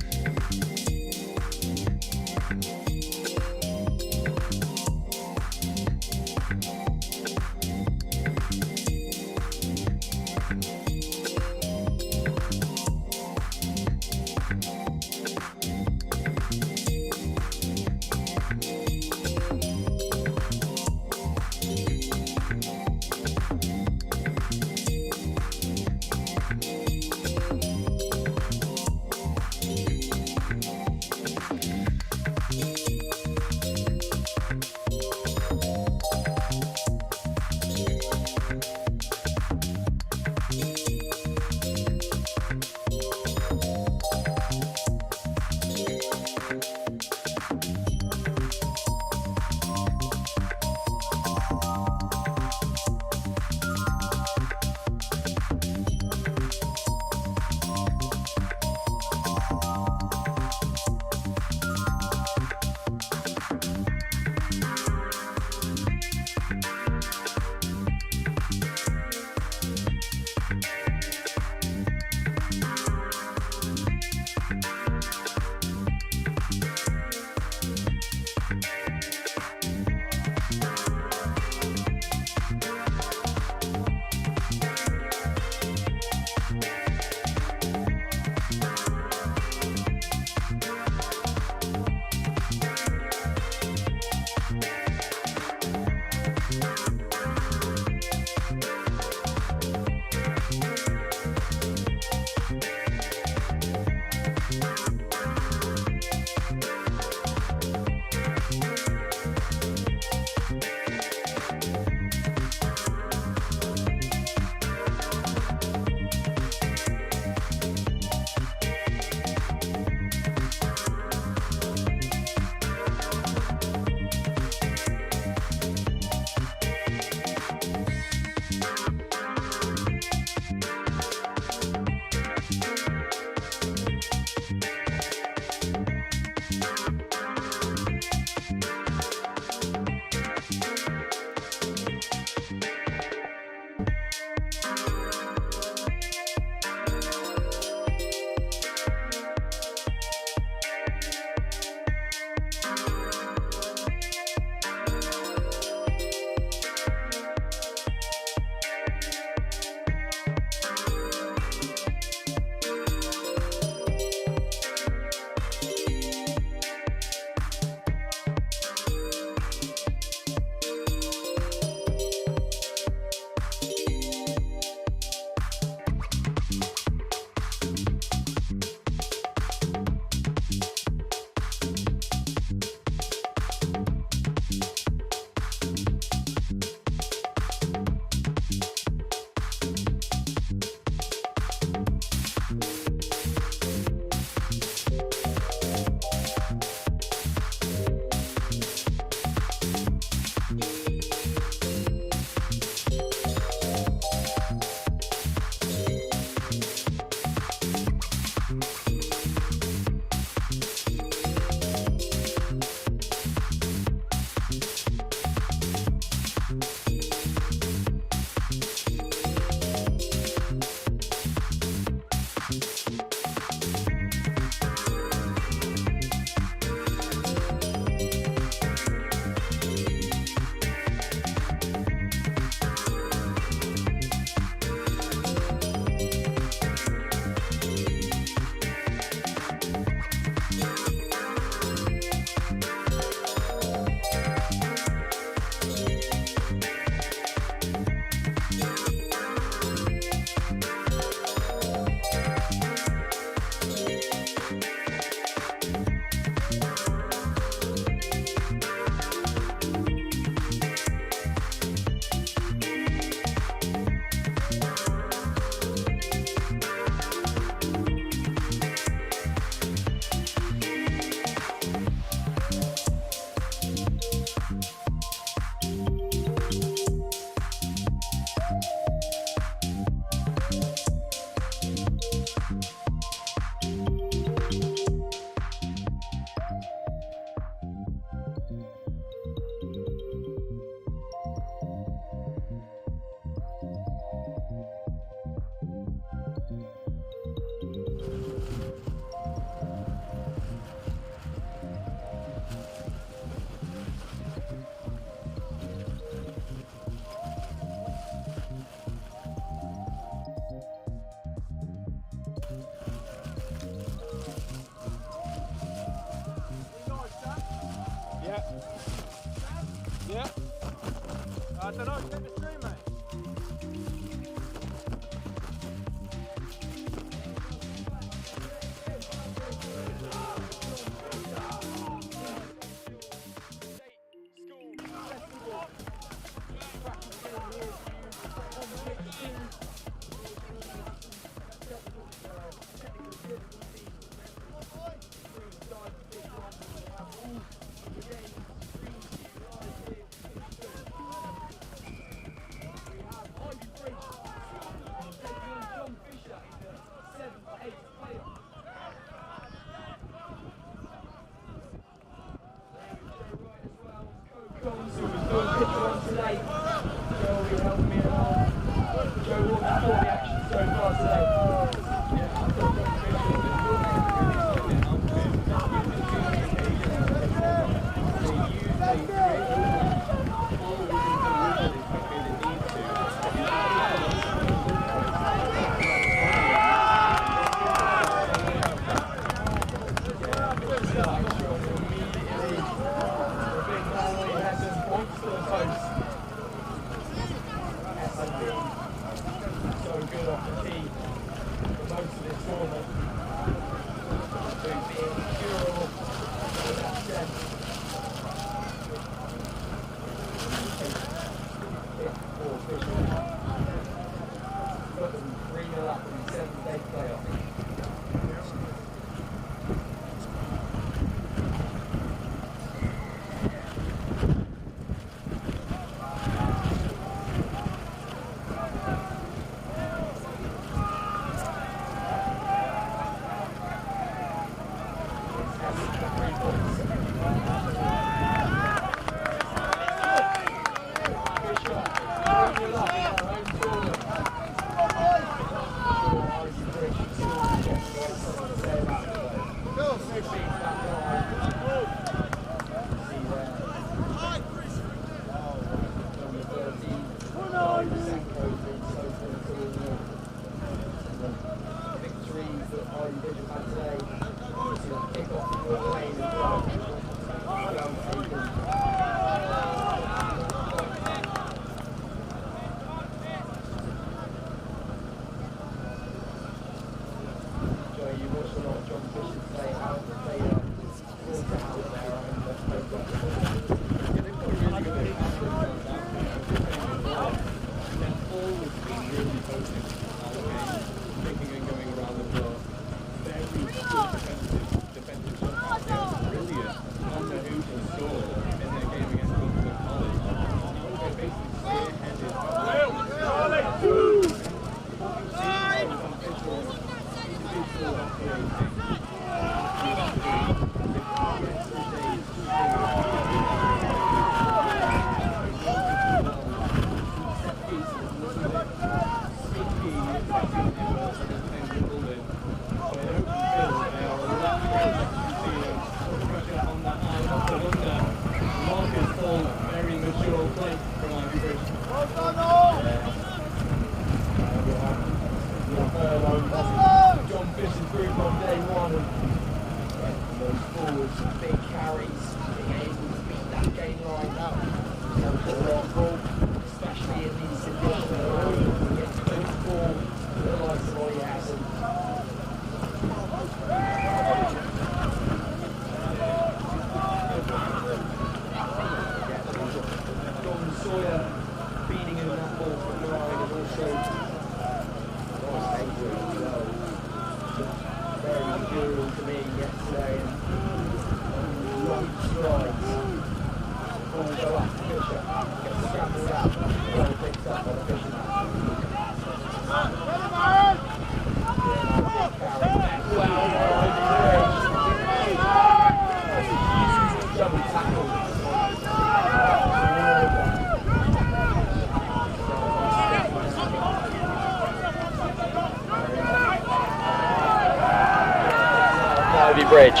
Ivybridge.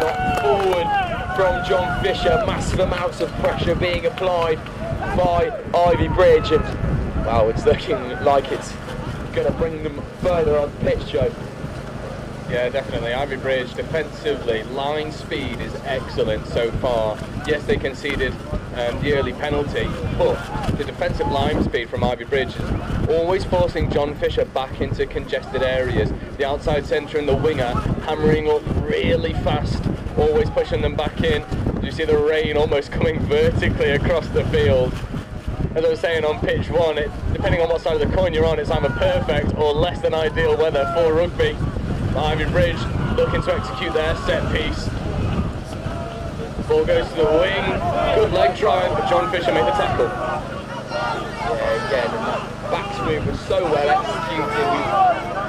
Knocked forward from John Fisher, massive amounts of pressure being applied by Ivybridge, and wow, it's looking like it's going to bring them further on the pitch, Joe. Yeah, definitely. Ivybridge defensively, line speed is excellent so far. Yes, they conceded the early penalty, but the defensive line speed from Ivybridge is always forcing John Fisher back into congested areas. The outside centre and the winger hammering up really fast, always pushing them back in. You see the rain almost coming vertically across the field. As I was saying on pitch 1, depending on what side of the coin you're on, it's either perfect or less than ideal weather for rugby. Ivybridge looking to execute their set piece. Ball goes to the wing. Good leg drive, but John Fisher made the tackle. Yeah, again, and that back move was so well executed.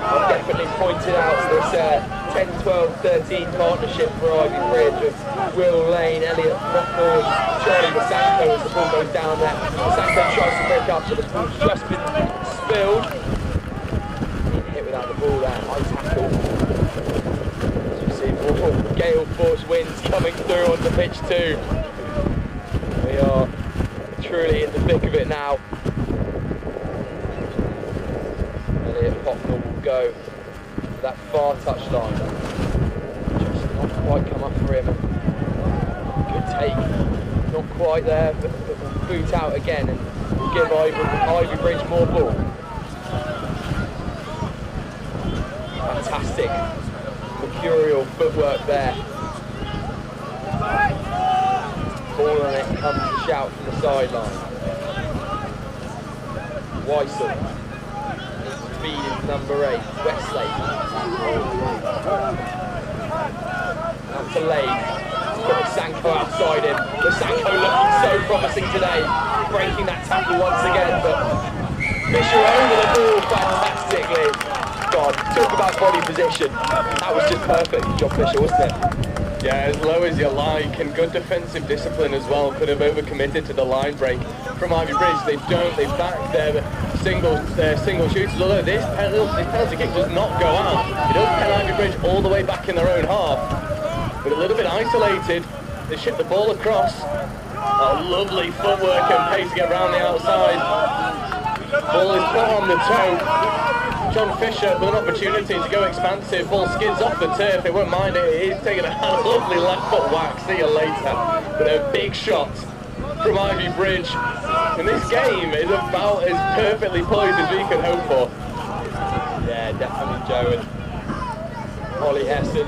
I've definitely pointed out this 10, 12, 13 partnership for Ivybridge with Will Lane, Elliot Bucknell, Charlie Masanko as the ball goes down there. Masanko tries to break up, but the ball's just been spilled. Hit without the ball there, high tackle. As you see, more gale force winds coming through onto pitch 2. We are truly in the thick of it now. Elliot Bucknell will go for that far touchline. Just not quite come up for him. Good take, not quite there, but we'll boot out again and we'll give Ivybridge more ball. Fantastic mercurial footwork there. Ball on it, comes a shout from the sideline. Weissel. Speed is number 8, Westlake. Out to Lane. He's got Masanko outside him. Masanko looking so promising today. Breaking that tackle once again, but Fisher over the ball fantastically. God, talk about body position. That was just perfect, John Fisher, wasn't it? Yeah, as low as you like, and good defensive discipline as well. Could have overcommitted to the line break from Ivybridge. They back their single shooters. Although this penalty kick does not go out. It does pen Ivybridge all the way back in their own half. But a little bit isolated. They ship the ball across. Oh, lovely footwork and pace to get round the outside. Ball is put on the toe. John Fisher with an opportunity to go expansive. Ball skids off the turf. They won't mind it. He's taking a lovely left foot whack. See you later. But a big shot from Ivybridge. And this game is about as perfectly poised as we could hope for. Yeah, definitely Joe. And Ollie Hessen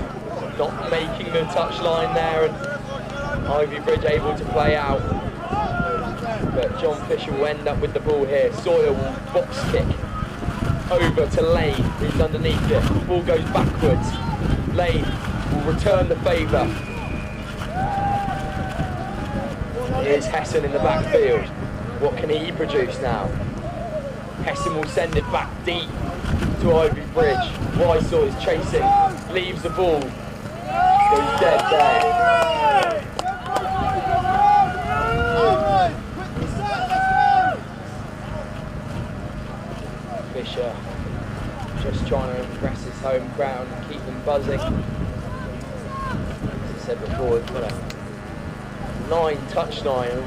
not making the touchline there. And Ivybridge able to play out. But John Fisher will end up with the ball here. Sawyer will box kick over to Lane, who's underneath it. Ball goes backwards. Lane will return the favour. Here's Hessen in the backfield. What can he produce now? Hessen will send it back deep to Ivybridge. Weissel is chasing, leaves the ball. Goes dead there. Fisher just trying to impress his home crowd and keep them buzzing. As I said before, he's got a 9 touchline.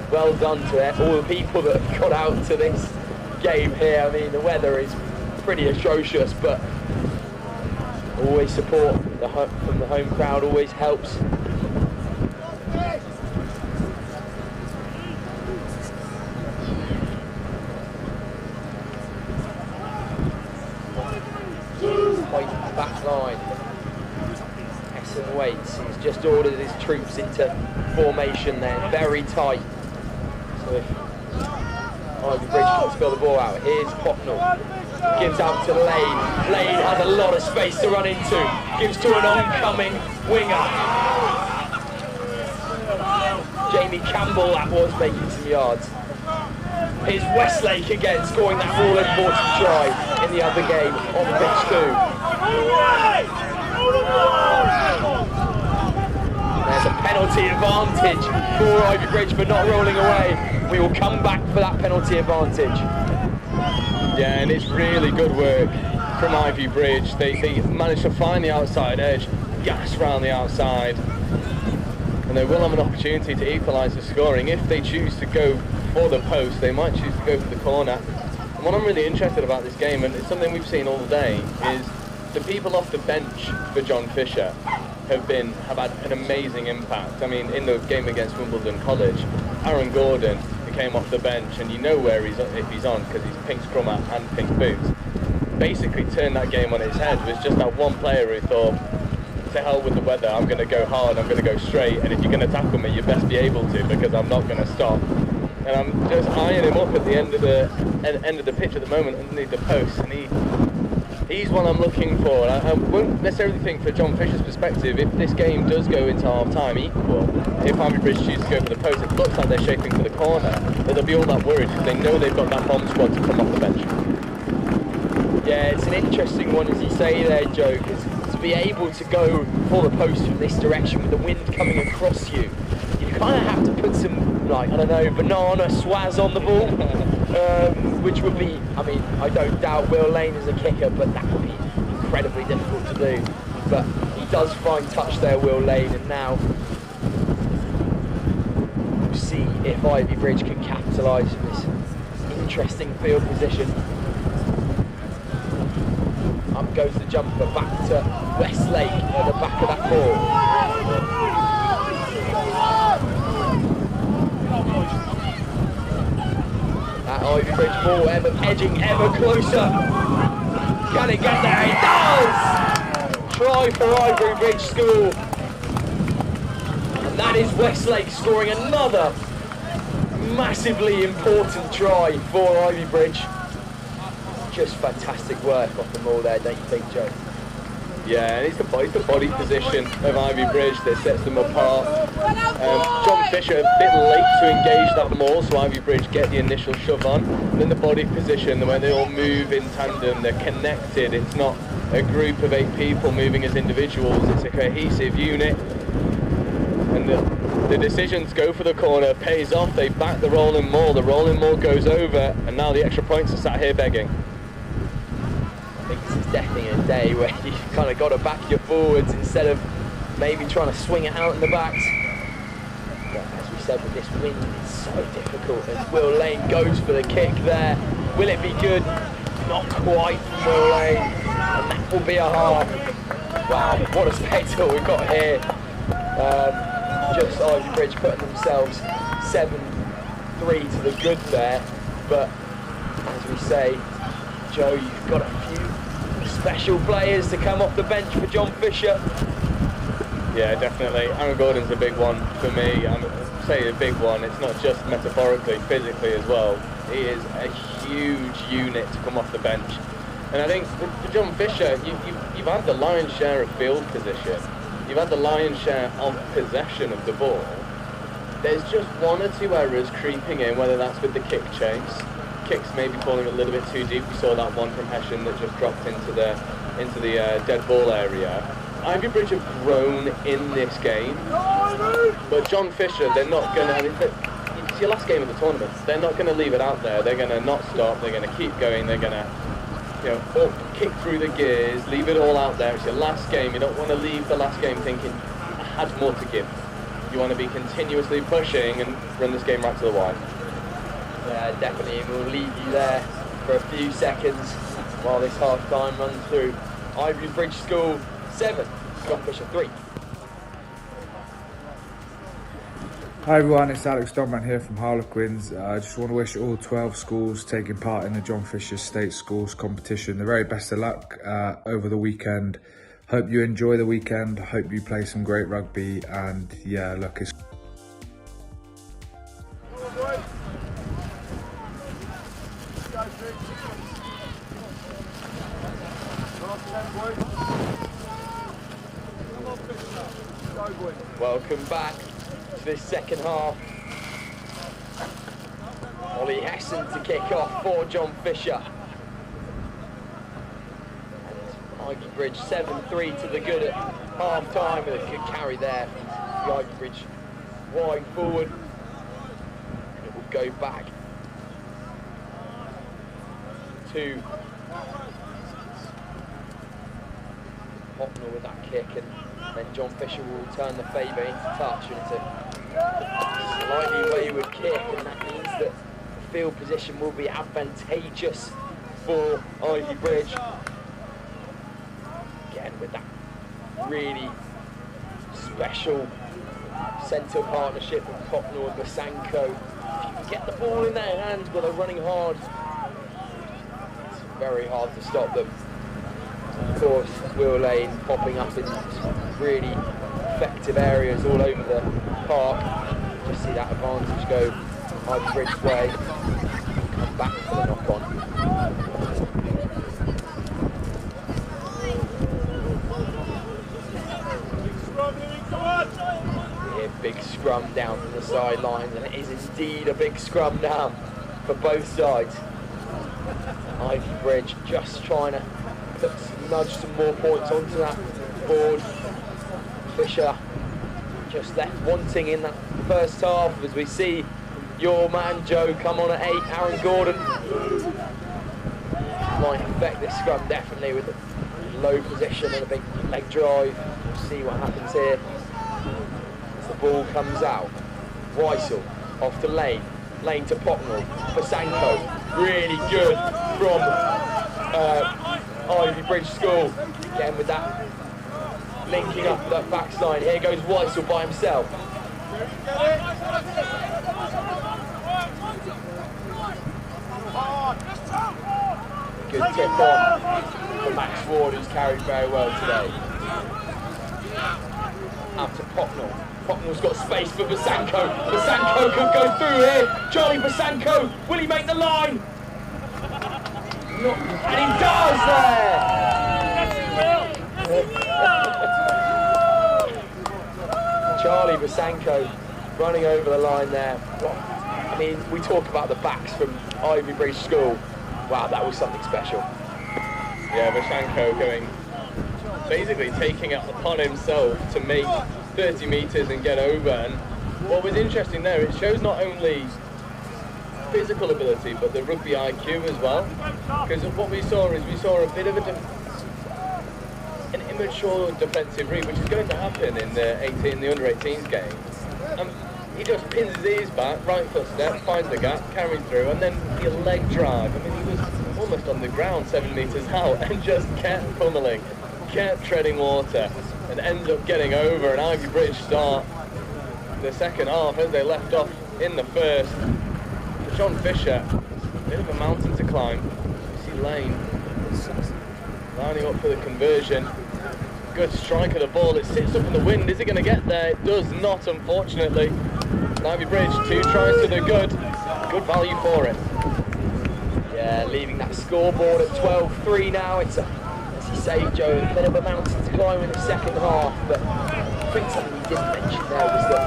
Well done to all the people that have got out to this game here. I mean, the weather is pretty atrocious, but always support from the home crowd always helps. Back line. Hessen waits. He's just ordered his troops into formation there, very tight. So if Ivybridge can spill the ball out, here's Pocknell. Gives out to Lane. Lane has a lot of space to run into. Gives to an oncoming winger. Jamie Campbell, that was making some yards. Here's Westlake again, scoring that all-important try in the other game on pitch 2. There's a penalty advantage for Ivybridge, but not rolling away. We will come back for that penalty advantage. Yeah, and it's really good work from Ivybridge. They managed to find the outside edge, gas round the outside, and they will have an opportunity to equalise the scoring. If they choose to go for the post, they might choose to go for the corner. And what I'm really interested about this game, and it's something we've seen all day, is the people off the bench for John Fisher have had an amazing impact. I mean, in the game against Wimbledon College, Aaron Gordon, who came off the bench, and you know where if he's on because he's pink scrummer and pink boots, basically turned that game on its head. It was just that one player who thought, to hell with the weather, I'm going to go hard, I'm going to go straight, and if you're going to tackle me, you best be able to, because I'm not going to stop. And I'm just eyeing him up at the end of the pitch at the moment, underneath the post, and he's one I'm looking for. And I won't necessarily think, for John Fisher's perspective, if this game does go into half-time equal, if Ivybridge chooses to go for the post, it looks like they're shaping for the corner, that they'll be all that worried, because they know they've got that bomb squad to come off the bench. Yeah, it's an interesting one, as you say there, Joe, because to be able to go for the post from this direction with the wind coming across you, you kind of have to put some, like, I don't know, banana swaz on the ball, which would be, I mean, I don't doubt Will Lane is a kicker, but that would be incredibly difficult to do. But he does find touch there, Will Lane, and now we'll see if Ivybridge can capitalise on this interesting field position. Up goes the jumper, back to Westlake at the back of that ball. That Ivybridge ball edging ever closer. Can it get there? It does! Try for Ivybridge School. And that is Westlake scoring another massively important try for Ivybridge. Just fantastic work off the ball there, don't you think, Joe? Yeah, and it's the body position of Ivybridge that sets them apart. John Fisher a bit late to engage that maul, so Ivybridge get the initial shove on. And then the body position, where they all move in tandem, they're connected. It's not a group of 8 people moving as individuals, it's a cohesive unit. And the decision to go for the corner pays off. They back the rolling maul goes over, and now the extra points are sat here begging. I think this is definitely a day where you've kind of got to back your forwards instead of maybe trying to swing it out in the backs. But as we said, with this wind, it's so difficult. As Will Lane goes for the kick there. Will it be good? Not quite from Will Lane. And that will be a half. Wow, what a spectacle we've got here. Just Ivybridge putting themselves 7-3 to the good there. But as we say, Joe, you've got a few special players to come off the bench for John Fisher. Yeah, definitely. Aaron Gordon's a big one for me. I'm saying a big one. It's not just metaphorically, physically as well. He is a huge unit to come off the bench. And I think for John Fisher, you've had the lion's share of field position. You've had the lion's share of possession of the ball. There's just 1 or 2 errors creeping in, whether that's with the kick chase. Kicks maybe falling a little bit too deep. We saw that one from Hessian that just dropped into the dead ball area. Ivybridge have grown in this game, but John Fisher, they're not going to. It's your last game of the tournament. They're not going to leave it out there. They're going to not stop. They're going to keep going. They're going to, kick through the gears, leave it all out there. It's your last game. You don't want to leave the last game thinking I had more to give. You want to be continuously pushing and run this game right to the wire. Yeah, definitely. We'll leave you there for a few seconds while this half-time runs through. Ivybridge School 7, John Fisher 3. Hi everyone, it's Alex Donman here from Harlequins. I just want to wish all 12 schools taking part in the John Fisher State Schools competition the very best of luck over the weekend. Hope you enjoy the weekend, hope you play some great rugby, and yeah, look, it's Welcome back to this second half. Ollie Hessen to kick off for John Fisher. And Ivybridge 7-3 to the good at half time, with a good carry there from the Ivybridge wide forward. It will go back to Hopnell with that kick, and then John Fisher will return the favour into touch, and it's a slightly wayward kick, and that means that the field position will be advantageous for Ivybridge. really special centre partnership with Cocknell and Basanko. If you can get the ball in their hands but they're running hard, it's very hard to stop them. Of course, Will Lane popping up in really effective areas all over the park. Just see that advantage go Ivybridge's way. Come back for the knock on. Big scrum down from the sidelines, and it is indeed a big scrum now for both sides. Ivybridge just trying to nudge some more points onto that board. Fisher just left wanting in that first half, as we see your man Joe come on at 8, Aaron Gordon. Might affect this scrum definitely with a low position and a big leg drive. We'll see what happens here. Ball comes out. Weissel off to Lane. Lane to Pocknell. Basanko. Really good from Ivybridge School. Again with that linking up that backside. Here goes Weissel by himself. Good tip on for Max Ward, who's carried very well today. Out to Pocknell. Pocknell's got space for Basanko. Basanko could go through here. Charlie Basanko, will he make the line? And he does there! Charlie Basanko running over the line there. I mean, we talk about the backs from Ivybridge School. Wow, that was something special. Yeah, Basanko going, basically taking it upon himself to make 30 metres and get over. And what was interesting there, it shows not only physical ability but the rugby IQ as well, because what we saw is we saw a bit of an immature defensive read, which is going to happen in the under 18s game. He just pins his ears back, right foot step, finds the gap, carries through, and then the leg drive. I mean, he was almost on the ground 7 metres out and just kept pummeling, kept treading water, and ends up getting over. And Ivybridge start the second half as they left off in the first. For John Fisher, a bit of a mountain to climb. You see Lane lining up for the conversion. Good strike of the ball. It sits up in the wind. Is it going to get there? It does not, unfortunately. Ivybridge, 2 tries to the good. Good value for it. Yeah, leaving that scoreboard at 12-3 now. It's as you say, Joe, a bit of a mountain to climb in the second half, but I think something we didn't mention there was the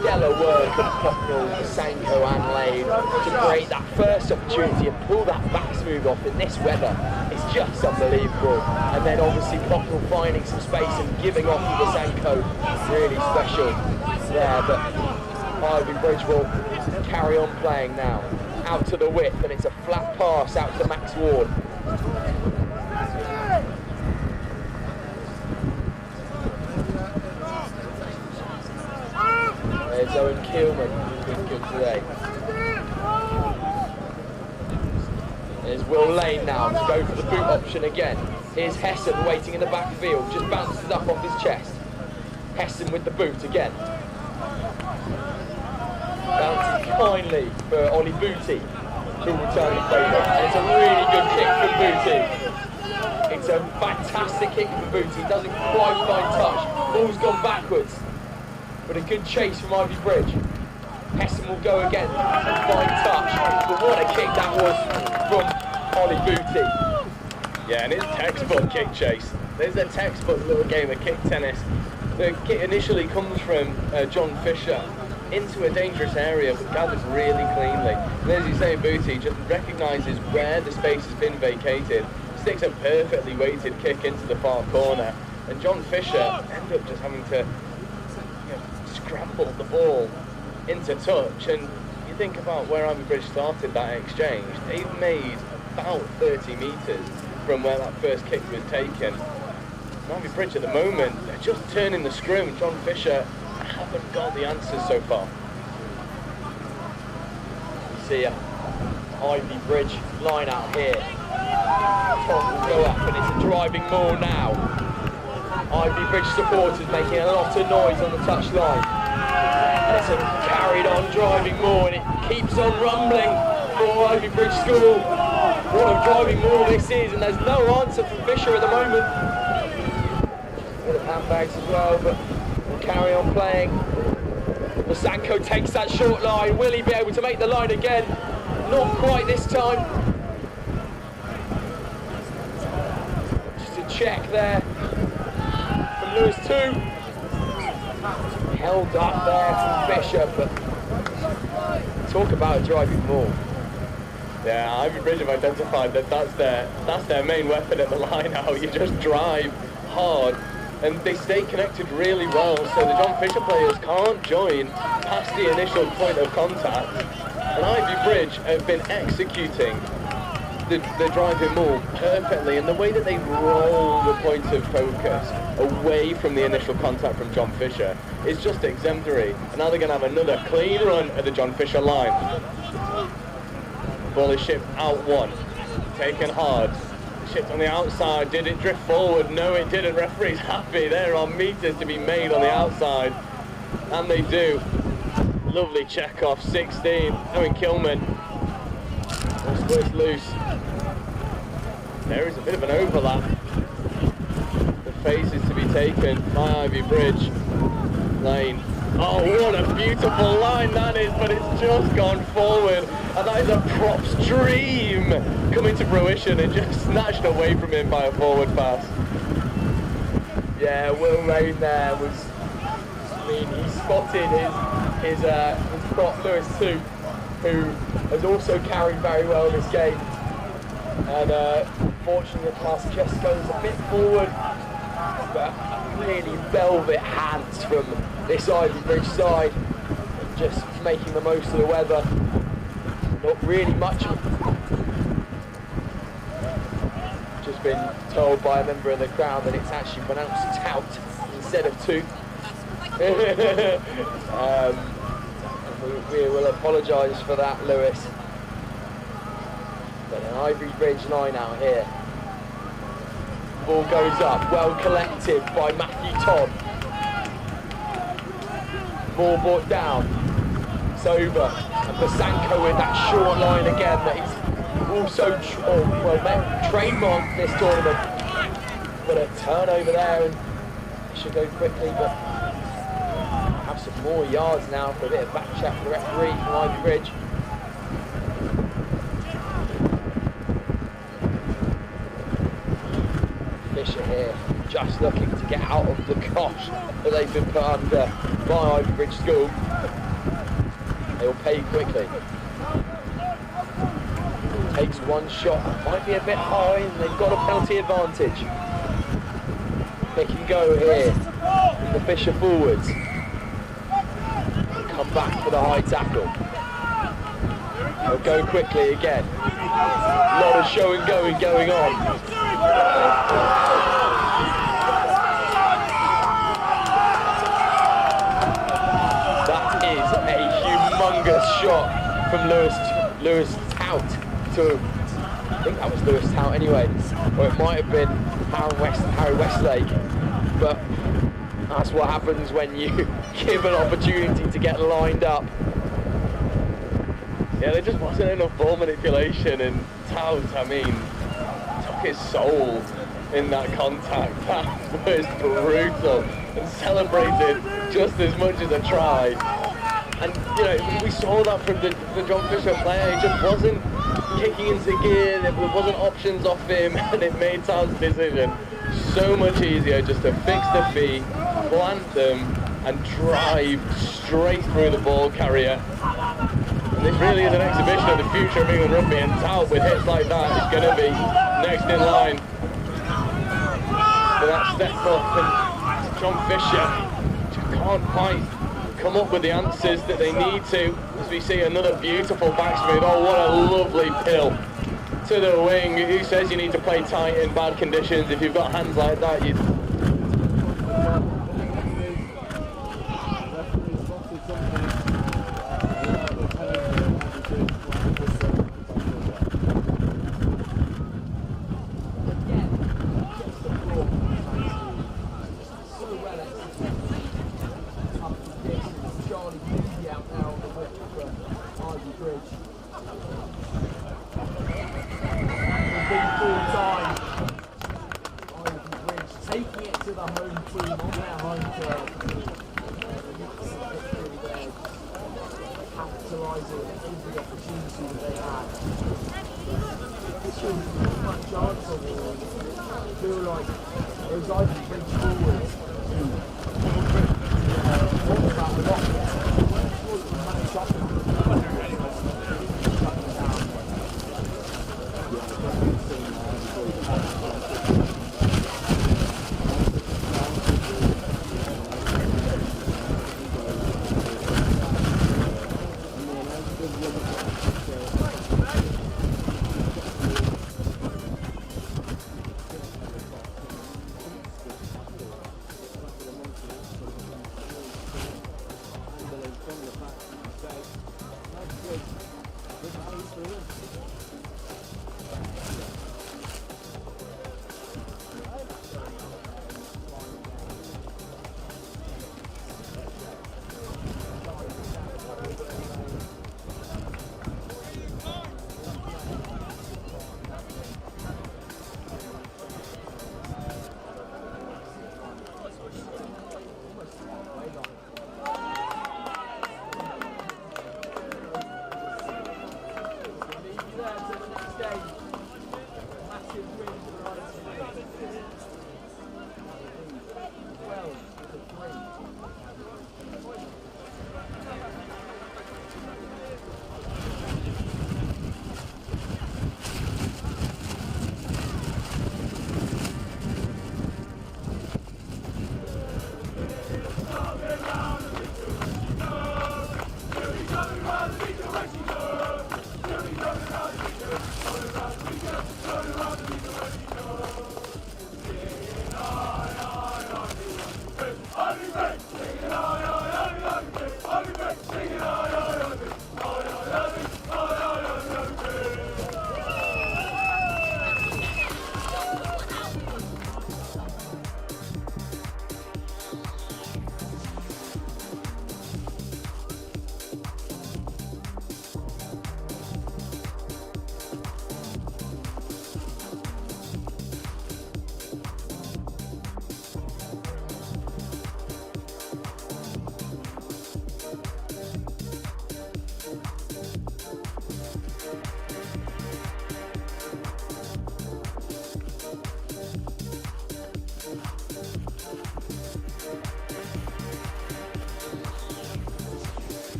stellar work of Cocknell, Basanko and Lane to create that first opportunity and pull that back move off in this weather. It's just unbelievable. And then obviously Cocknell finding some space and giving off to Basanko. Really special there, but Ivybridge will carry on playing now. Out to the width, and it's a flat pass out to Max Ward. There's Owen Keelman, who's been good today. There's Will Lane now to go for the boot option again. Here's Hessen waiting in the backfield, just bounces up off his chest. Hessen with the boot again. Bouncing kindly for Ollie Booty, who will return the favour. And it's a really good kick from Booty. It's a fantastic kick from Booty, doesn't quite find touch. Ball's gone backwards. But a good chase from Ivybridge. Hessen will go again and find touch. But what a kick that was from Ollie Booty. Yeah, and it's textbook kick chase. There's a textbook little game of kick tennis. The kick initially comes from John Fisher into a dangerous area, but gathers really cleanly. And as you say, Booty just recognises where the space has been vacated, sticks a perfectly weighted kick into the far corner, and John Fisher ends up just having to scramble the ball into touch. And you think about where Ivybridge started that exchange, they've made about 30 metres from where that first kick was taken. Ivybridge at the moment, they're just turning the scrum. John Fisher haven't got the answers so far. See ya. Ivybridge line out here. Tom will go up, and it's a driving maul now. Ivybridge supporters making a lot of noise on the touchline. And it's a carried on driving more, and it keeps on rumbling for Ivybridge School. What a driving more this is, and there's no answer from Fisher at the moment. Bit of handbags as well, but we'll carry on playing. Masanko takes that short line. Will he be able to make the line again? Not quite this time. Just a check there from Lewis 2. Held up there from Fisher, but talk about a driving maul. Yeah, Ivybridge have identified that that's their main weapon at the line now. You just drive hard, and they stay connected really well, so the John Fisher players can't join past the initial point of contact. And Ivybridge have been executing the driving maul perfectly, and the way that they roll the point of focus away from the initial contact from John Fisher is just exemplary. And now they're going to have another clean run at the John Fisher line. Ball is shipped out one, taken hard, shipped on the outside. Did it drift forward? No, it didn't. Referee's happy. There are meters to be made on the outside, and they do. Lovely check off, 16, Owen Kilman. It's loose. There is a bit of an overlap. The face is to be taken by Ivybridge. Lane. Oh, what a beautiful line that is, but it's just gone forward. And that is a prop's dream coming to fruition and just snatched away from him by a forward pass. Yeah, Will Lane there was, he spotted his prop Lewis 2, who has also carried very well this game. And unfortunately the pass just goes a bit forward, but really velvet hands from this Ivybridge side, just making the most of the weather. Not really much. Just been told by a member of the crowd that it's actually pronounced tout instead of toot. We will apologise for that, Lewis. But an Ivybridge line out here. Ball goes up, well collected by Matthew Todd. Ball brought down. It's over. And Masanko with that short line again that he's also trademarked this tournament. But a turnover there, and it should go quickly, but have some more yards now for a bit of back chat for the referee from Ivybridge. Fisher here, just looking to get out of the cosh that they've been put under by Ivybridge School. They'll pay quickly. Takes one shot, might be a bit high, and they've got a penalty advantage. They can go here from the Fisher forwards. Come back for the high tackle. They'll go quickly again. A lot of show and going on. That is a humongous shot from Lewis Tout to, I think that was Lewis Tout anyway, or it might have been Harry Westlake, but that's what happens when you give an opportunity to get lined up. Yeah, there just wasn't enough ball manipulation, and Tout, I mean, took his soul in that contact. That was brutal, and celebrated just as much as a try. And you know, we saw that from the John Fisher player. He just wasn't kicking into gear, there wasn't options off him, and it made Tout's decision so much easier just to fix the feet, plant them, and drive straight through the ball carrier. And this really is an exhibition of the future of England rugby, and Tout with hits like that is going to be next in line for that step up. And John Fisher just can't quite come up with the answers that they need to, as we see another beautiful back smooth. Oh, what a lovely pill to the wing. Who says you need to play tight in bad conditions? If you've got hands like that, you get home to capitalising every opportunity that they had. This was pretty much chance on them. I feel like it was Ivybridge forward. Talking about the rock.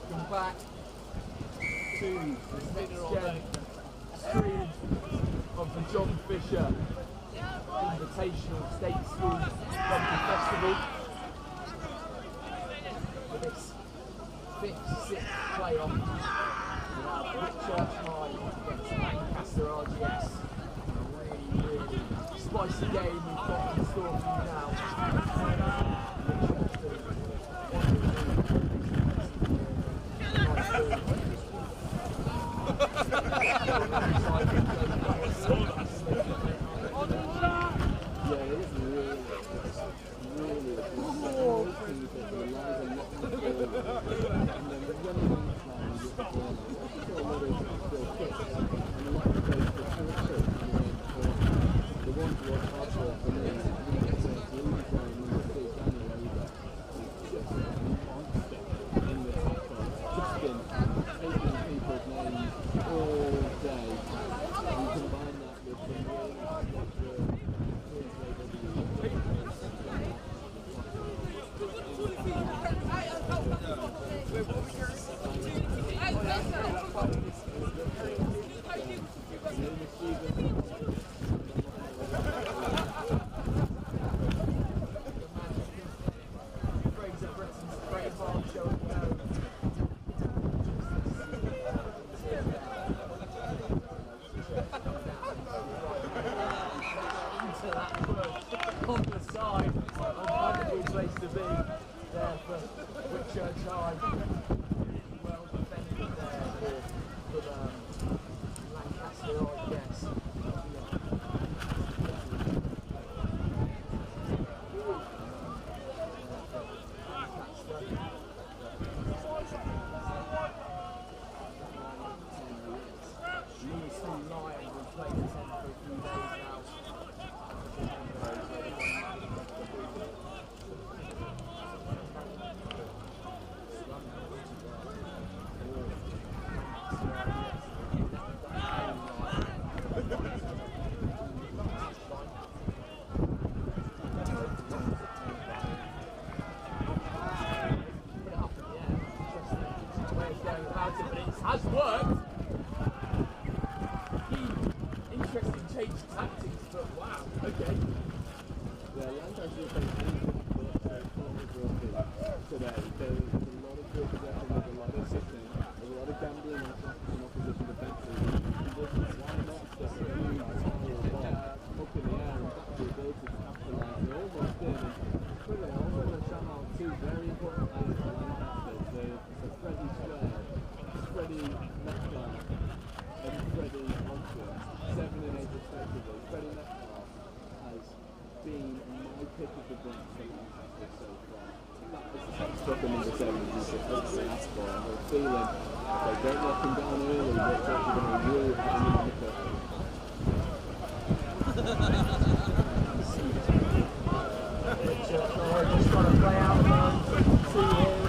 welcome back to the next-gen stream of the John Fisher Invitational State School Rugby Festival. For this 5th-6th playoff, Whitchurch High against Lancaster RGS. Really spicy game we've got in store for you now. On the side, a wonderful place to be there for Whitchurch High. Well defended there for Lancaster, I guess. Lions will play this on for a few days now. Has worked. Interesting change of tactics, but wow, okay. Yeah, Lancaster is today. There's a lot of good possession, there's a lot of sitting, there's a lot of gambling in opposition defenses. Why not just a huge power ball up in the air and back to the ability to capitalise? They almost did. And quickly, I also want to shout out two very important players for Lancaster. So Freddie Square, Freddie Metcalf, and Freddie Monson, 7 and 8 respectively. Freddie Metcalf has been my pick of the bunch for Lancaster so far. That is the top stuff in number 7 you should hopefully ask for. I have a feeling if they don't knock him down early, they're actually going to really put him in the pick. Just trying to play out now. 2 years.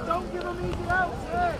Don't give them easy outs here!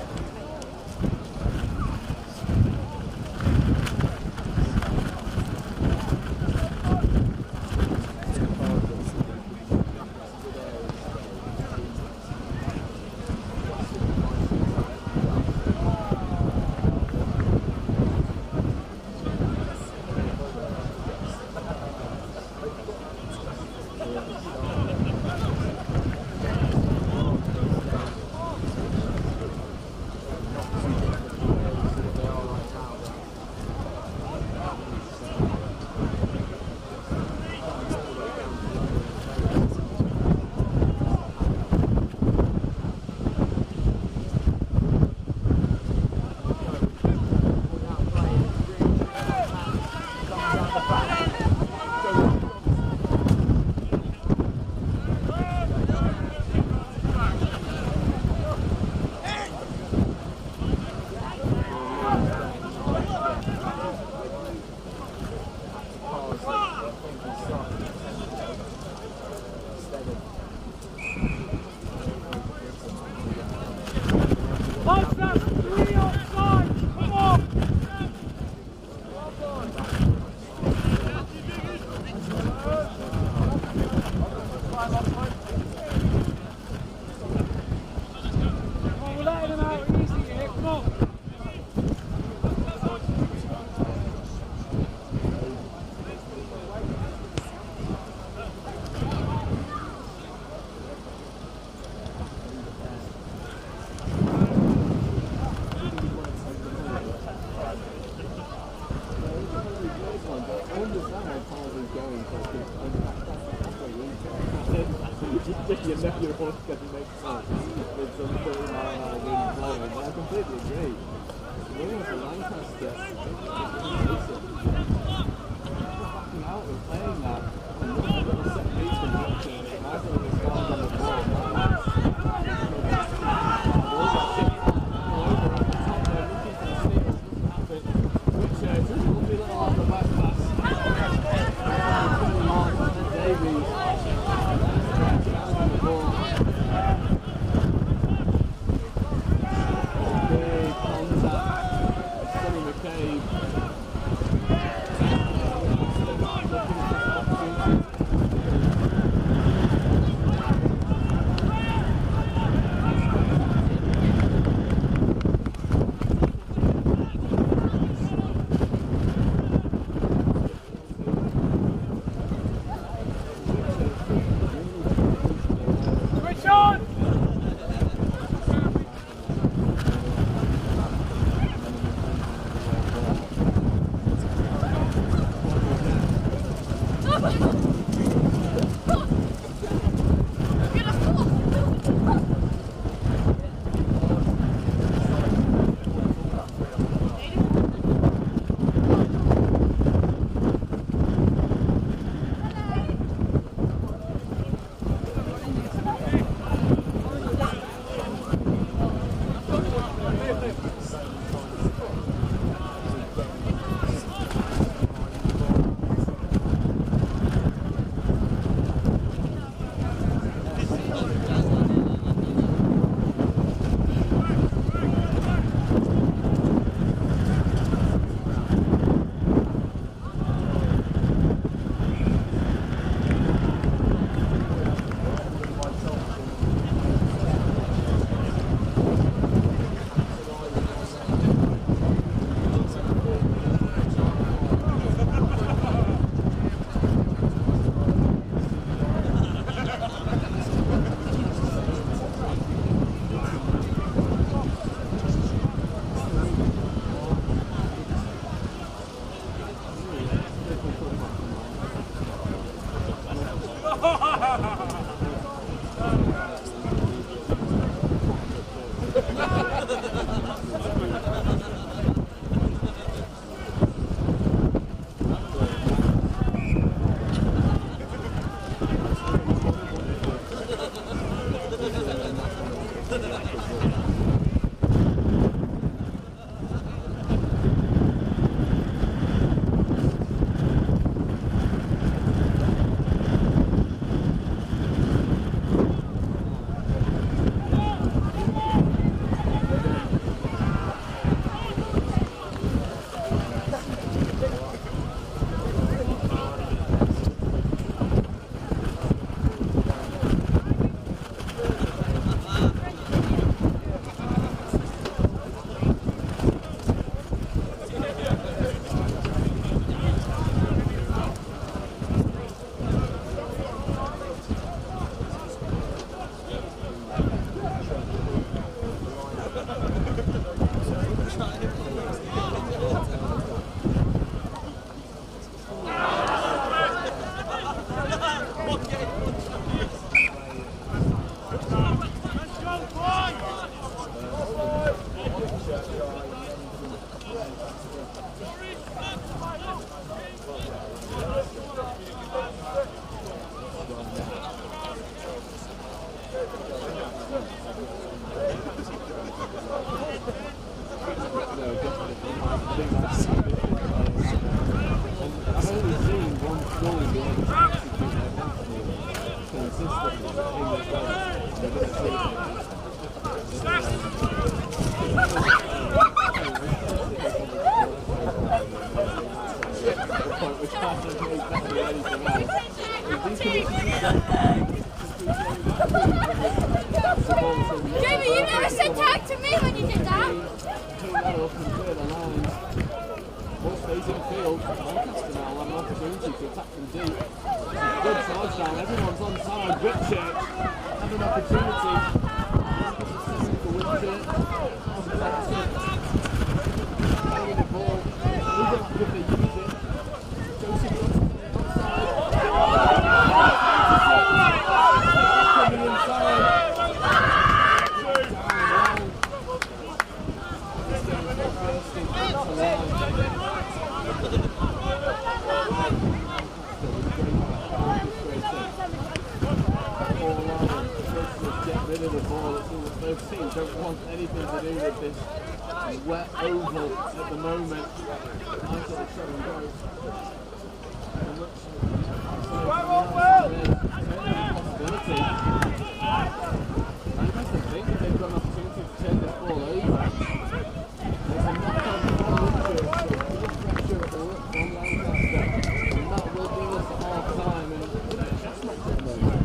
with some 30-mile-an-hour wind blowing, but I completely agree. William for Lancaster, backing out and playing that, and looking at the set piece from Whitchurch, and I thought it was on the ball. Whitchurch, lovely little on the back pass. Davies. Big contact. Sonny McCabe. Jamie, you never said tag to me when you did that. Ball stays in field. Lancaster now will have an opportunity to attack from deep. Good charge down. Everyone's on side. Whitchurch have an opportunity. For Whitchurch. Holding the ball. Look at if they use it. Joseph outside. Coming inside. rid of the ball. It's all the both teams don't want anything to do with this wet oval at the moment. Nice little shot and go. Possibility. Manchester think they've got an opportunity to turn this ball over. There's a knock-on from Whitchurch, so good pressure from Lancaster, and that will bring us to half-time, and that's not good though.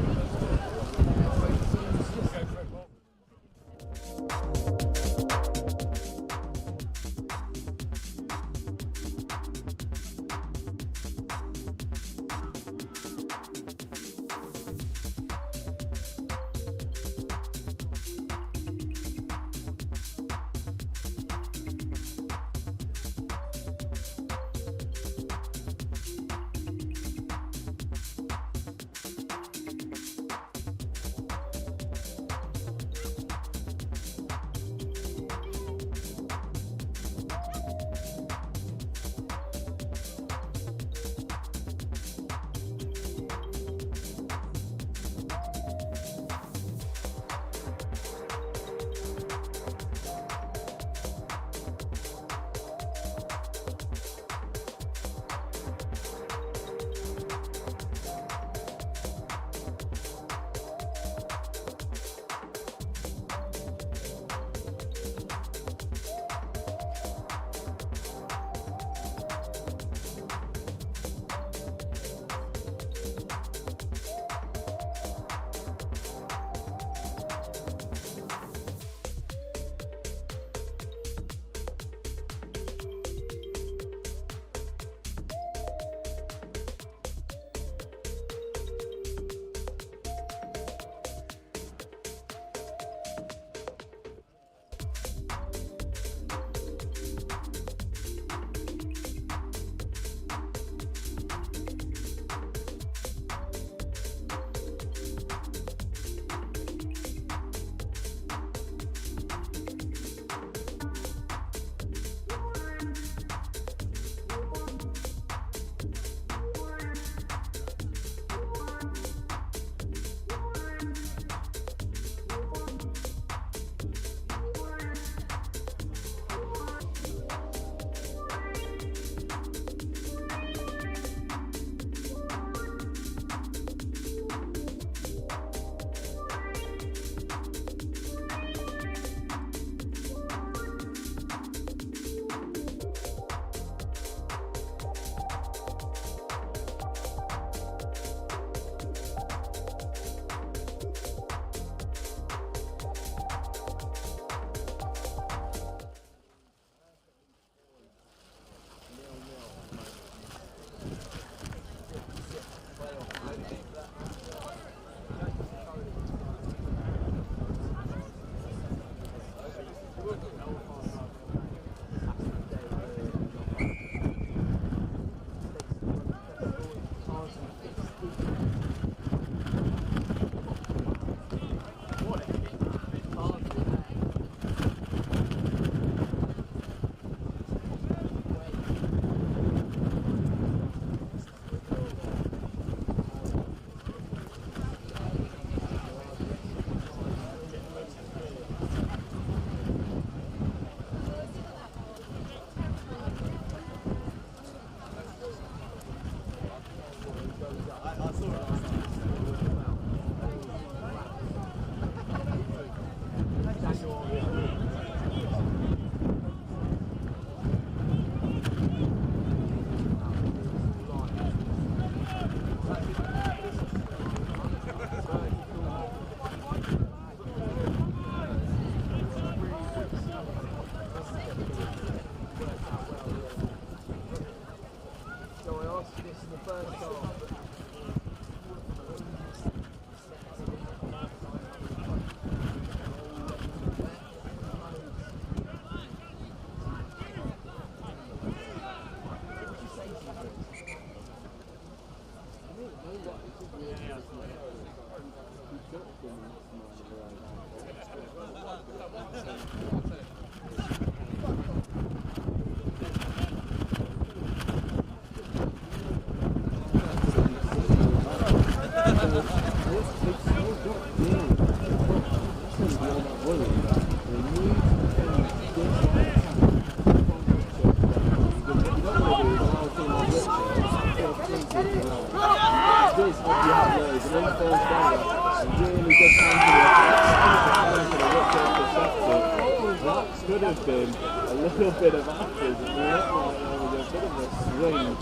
been a little bit of action. It looked like there was a bit of a swing.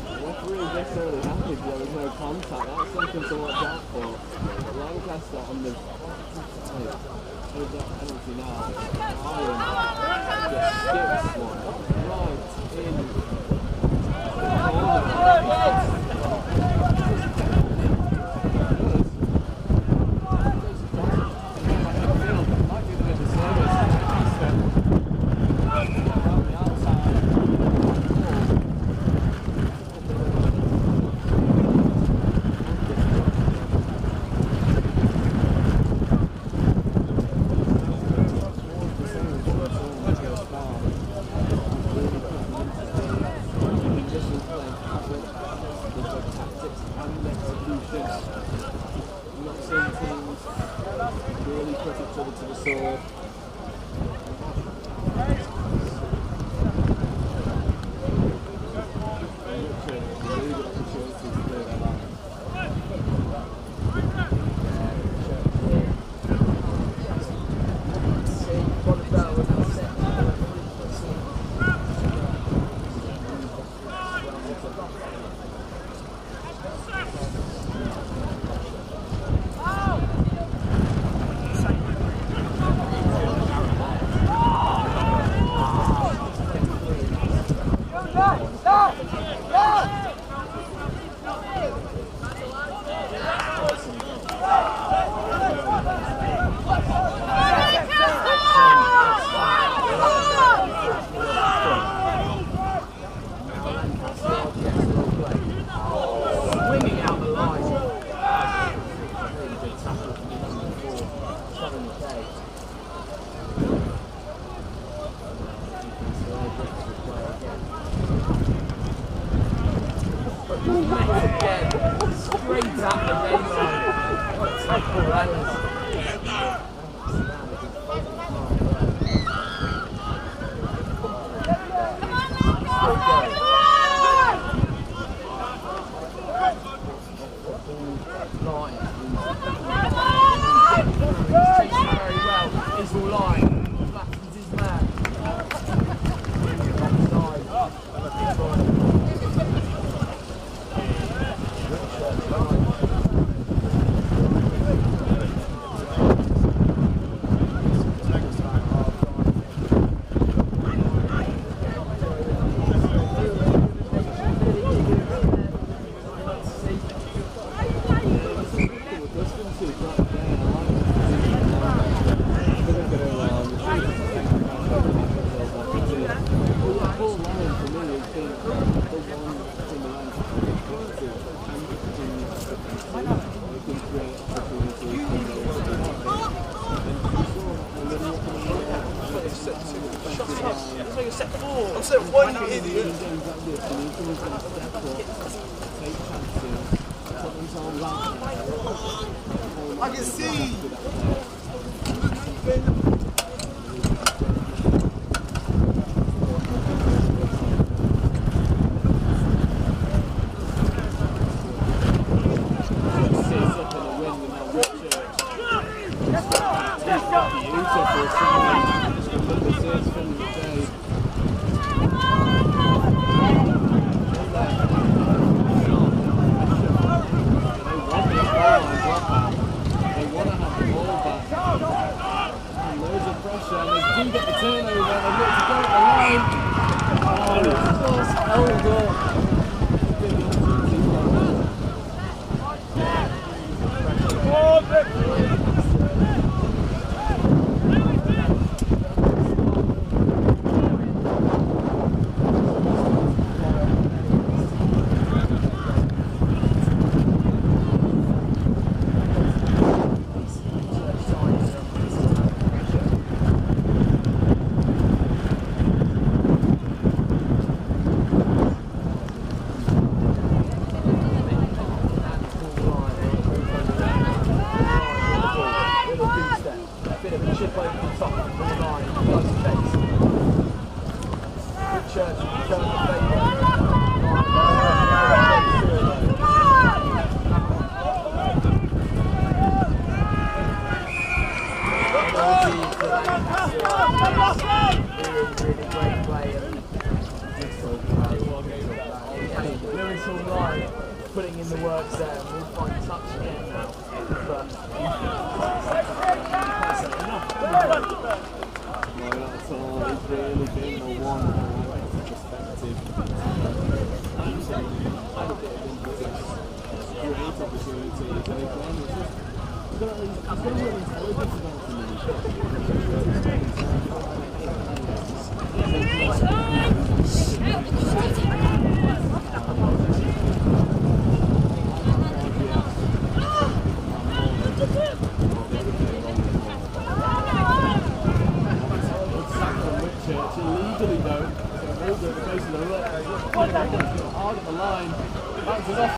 The referee just already happy there was no contact. That's something to watch out for. But Lancaster on the opposite side of that penalty now. Ryan just skips one right in the corner. I can see. Go! really great play. Lewis all line, putting in the work there, and we'll find touch again now. That's all. It's really been the one perspective. Had a bit of impetus, great opportunities, and again, it's just he's got a real intelligence about him. Whitchurch illegally though, so hold it at the base of the ruck. Hard at the line, bounces off.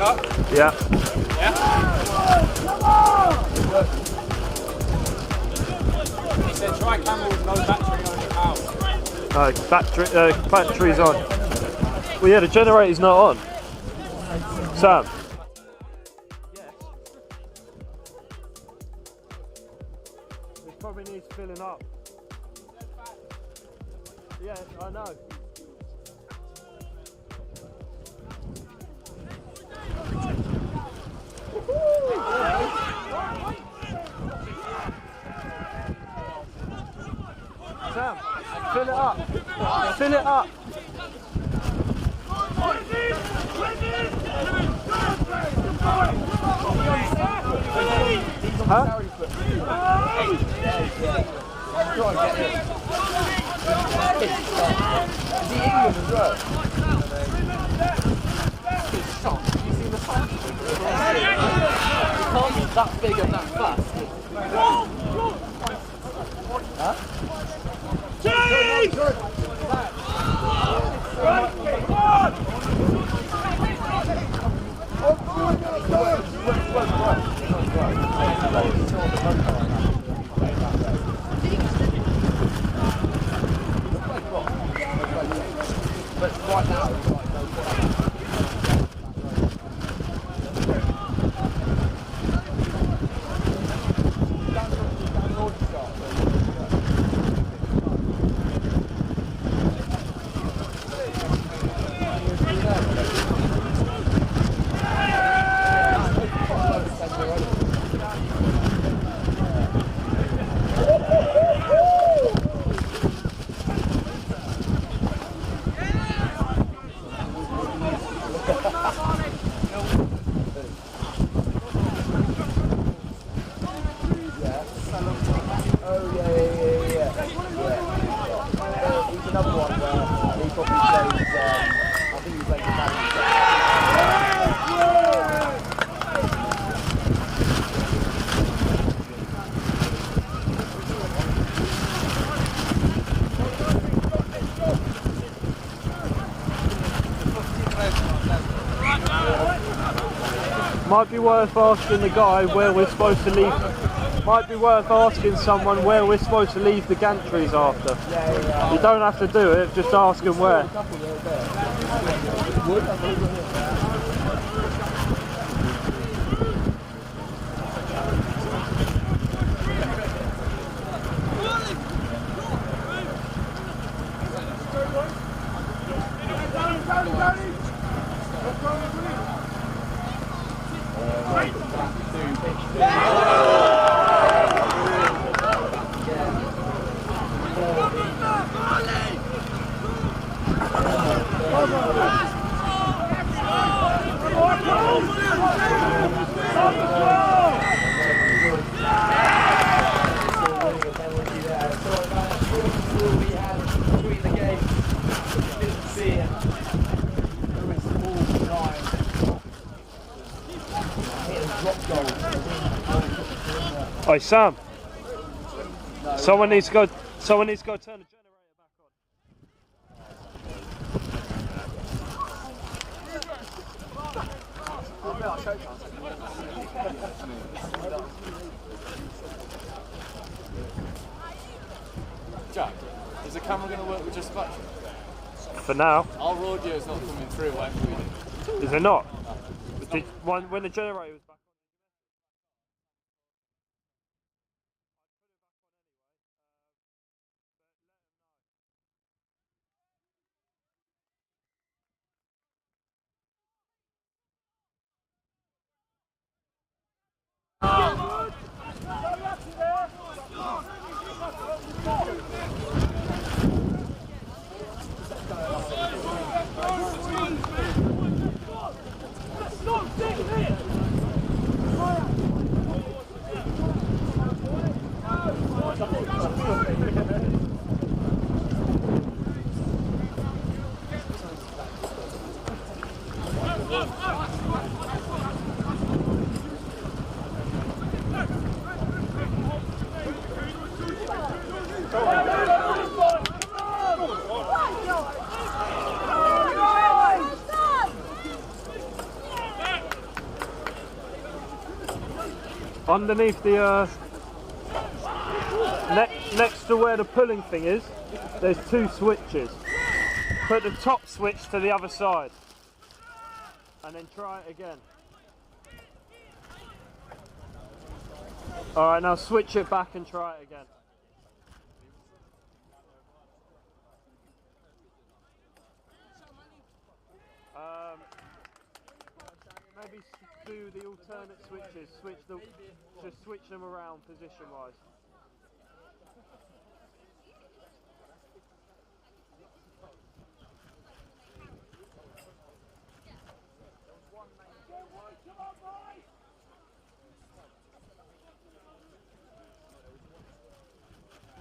Yeah. He said try camel with no battery, only power. No, battery's on. Well, yeah, the generator's not on. Sam. It probably needs filling up. Yeah, I know. Sam, fill it up. Fill it up. Huh? Is he England as well? You see the fast? You can't be that big and that fast. Huh? Might be worth asking the guy where we're supposed to leave. Might be worth asking someone where we're supposed to leave the gantries after. You don't have to do it, just ask them where. Hey Sam, someone needs to go turn the generator back on. Jack, is the camera going to work with just battery? For now. Our audio is not coming through, whatever we do. Is it not? When the generator was back Underneath the next to where the pulling thing is, there's 2 switches. Put the top switch to the other side and then try it again. Alright, now switch it back and try it again. Maybe do the alternate switches, just switch them around position wise.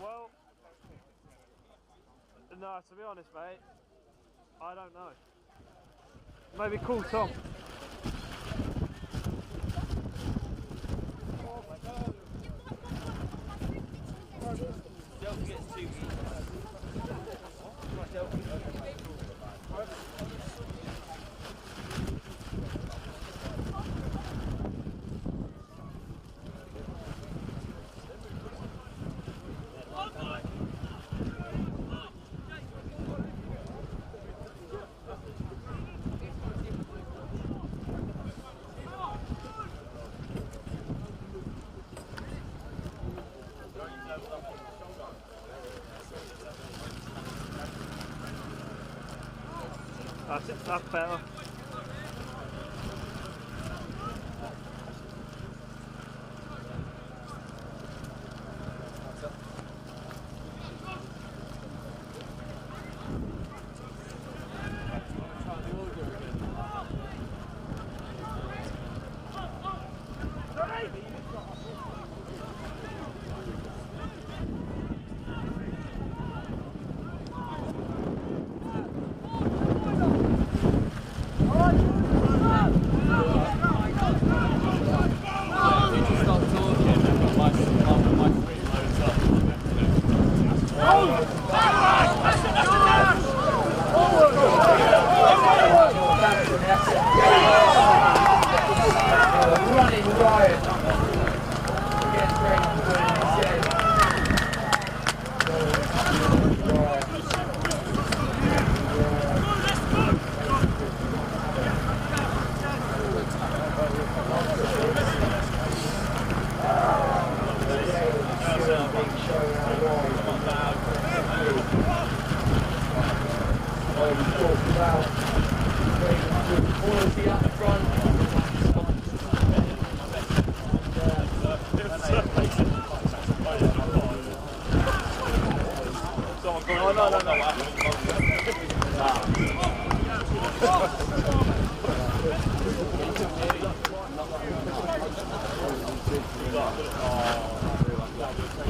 Well, no, to be honest, mate, I don't know. Maybe call Tom. That's better.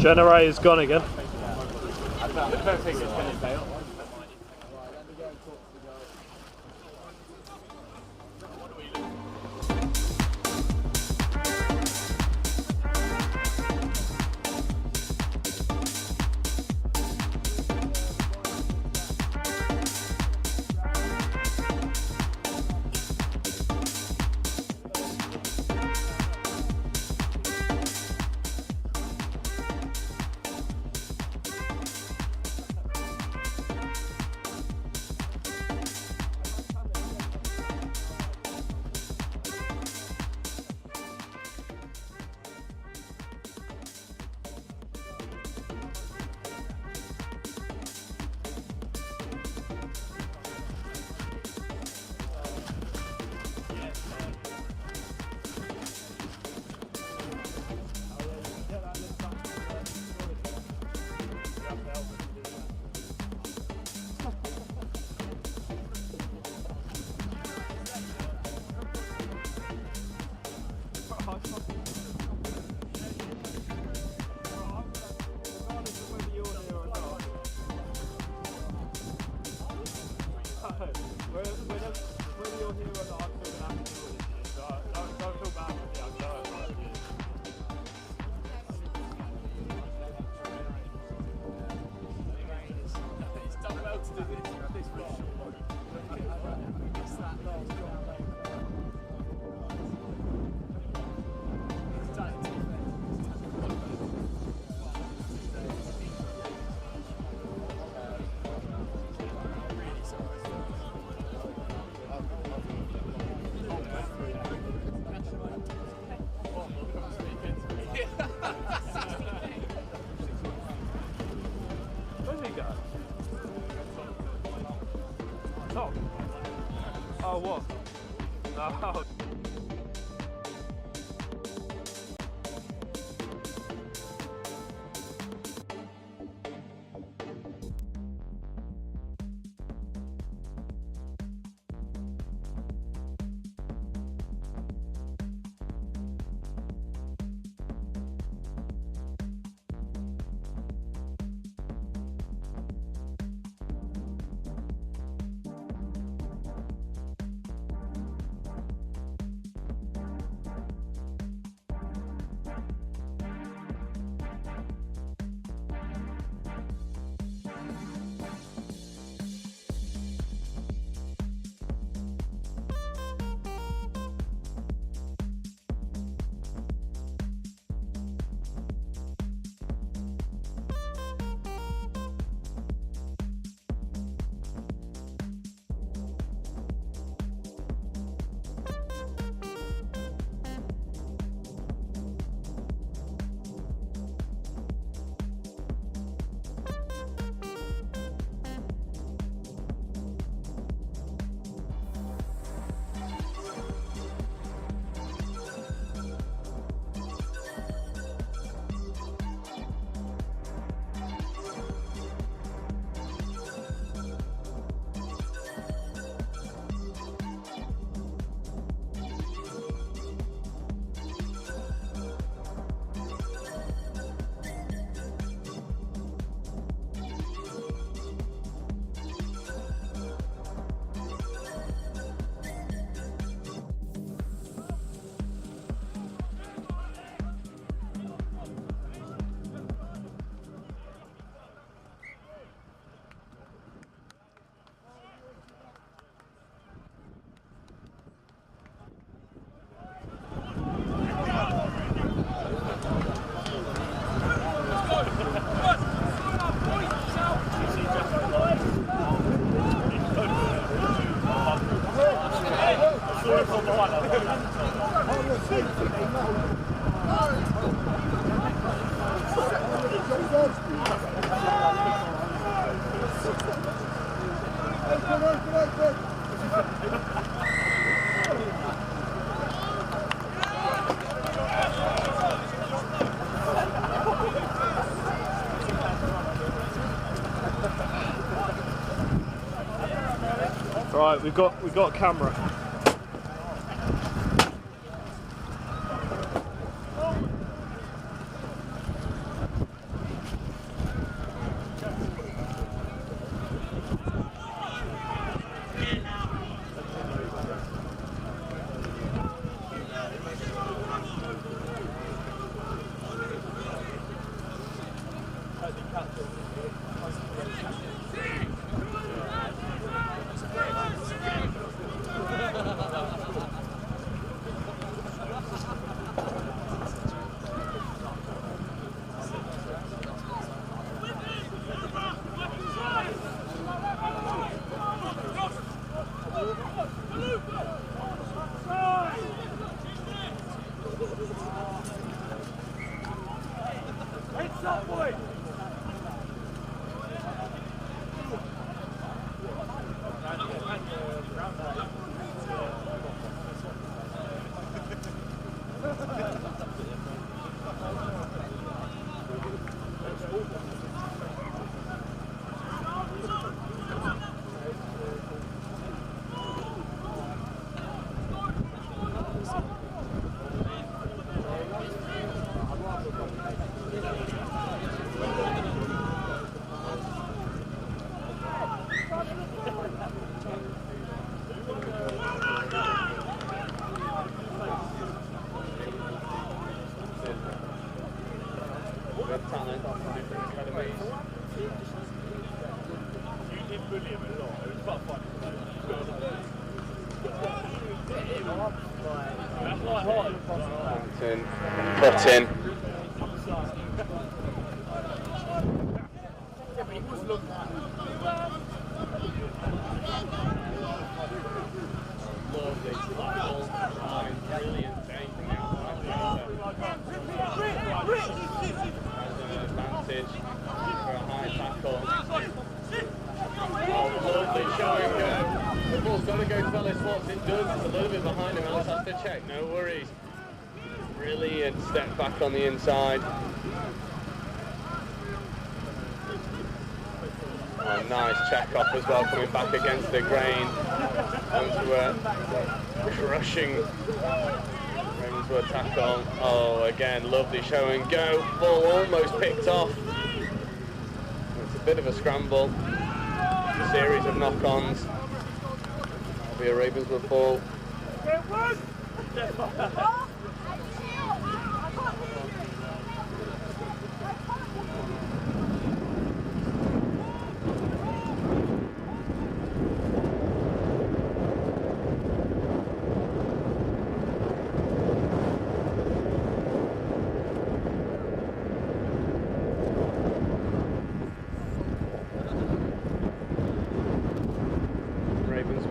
Generator's gone again. what? Oh. Right, we've got a camera. Putting. Ball's got to go to Ellis Watts. It does. It's a little bit behind him. Ellis has to check. No worries. Brilliant step back on the inside. Oh, nice check off as well, coming back against the grain. Onto a crushing Ravenswood tackle. Oh, again, lovely show and go. Ball almost picked off. It's a bit of a scramble. A series of knock-ons. That'll be a Ravenswood ball.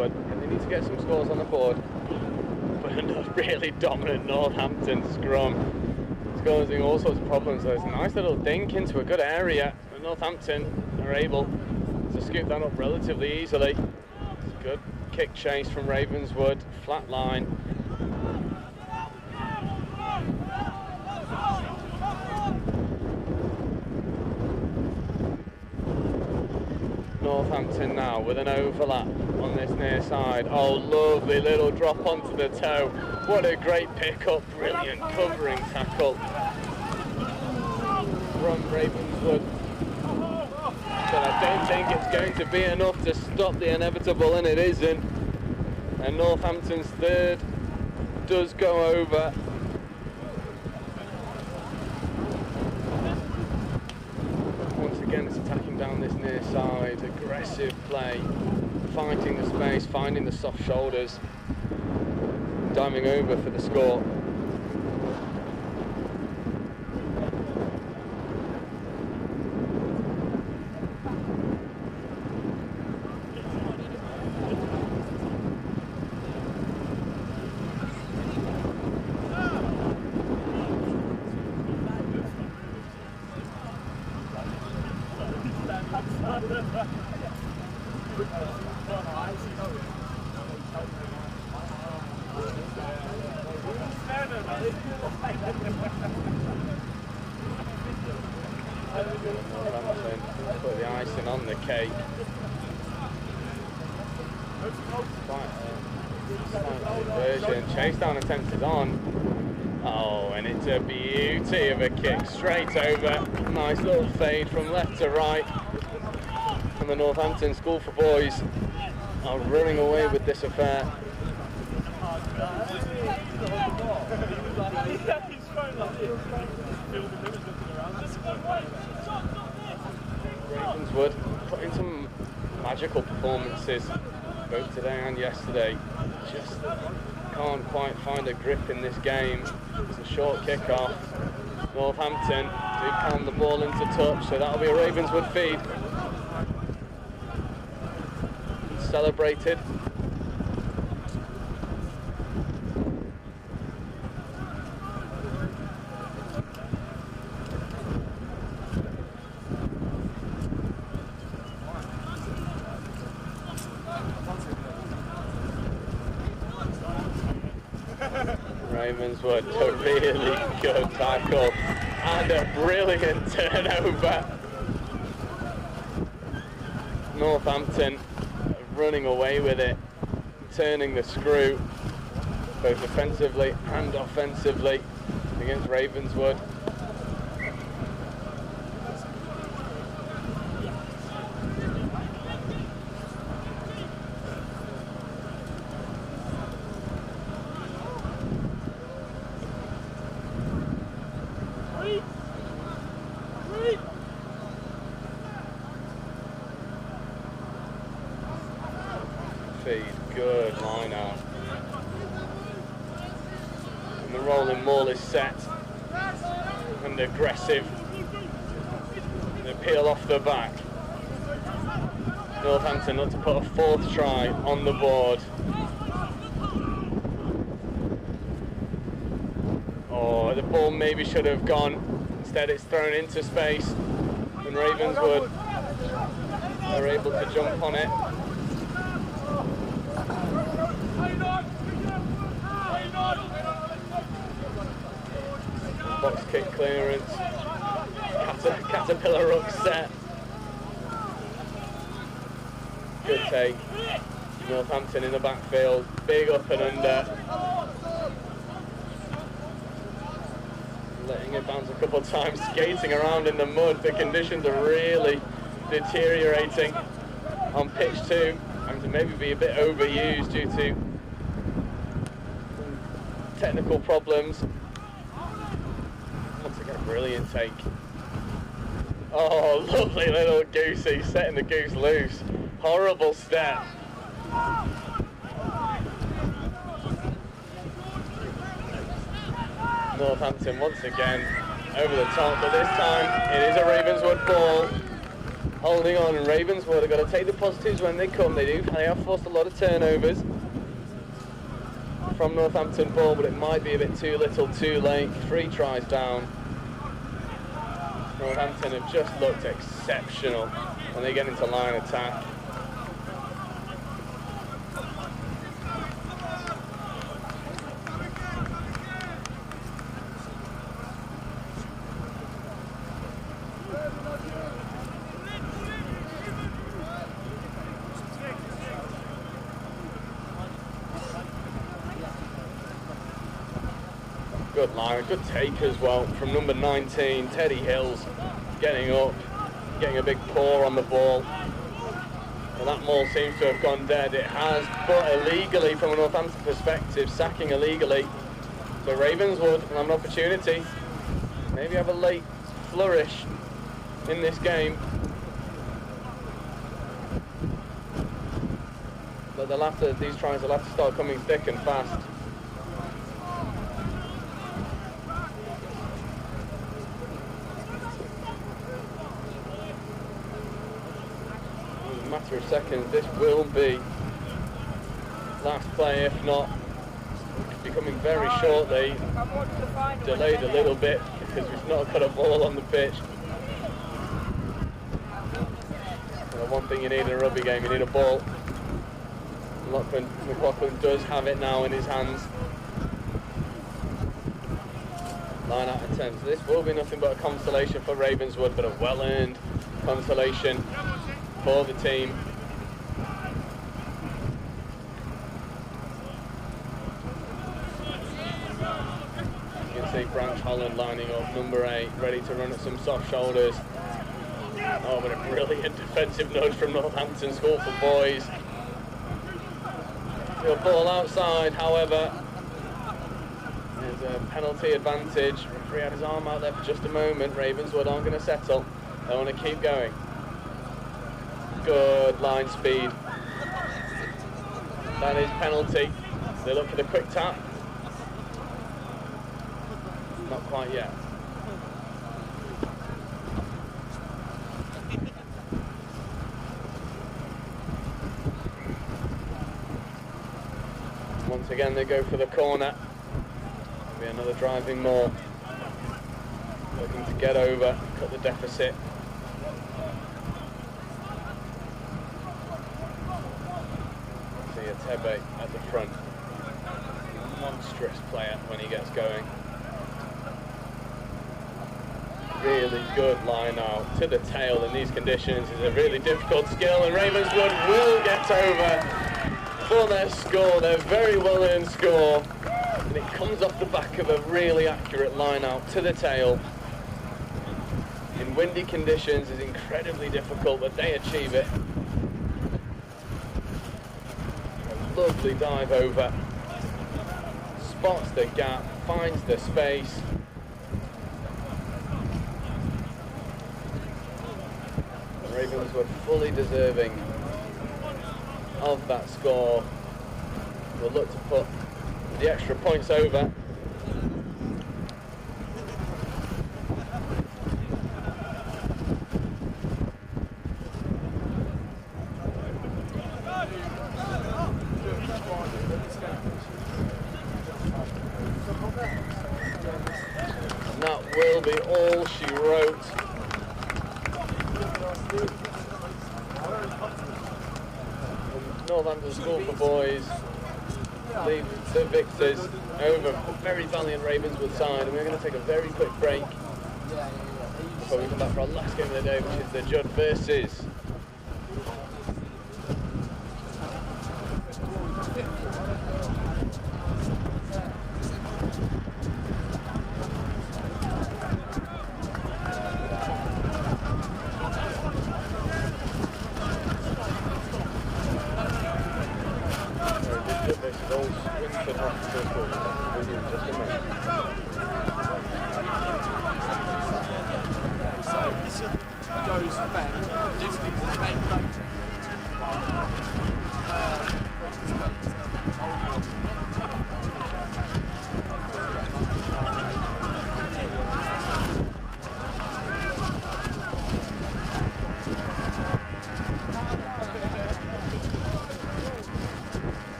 And they need to get some scores on the board, but a really dominant Northampton scrum. It's causing all sorts of problems. So it's a nice little dink into a good area, but Northampton are able to scoop that up relatively easily. It's a good kick chase from Ravenswood, flat line. Northampton now with an overlap on this near side. Oh, lovely little drop onto the toe. What a great pick-up, brilliant covering tackle from Ravenswood. But I don't think it's going to be enough to stop the inevitable, and it isn't. And Northampton's third does go over. Again, it's attacking down this near side, aggressive play, fighting the space, finding the soft shoulders, diving over for the score. Put the icing on the cake. Quite a version. Chase down attempt is on. Oh, and it's a beauty of a kick straight over. Nice little fade from left to right. And the Northampton School for Boys are running away with this affair. Ravenswood putting some magical performances both today and yesterday. Just can't quite find a grip in this game. It's a short kick-off. Northampton do pound the ball into touch, so that'll be a Ravenswood feed. Celebrated. Ravenswood, a really good tackle and a brilliant turnover. Northampton running away with it, turning the screw both defensively and offensively against Ravenswood. Good line out. And the rolling maul is set and aggressive. They peel off the back. Northampton look to put a fourth try on the board. Oh, the ball maybe should have gone. Instead it's thrown into space and Ravenswood are able to jump on it. Box kick clearance. Caterpillar ruck set. Good take. Northampton in the backfield. Big up and under. Letting it bounce a couple of times. Skating around in the mud. The conditions are really deteriorating on pitch 2. And to maybe be a bit overused due to technical problems. Once again, brilliant take. Oh, lovely little goosey, setting the goose loose. Horrible step. Northampton once again over the top, but this time it is a Ravenswood ball. Holding on, and Ravenswood have got to take the positives when they come. They have forced a lot of turnovers from Northampton ball, but it might be a bit too little too late. 3 tries down. Northampton have just looked exceptional when they get into line attack. Good line, good take as well from number 19, Teddy Hills, getting up, getting a big paw on the ball. And that maul seems to have gone dead. It has, but illegally from a Northampton perspective, sacking illegally. So Ravenswood will have an opportunity, maybe have a late flourish in this game. But they'll have to, these tries will have to start coming thick and fast. Matter of seconds, this will be last play, if not becoming very shortly. Delayed a little bit because we've not got a ball on the pitch. Well, one thing you need in a rugby game, you need a ball. McLaughlin does have it now in his hands. 9 out of 10. So this will be nothing but a consolation for Ravenswood, but a well-earned consolation for the team. You can see Branch Holland lining up, number 8, ready to run at some soft shoulders. Oh, but a brilliant defensive nudge from Northampton School for Boys. The ball outside, however, there's a penalty advantage. Referee had his arm out there for just a moment. Ravenswood aren't going to settle. They want to keep going. Good line speed. That is penalty. They look for the quick tap. Not quite yet. Once again they go for the corner. Be another driving maul. Looking to get over, cut the deficit. Tebe at the front. Monstrous player when he gets going. Really good line out to the tail in these conditions is a really difficult skill, and Ravenswood will get over for their score, their very well earned score. And it comes off the back of a really accurate line out to the tail. In windy conditions is incredibly difficult, but they achieve it. Lovely dive over, spots the gap, finds the space. The Ravens were fully deserving of that score. We'll look to put the extra points over. And that will be all she wrote. Northampton School for Boys leave the victors over a very valiant Ravenswood side, and we're going to take a very quick break before we come back for our last game of the day, which is the Judd versus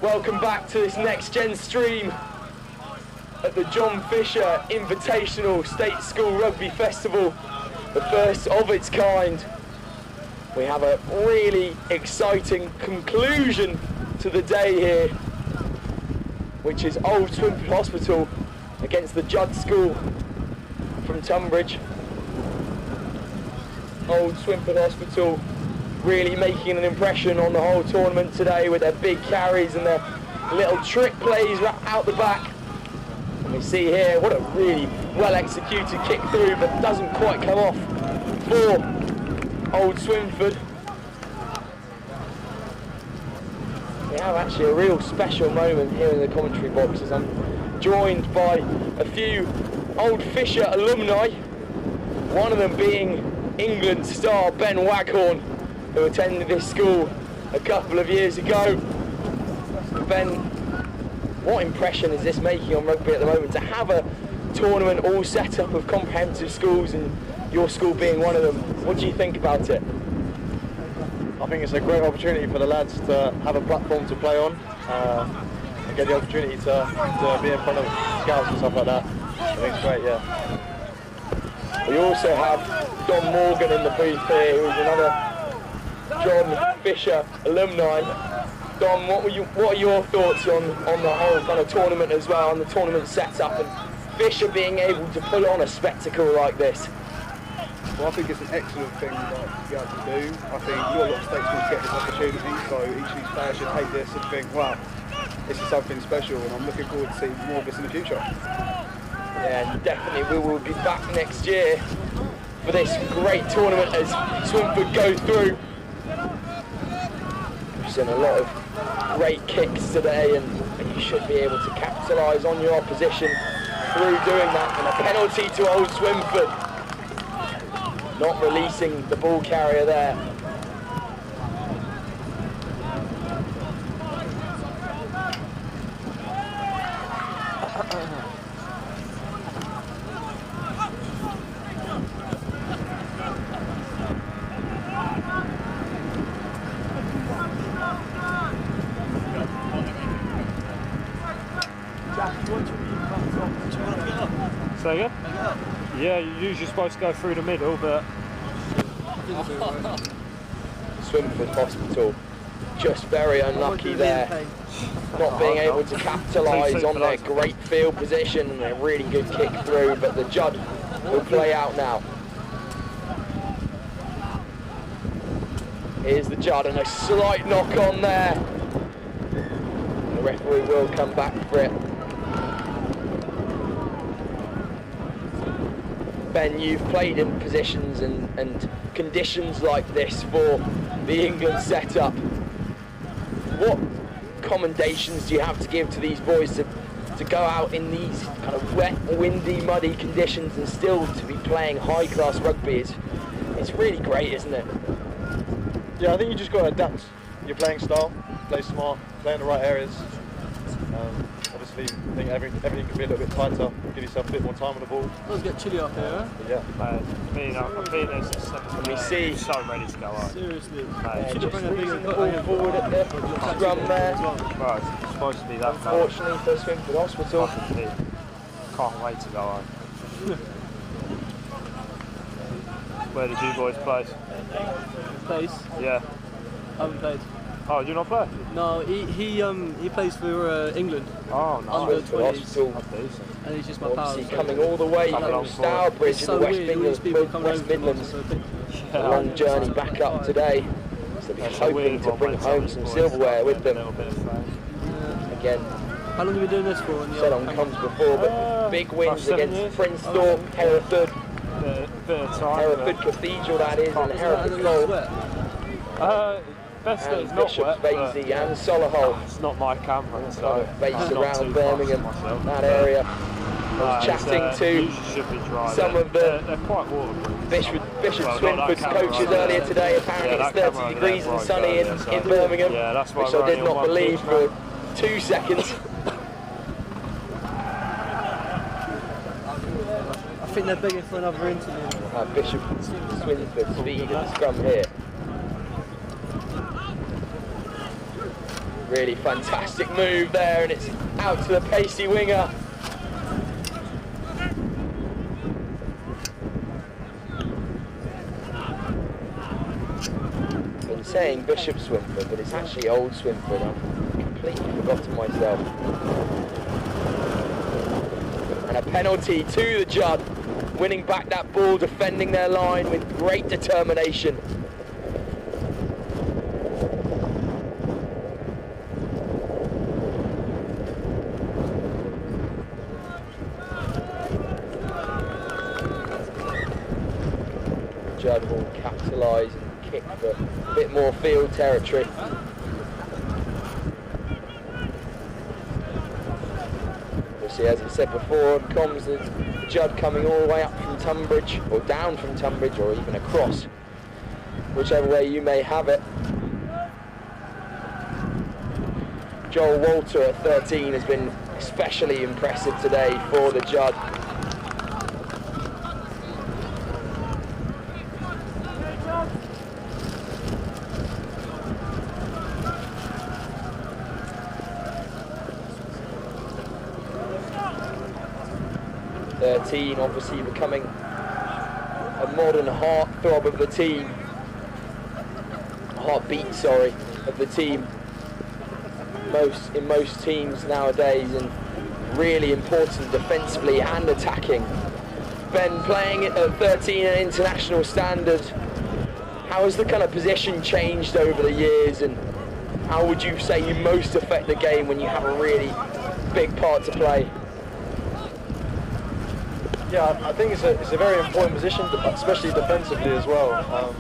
Welcome back to this Next Gen stream at the John Fisher Invitational State School Rugby Festival, the first of its kind. We have a really exciting conclusion to the day here, which is Old Swinford Hospital against the Judd School from Tunbridge. Old Swinford Hospital really making an impression on the whole tournament today with their big carries and their little trick plays out the back. And we see here what a really well executed kick through, but doesn't quite come off for Old Swinford. We have actually a real special moment here in the commentary box as I'm joined by a few Old Fisher alumni, one of them being England star Ben Waghorn, who attended this school a couple of years ago. Ben, what impression is this making on rugby at the moment to have a tournament all set up of comprehensive schools and your school being one of them. What do you think about it? I think it's a great opportunity for the lads to have a platform to play on and get the opportunity to be in front of scouts and stuff like that. I think it's great, yeah. We also have Don Morgan in the booth here, who's another John Fisher alumni. Don, what are your thoughts on the whole kind of tournament as well, on the tournament setup, and Fisher being able to put on a spectacle like this? Well, I think it's an excellent thing to be able to do. I think not a lot of state schools get this opportunity, so each of these players should take this and think, wow, this is something special, and I'm looking forward to seeing more of this in the future. Yeah, and definitely we will be back next year for this great tournament as Swinford go through. We've seen a lot of great kicks today, and you should be able to capitalise on your opposition through doing that, and a penalty to Old Swinford. Not releasing the ball carrier there. So yeah? Yeah, you're usually supposed to go through the middle, but Swinford Hospital just very unlucky there, not being able to capitalise on their great field position and a really good kick through, but the Judd will play out now. Here's the Judd and a slight knock on there. The referee will come back for it. Ben, you've played in positions and conditions like this for the England setup. What commendations do you have to give to these boys to go out in these kind of wet, windy, muddy conditions and still to be playing high-class rugby? It's really great, isn't it? Yeah, I think you just got to adapt your playing style, play smart, play in the right areas. Obviously, I think everything can be a little bit tighter, give yourself a bit more time on the ball. It does get chilly up here, huh? Yeah. I've been there since 7. We see so ready to go out. Seriously. Just losing the ball forward at the scrum there. Right, it's supposed to be that. Unfortunately for Swinford Hospital. Can't wait to go out. Where did you boys play? Place? Yeah. I haven't played. Oh, do you not play? No, he plays for England. Oh, no. Under 20s. Hospital. And he's just my pal. Obviously coming all the way from Stourbridge in the West Midlands. A long journey back up today. So they're hoping to bring home some silverware with them. Again, how long have you been doing this for? Said on comms before, but big wins against Princethorpe, Hereford, Hereford Cathedral that is, and Hereford Cole. Best and it's not Bishop's wet, Vasey and Solihull. It's not my camera, so based around Birmingham, that area. I was chatting to some of the Bishop Swinford's coaches earlier today. Apparently it's 30 degrees and sunny in Birmingham, which I did not believe for 2 seconds. I think they're begging for another interview. Bishop Swinford speed in the scrum here. Really fantastic move there, and it's out to the pacey winger. Been saying Bishop Swinford, but it's actually Old Swinford. I've completely forgotten myself. And a penalty to the Judd, winning back that ball, defending their line with great determination. Judd will capitalise and kick for a bit more field territory. We'll see, as I said before, comms the Judd coming all the way up from Tunbridge, or down from Tunbridge, or even across, whichever way you may have it. Joel Walter at 13 has been especially impressive today for the Judd. 13 obviously becoming a modern heartthrob of the team. Heartbeat, sorry, of the team. In most teams nowadays, and really important defensively and attacking. Ben, playing at 13 at international standard, how has the kind of position changed over the years, and how would you say you most affect the game when you have a really big part to play? Yeah, I think it's a very important position, especially defensively as well.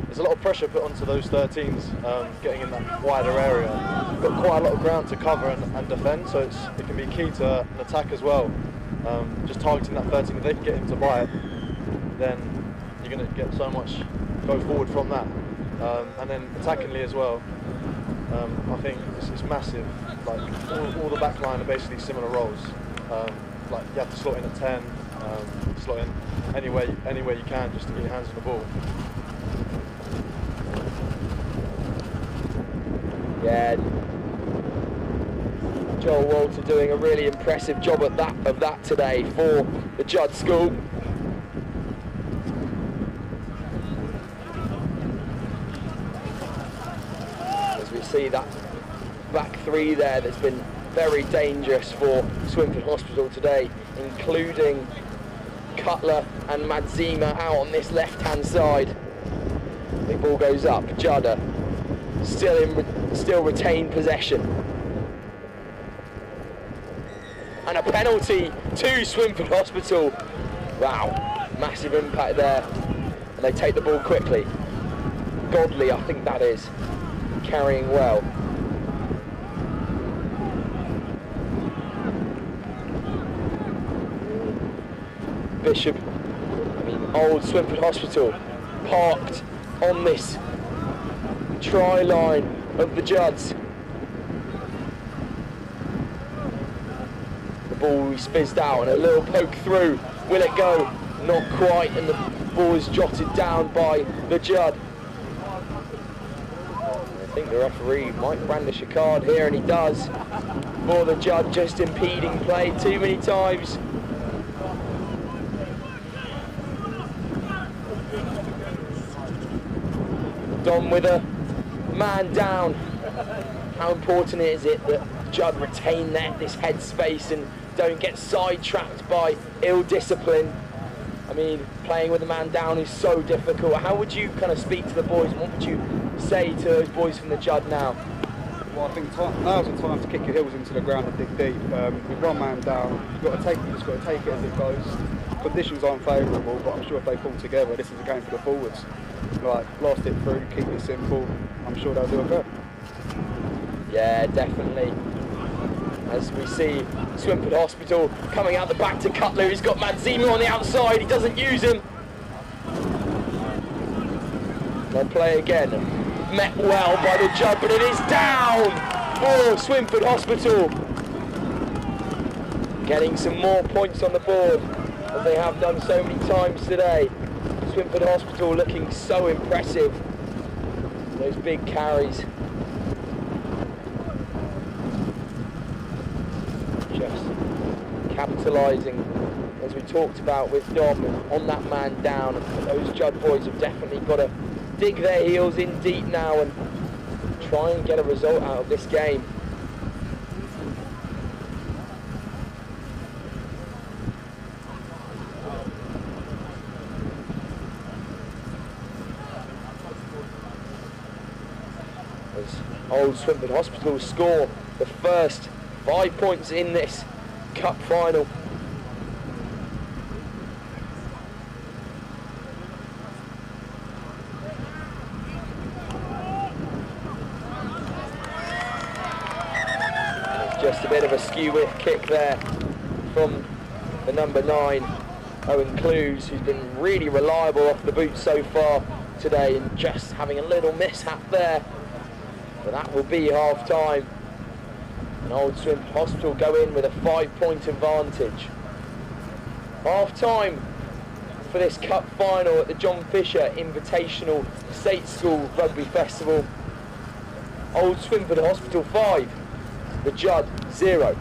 There's a lot of pressure put onto those 13s, getting in that wider area. You've got quite a lot of ground to cover and defend, so it can be key to an attack as well. Just targeting that 13, if they can get him to bite, then you're going to get so much go forward from that. And then attackingly as well, I think it's massive. Like all the back line are basically similar roles. Like you have to slot in at 10, slot in anywhere you can just to get your hands on the ball. Yeah, Joel Walter doing a really impressive job of that today for the Judd School. As we see that back three there that's been very dangerous for Swinford Hospital today, including Cutler and Madzima out on this left-hand side. The ball goes up. Judd still retain possession. And a penalty to Swinford Hospital. Wow, massive impact there. And they take the ball quickly. Godley, I think that is, carrying well. Bishop, Old Swinford Hospital, parked on this try line of the Judds. The ball is fizzed out and a little poke through. Will it go? Not quite, and the ball is jotted down by the Judd. I think the referee might brandish a card here, and he does, for the Judd, just impeding play too many times. Don with a man down. How important is it that Judd retain this head space and don't get sidetracked by ill discipline? I mean, playing with a man down is so difficult. How would you kind of speak to the boys? What would you say to those boys from the Judd now? Well, I think now's the time to kick your heels into the ground and dig deep. With one man down, you've got to take it as it goes. Conditions aren't favourable, but I'm sure if they pull together, this is a game for the forwards. Like, blast it through, keep it simple. I'm sure they'll do it better. Yeah, definitely. As we see Swinford Hospital coming out the back to Cutler. He's got Madzima on the outside. He doesn't use him. They'll play again. Met well by the Judd, but it is down for Swinford Hospital. Getting some more points on the board, as they have done so many times today. Swinford Hospital looking so impressive. Those big carries. Just capitalising, as we talked about with Dom, on that man down. Those Judd boys have definitely got to dig their heels in deep now and try and get a result out of this game. Old Swinford Hospital score the first 5 points in this cup final. It's just a bit of a skew-whiff kick there from the number 9, Owen Clues, who's been really reliable off the boot so far today, and just having a little mishap there. But that will be half time. And Old Swinford Hospital go in with a 5-point advantage. Half time for this cup final at the John Fisher Invitational State School Rugby Festival. Old Swinford Hospital 5, the Judd 0.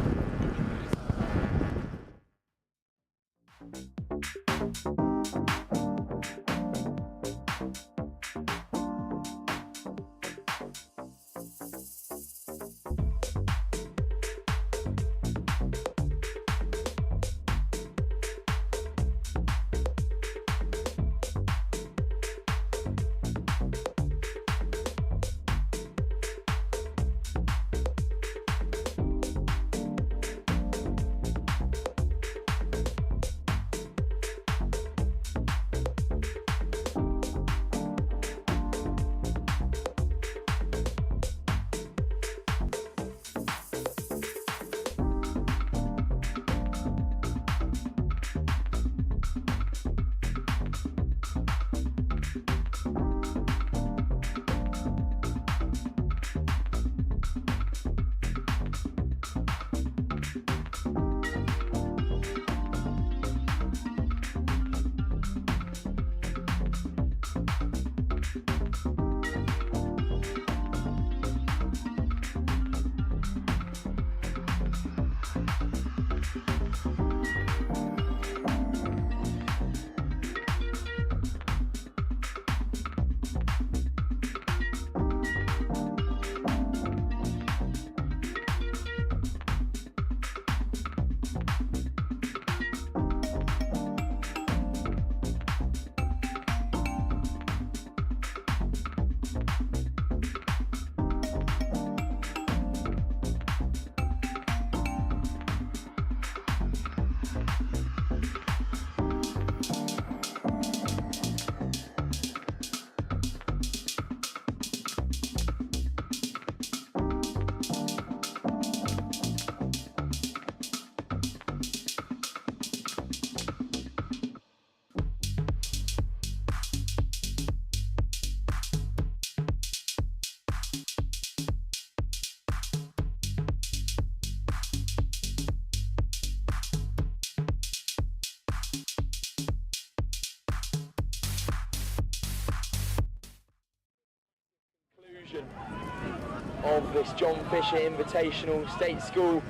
Of this John Fisher Invitational State School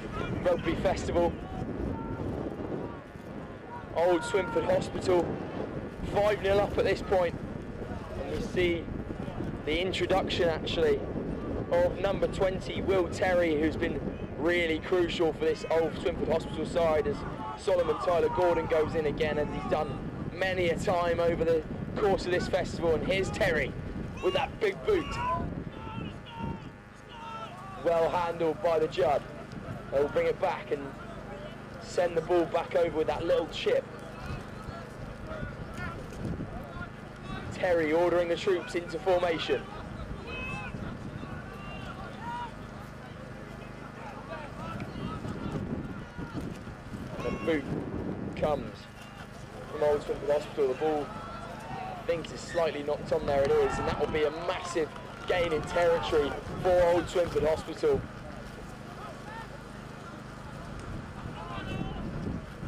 Rugby Festival. Old Swinford Hospital 5-0 up at this point, and we see the introduction actually of number 20 Will Terry, who's been really crucial for this Old Swinford Hospital side as Solomon Tyler Gordon goes in again, as he's done many a time over the course of this festival. And here's Terry with that big boot. Well handled by the Judd. They'll bring it back and send the ball back over with that little chip. Terry ordering the troops into formation. And the boot comes from Old Swinford Hospital. The ball, I think, is slightly knocked on. There it is, and that will be a massive gain in territory for Old Swinford Hospital.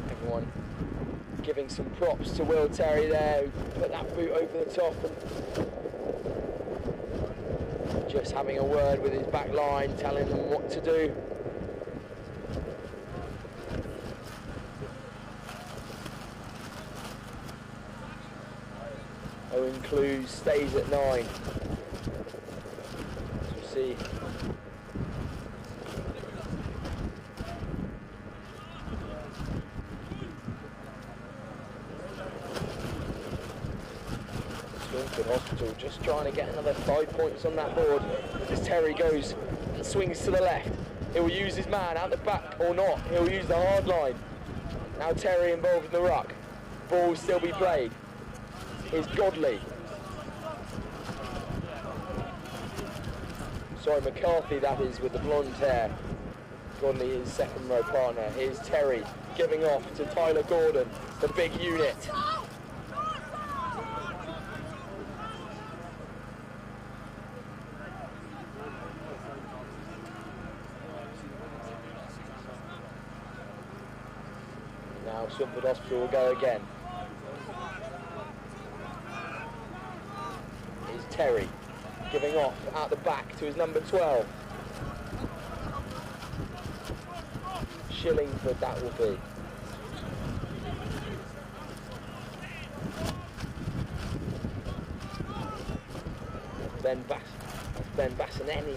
Everyone giving some props to Will Terry there, who put that boot over the top, and just having a word with his back line, telling them what to do. Owen Clues stays at 9. See. Swinford Hospital just trying to get another 5 points on that board as Terry goes and swings to the left. He'll use his man out the back or not. He'll use the hard line. Now Terry involved in the ruck. Ball will still be played. Here's Godley. Sorry, McCarthy that is, with the blonde hair. Godley is second row partner. Here's Terry giving off to Tyler Gordon, the big unit. Now Swinford Hospital will go again. Here's Terry giving off out the back to his number 12. Shillingford that will be. Ben Bassaneni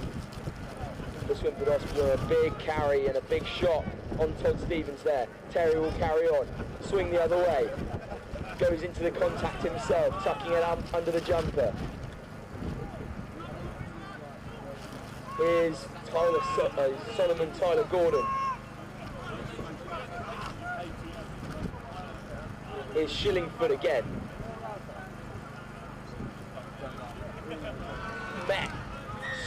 for Swinford Hospital. A big carry and a big shot on Todd Stevens there. Terry will carry on, swing the other way, goes into the contact himself, tucking it up under the jumper. Here's Solomon Tyler Gordon. Here's Shillingford again. Met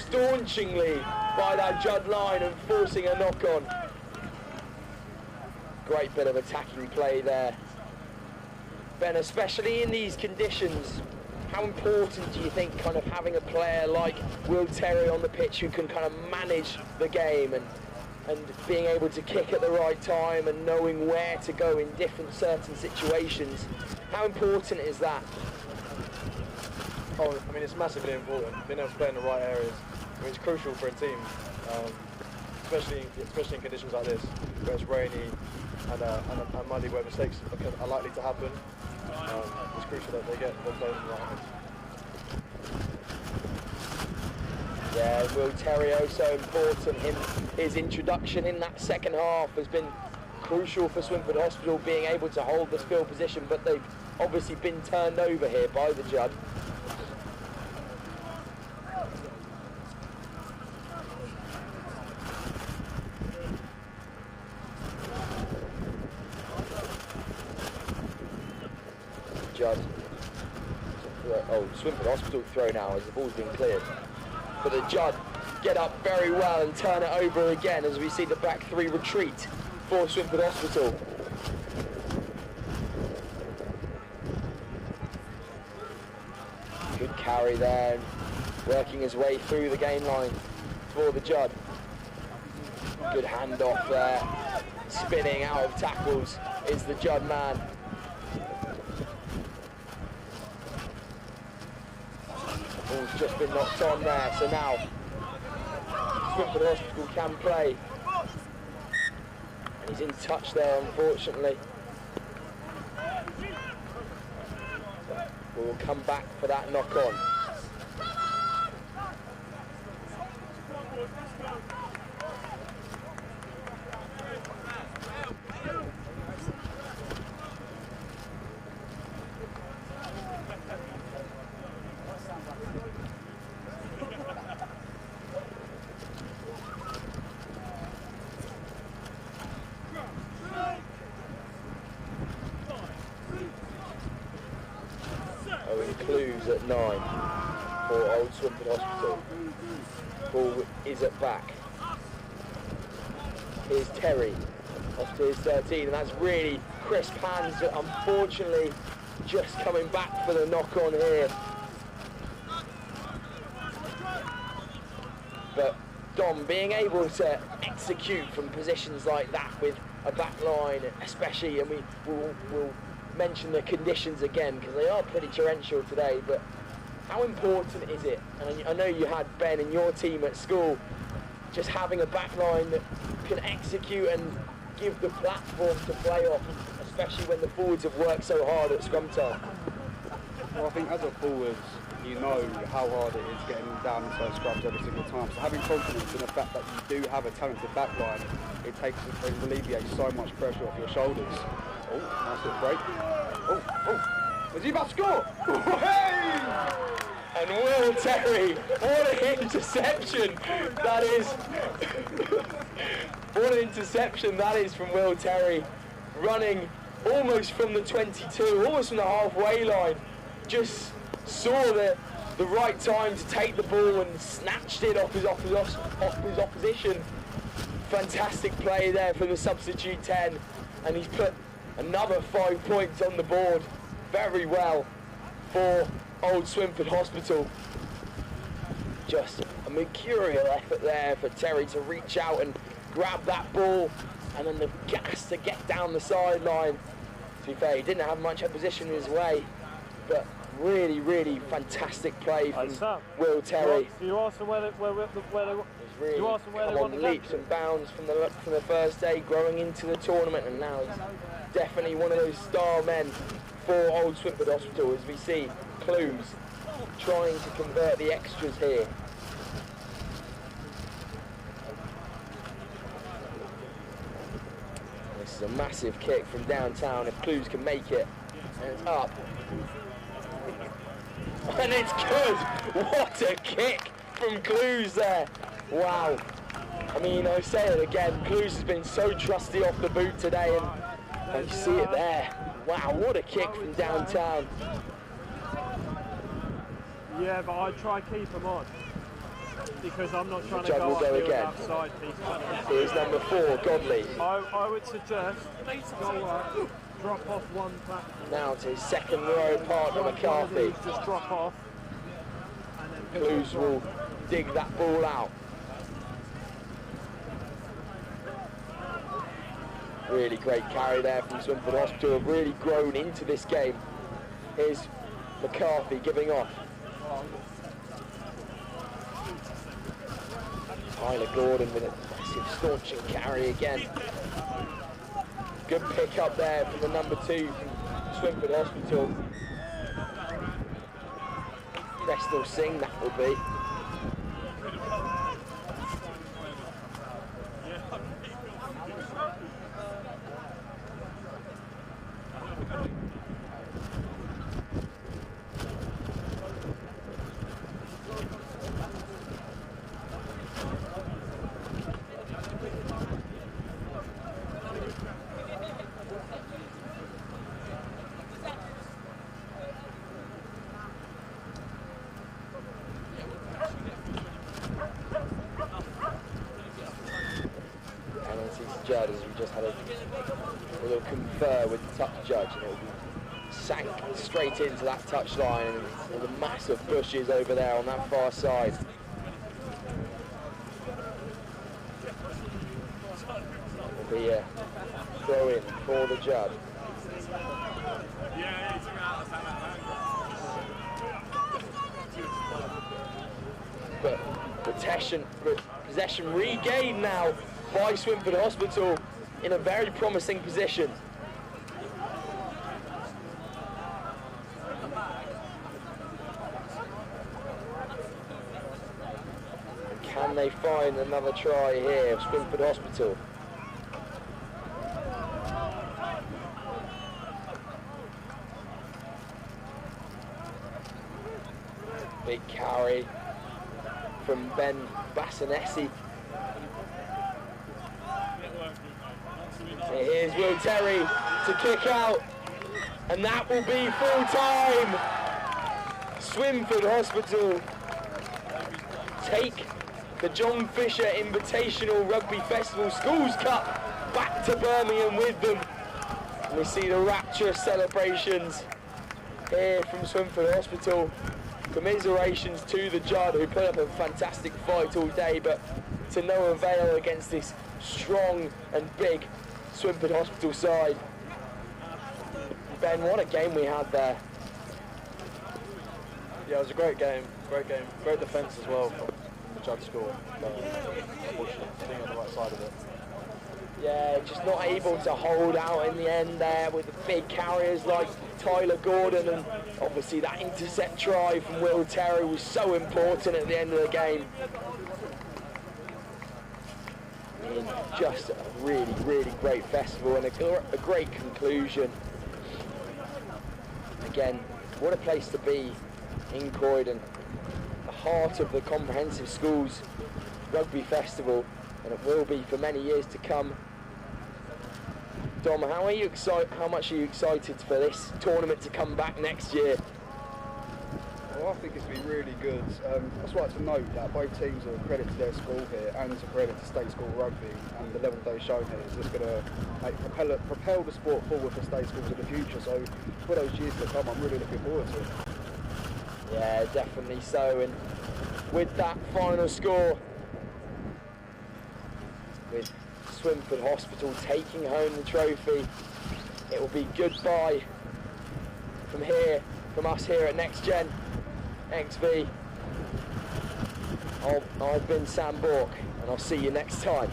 staunchingly by that Judd line and forcing a knock on. Great bit of attacking play there. Ben, especially in these conditions, how important do you think kind of having a player like Will Terry on the pitch who can kind of manage the game and being able to kick at the right time and knowing where to go in different certain situations, how important is that? Oh, I mean, it's massively important. Being able to play in the right areas. I mean, it's crucial for a team, especially in conditions like this, where it's rainy and muddy, where mistakes are likely to happen. It's crucial that they play in the right areas. Yeah, Will Terry, so important. His introduction in that second half has been crucial for Swinford Hospital, being able to hold this field position, but they've obviously been turned over here by the Judd. Swinford Hospital throw now as the ball's been cleared. But the Judd get up very well and turn it over again as we see the back three retreat for Swinford Hospital. Good carry there, working his way through the game line for the Judd. Good handoff there, spinning out of tackles is the Judd man. Ball's just been knocked on there, so now Swinford Hospital can play. And he's in touch there, unfortunately. We'll come back for that knock on. At 9 for Old Swinford Hospital. Ball is at back. Here's Terry off to his 13, and that's really crisp hands, but unfortunately just coming back for the knock on here. But Dom being able to execute from positions like that with a back line, especially, and we'll mention the conditions again because they are pretty torrential today, but how important is it? And I know you had Ben and your team at school, just having a back line that can execute and give the platform to play off, especially when the forwards have worked so hard at scrum time. Well, I think as a forward, you know how hard it is getting down into those scrums every single time. So having confidence in the fact that you do have a talented back line, it alleviates so much pressure off your shoulders. Oh, nice little break. Oh, is he about to score? Hey! And Will Terry, what an interception that is. What an interception that is from Will Terry, running almost from the 22, almost from the halfway line. Just saw the right time to take the ball and snatched it off his opposition. Fantastic play there from the substitute 10, and he's put another 5 points on the board. Very well for Old Swinford Hospital. Just a mercurial effort there for Terry to reach out and grab that ball, and then the gas to get down the sideline. To be fair, he didn't have much opposition in his way, but really, really fantastic play from Will Terry. Do you ask them where they Really come on leaps and bounds from the first day, growing into the tournament, and now he's definitely one of those star men for Old Swinford Hospital, as we see clues trying to convert the extras here. This is a massive kick from downtown if Clues can make it. And it's up. And it's good! What a kick from Clues there! Wow. I mean, I say it again, Clues has been so trusty off the boot today, and you see it there. Wow, what a kick from downtown. Yeah, but I'd try keep him on. Because I'm not trying to Judd go will up go the again. outside piece. Here's number 4, Godley. I would suggest go up, drop off one platform. Now to his second row partner, McCarthy. Just drop off. Clues will dig that ball out. Really great carry there from Swinford Hospital, have really grown into this game. Here's McCarthy giving off. Tyler Gordon with a massive staunching carry again. Good pick up there from the number 2 from Swinford Hospital. Preston Singh that will be. Judd, as we just had a little confer with the touch judge, and it'll be sank straight into that touch line, and all the massive bushes over there on that far side. Will be a throw in for the Judd. But possession regained now by Swinford Hospital in a very promising position. Can they find another try here of Swinford Hospital? Big carry from Ben Bassanesi. Here's Will Terry to kick out, and that will be full time. Swinford Hospital take the John Fisher Invitational Rugby Festival Schools Cup back to Birmingham with them. And we see the rapturous celebrations here from Swinford Hospital. Commiserations to the Judd, who put up a fantastic fight all day, but to no avail against this strong and big Swinford Hospital side. Ben, what a game we had there. Yeah, it was a great game, great defence as well from the Judd score. Unfortunately, being on the right side of it. Yeah, just not able to hold out in the end there with the big carriers like Tyler Gordon, and obviously that intercept try from Will Terry was so important at the end of the game. I mean, just a really, really great festival and a great conclusion. Again, what a place to be in Croydon, the heart of the Comprehensive Schools Rugby Festival, and it will be for many years to come. Dom, how much are you excited for this tournament to come back next year? Well, I think it's been really good. I'd just like to note that both teams are a credit to their school here and to credit to State School Rugby, and the level they've shown here is just going to propel the sport forward for State Schools in the future. So for those years to come, I'm really looking forward to it. Yeah, definitely so. And with that final score, with Swinford Hospital taking home the trophy, it will be goodbye from us here at NextGenXV. I've been Sam Bork, and I'll see you next time.